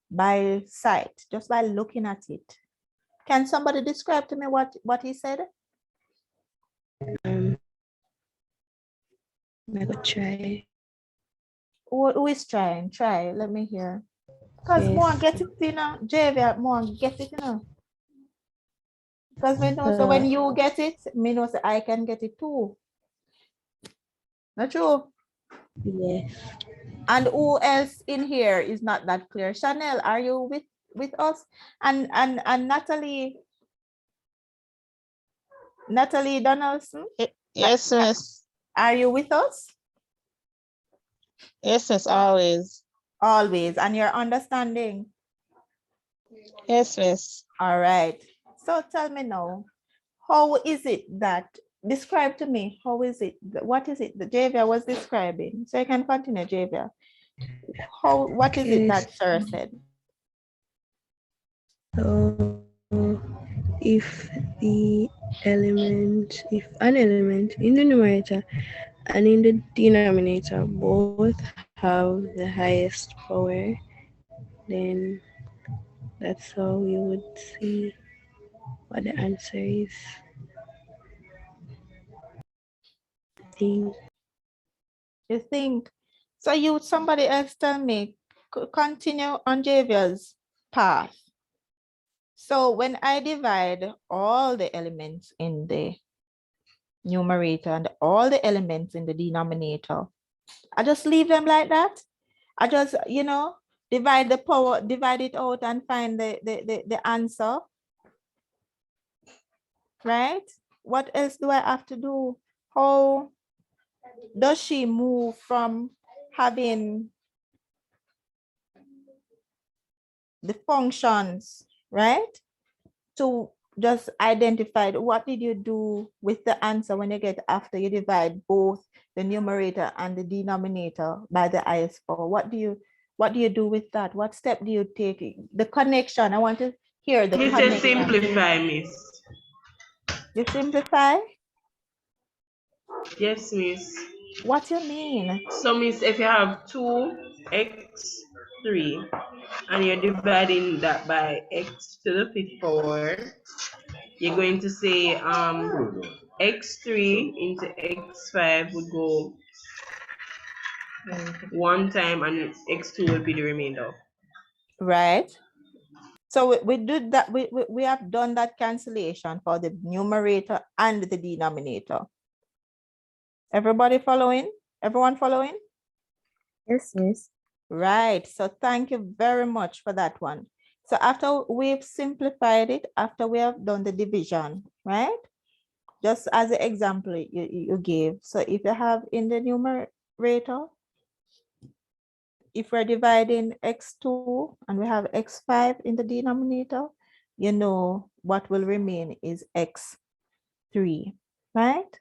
by sight, just by looking at it. Can somebody describe to me what he said? I could try. Who is trying? Try, let me hear. Because Yes. more get it, you know, JV, more get it, you know. Because we know, so when you get it, me know so I can get it too. Not true? Yes. And who else in here is not that clear? Chanel, are you with us? And Natalie Donaldson? Yes, miss. Are you with us? Yes, miss, always. Always. And your understanding? Yes, miss. All right. So tell me now, how is it that, describe to me, how is it, what is it that Javia was describing? So you can continue, Javia. What is it that sir said? So if an element in the numerator and in the denominator both have the highest power, then that's how we would see what the answer is. You think? So somebody else tell me, continue on Javia's path. So when I divide all the elements in the numerator and all the elements in the denominator, I just leave them like that. I just, you know, divide the power, divide it out and find the answer. Right? What else do I have to do? How does she move from having the functions, right, to just identify what did you do with the answer when you get after you divide both the numerator and the denominator by the highest power? What do you do with that? What step do you take? The connection, I want to hear the Miss, connection. simplify, miss. You simplify? Yes, miss. What you mean? So, miss, if you have 2x3 and you're dividing that by x to the 5th power, you're going to say x3 into x5 would go one time and x2 will be the remainder. Right. So we do that. We have done that cancellation for the numerator and the denominator. Everybody following? Everyone following? Yes, yes. Right. So thank you very much for that one. So after we've simplified it, after we have done the division, right? Just as an example you gave. So if you have in the numerator if we're dividing x2 and we have x5 in the denominator, you know what will remain is x3, right?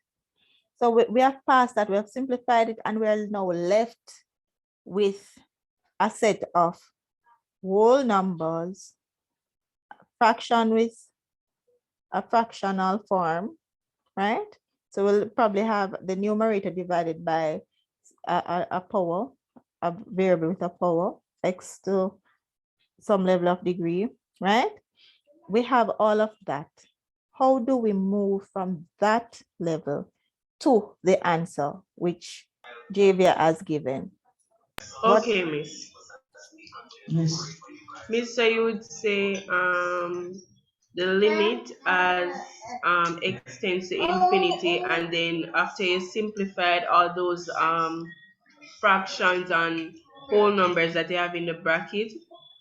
So we have passed that, we have simplified it, and we are now left with a set of whole numbers, fraction with a fractional form, right? So we'll probably have the numerator divided by a power, a variable with a power, x to some level of degree, right? We have all of that. How do we move from that level to the answer which Javier has given? Okay, Miss. Yes. Miss, so you would say the limit as x tends to infinity, and then after you simplified all those fractions and whole numbers that you have in the bracket,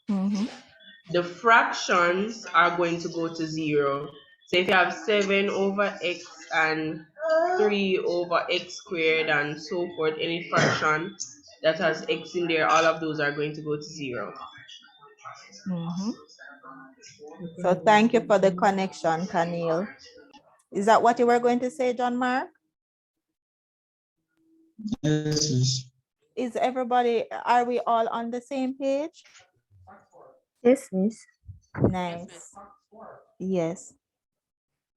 the fractions are going to go to 0. So if you have 7 over x and 3 over x squared and so forth, any fraction that has x in there, all of those are going to go to 0. So thank you for the connection, Camille. Is that what you were going to say, John Mark? Yes. Is everybody, are we all on the same page? Yes, Miss. Nice. Yes.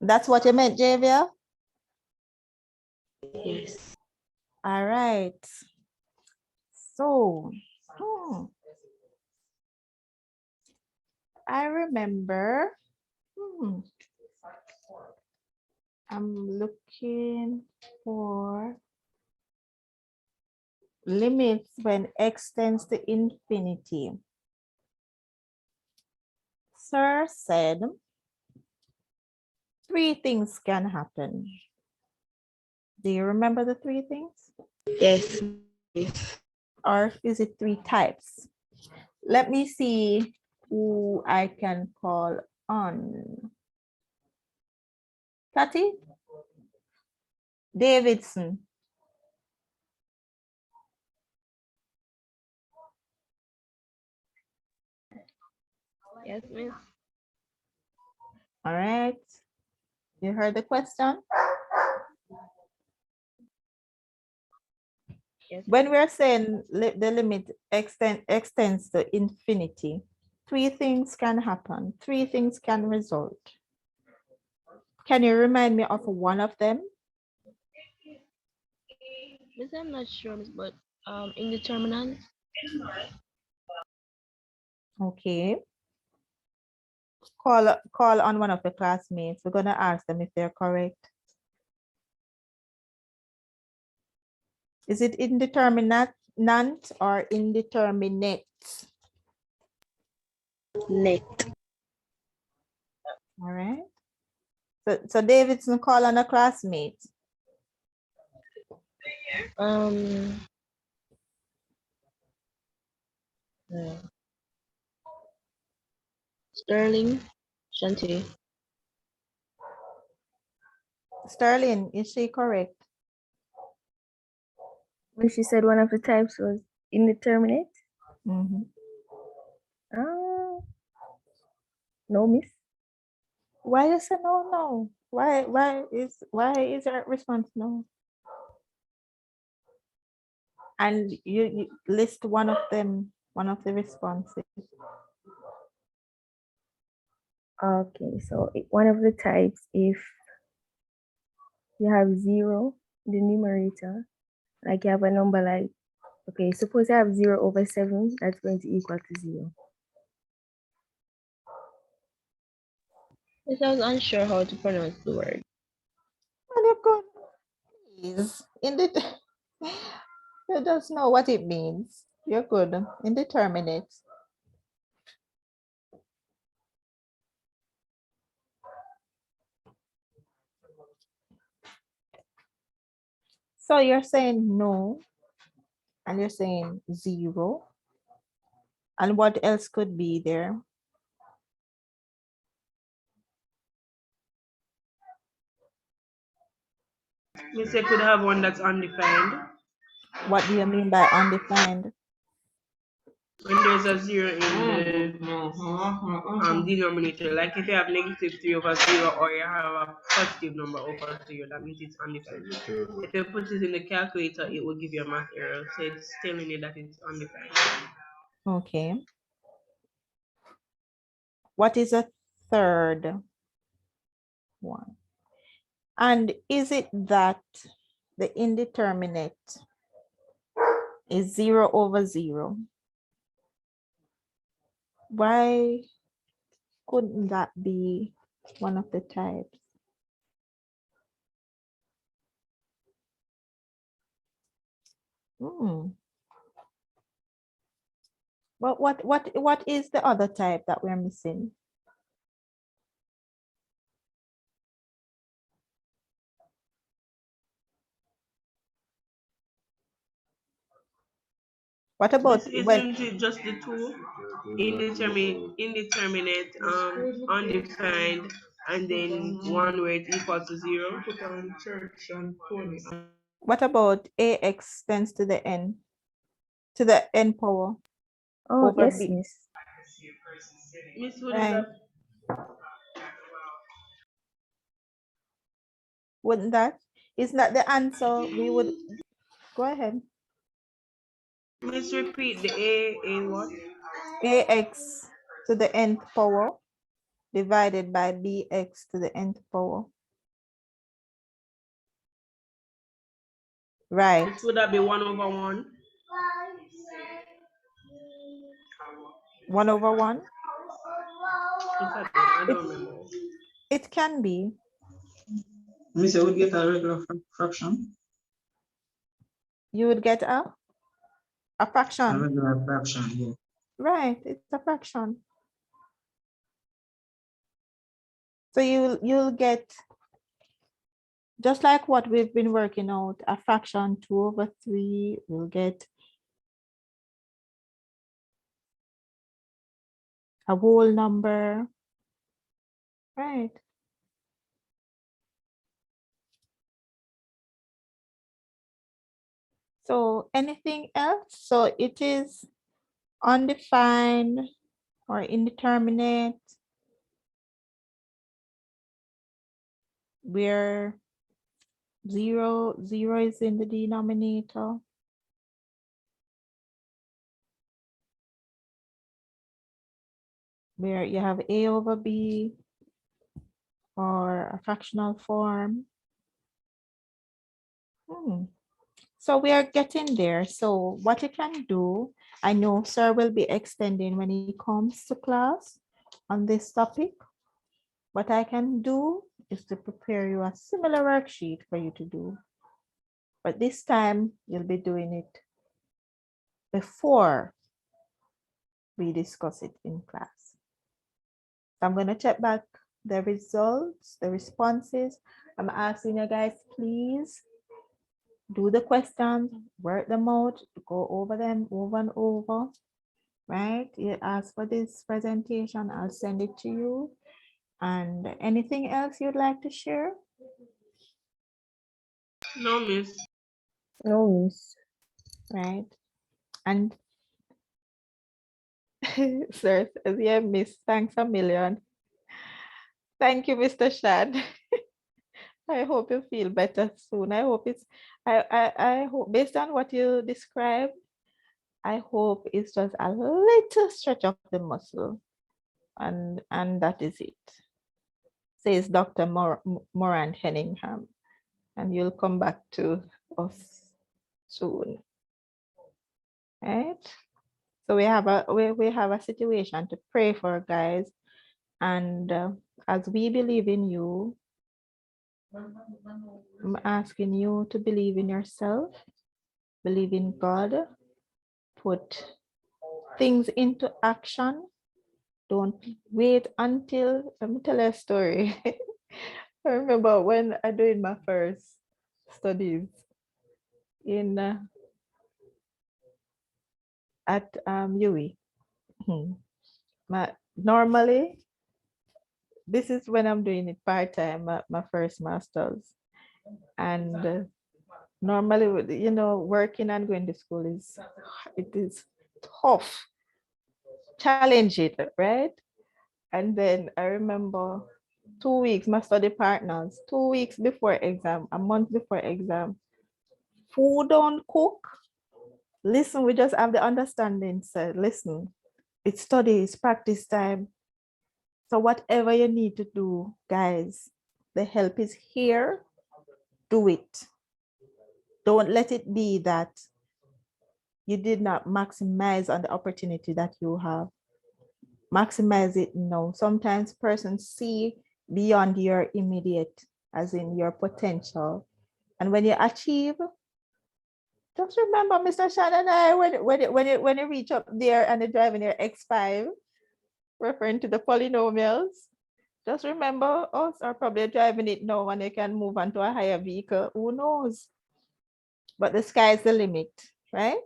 That's what you meant, Javier? Yes. All right. So, I remember, I'm looking for limits when x tends to infinity. Sir said 3 things can happen. Do you remember the 3 things? Yes. Or is it 3 types? Let me see who I can call on. Patty? Davidson. Yes, Miss. All right. You heard the question? Yes. When we're saying the limit extends to infinity, 3 things can happen. 3 things can result. Can you remind me of one of them? Miss, I'm not sure, Miss, but indeterminate. Okay. Call on one of the classmates. We're going to ask them if they're correct. Is it indeterminate or indeterminate? Net. All right. So Davidson, call on a classmate. Sterling, Shanti. Sterling, is she correct? When she said one of the types was indeterminate. No, Miss. Why you say no? Why is your response no? And you list one of them, one of the responses. Okay, so one of the types, if you have 0 in the numerator, like you have a number like, okay, suppose I have 0 over 7, that's going to equal to 0. Yes, I was unsure how to pronounce the word. Well, you could please you just know what it means. You're good. Indeterminate. So you're saying no, and you're saying 0. And what else could be there? Miss, you could have one that's undefined. What do you mean by undefined? When there's a zero in the denominator, like if you have -3/0 or you have a positive number over 0, that means it's undefined. If you put it in the calculator, it will give you a math error. So it's telling you that it's undefined. Okay. What is a third one? And is it that the indeterminate is 0/0? Why couldn't that be one of the types? Well, what is the other type that we're missing? What about when Isn't it just the two? Indeterminate, undefined, and then one where it equals to 0. what about ax tends to the n power Oh, over yes, b? miss. Miss, what is Right. that? Wouldn't that? Isn't that the answer? We would go ahead. Miss, repeat the a what? Ax to the nth power divided by bx to the nth power. Right. Miss, would that be 1/1? 1/1? I don't remember. It can be. Miss, I would get a regular fraction. You would get a A fraction. regular fraction, yeah. Right, it's a fraction. So you'll get, just like what we've been working out, a fraction 2/3, we'll get a whole number, right? So anything else? So it is undefined or indeterminate, where zero is in the denominator. Where you have a over b or a fractional form. So we are getting there. So what you can do, I know sir will be extending when he comes to class on this topic. What I can do is to prepare you a similar worksheet for you to do. But this time you'll be doing it before we discuss it in class. So I'm going to check back the results, the responses. I'm asking you guys, please do the questions, work them out, go over them over and over, right? You ask for this presentation, I'll send it to you. And anything else you'd like to share? No, miss. No, miss. Right. And sir says, yeah, miss, thanks a million. Thank you, Mr. Shad. I hope you feel better soon. I hope it's, I hope based on what you described, I hope it's just a little stretch of the muscle, and that is it, says Dr. Morant Henningham, and you'll come back to us soon, right? So we have a situation to pray for, guys, and as we believe in you, I'm asking you to believe in yourself, believe in God, put things into action. Don't wait until, let me tell you a story. I remember when I doing my first studies in at UE. Normally, this is when I'm doing it part-time, my first master's. And normally, you know, working and going to school is tough. challenge it, right? And then I remember 2 weeks, my study partners, 2 weeks before exam, a month before exam, food don't cook. Listen, we just have the understanding, so listen, it's study, it's practice time. So whatever you need to do, guys, the help is here, do it. Don't let it be that you did not maximize on the opportunity that you have. Maximize it now. Sometimes persons see beyond your immediate, as in your potential. And when you achieve, just remember, Mr. Shan and I, when you reach up there and you're driving your X5, referring to the polynomials, just remember us are probably driving it now and you can move on to a higher vehicle. Who knows? But the sky's the limit, right?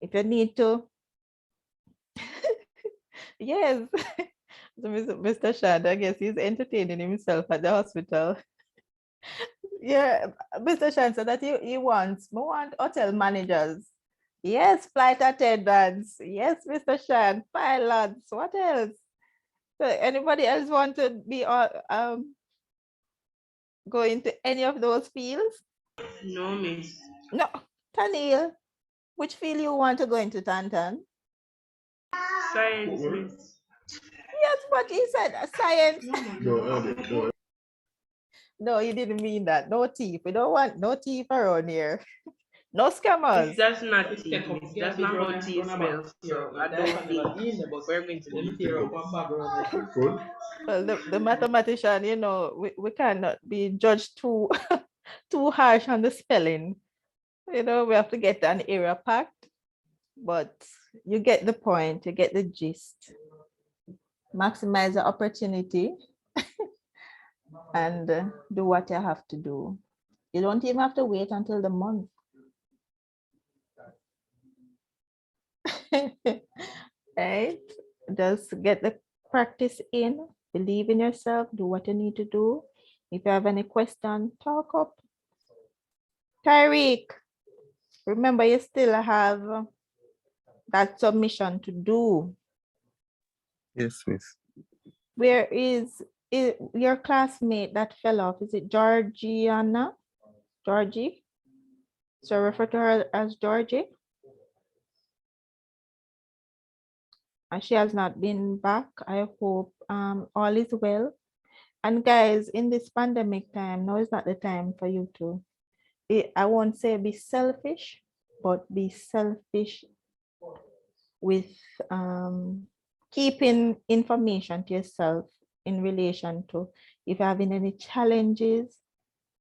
If you need to, yes. So Mr. Shad, I guess he's entertaining himself at the hospital. Yeah, Mr. Shad said that he wants more hotel managers. Yes, flight attendants. Yes, Mr. Shad, pilots. What else? So anybody else want to be go into any of those fields? No, miss. No, Tanil, which field you want to go into, Tantan? Science, miss. Yes, but he said science. No, he didn't mean that. No thief. We don't want no thief around here. No scammers. That's not tea, miss. That's not how tea smells. So I don't think we're going to do Theorem. Well, the mathematician, you know, we cannot be judged too too harsh on the spelling. You know, we have to get an error packed, but you get the point, you get the gist. Maximize the opportunity and do what you have to do. You don't even have to wait until the month. Right? Just get the practice in, believe in yourself, do what you need to do. If you have any question, talk up. Tyreek, remember you still have that submission to do. Yes, miss. Where is your classmate that fell off? Is it Georgiana? Georgie? So refer to her as Georgie. And she has not been back. I hope all is well. And guys, in this pandemic time, now is not the time for you to, I won't say be selfish, but be selfish with keeping information to yourself in relation to if you're having any challenges,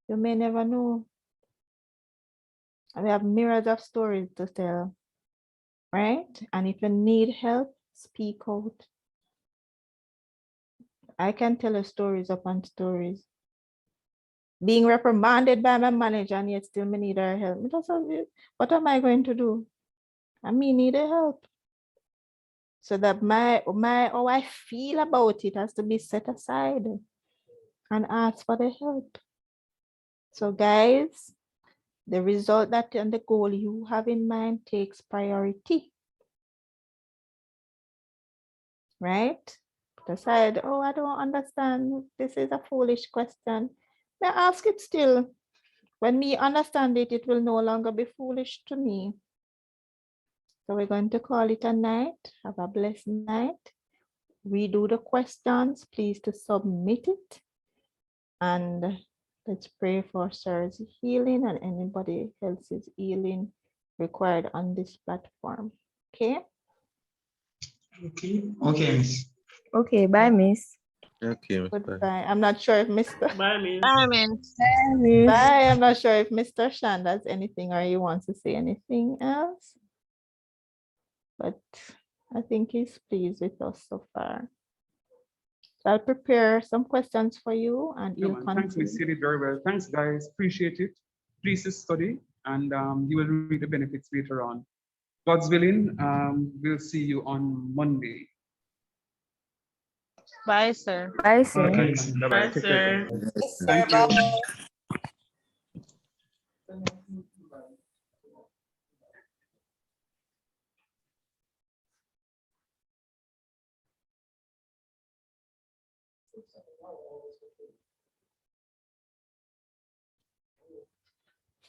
you may never know. And we have myriads of stories to tell, right? And if you need help, speak out. I can tell you stories upon stories. Being reprimanded by my manager and yet still me need her help. What am I going to do? I need her help. So that my how I feel about it has to be set aside and ask for the help. So guys, the result that and the goal you have in mind takes priority. Right? Decide, oh, I don't understand. This is a foolish question. Now ask it still. When me understand it, it will no longer be foolish to me. So we're going to call it a night. Have a blessed night. Redo the questions. Please to submit it. And let's pray for Sarah's healing and anybody else's healing required on this platform. Okay? Okay. Okay, miss. Okay, bye, miss. Okay, miss. Goodbye. I'm not sure if Mr. Bye, miss. Bye, miss. Bye, miss. Bye. I'm not sure if Mr. Shand has anything or he wants to say anything else. But I think he's pleased with us so far. So I'll prepare some questions for you and Yeah, you'll man. Thanks, continue. Miss. You did very well. Thanks, guys. Appreciate it. Please study and you will read the benefits later on. God's willing, we'll see you on Monday. Bye, sir. Bye, sir. Okay. Bye-bye. Bye, Take care. sir. Thank you.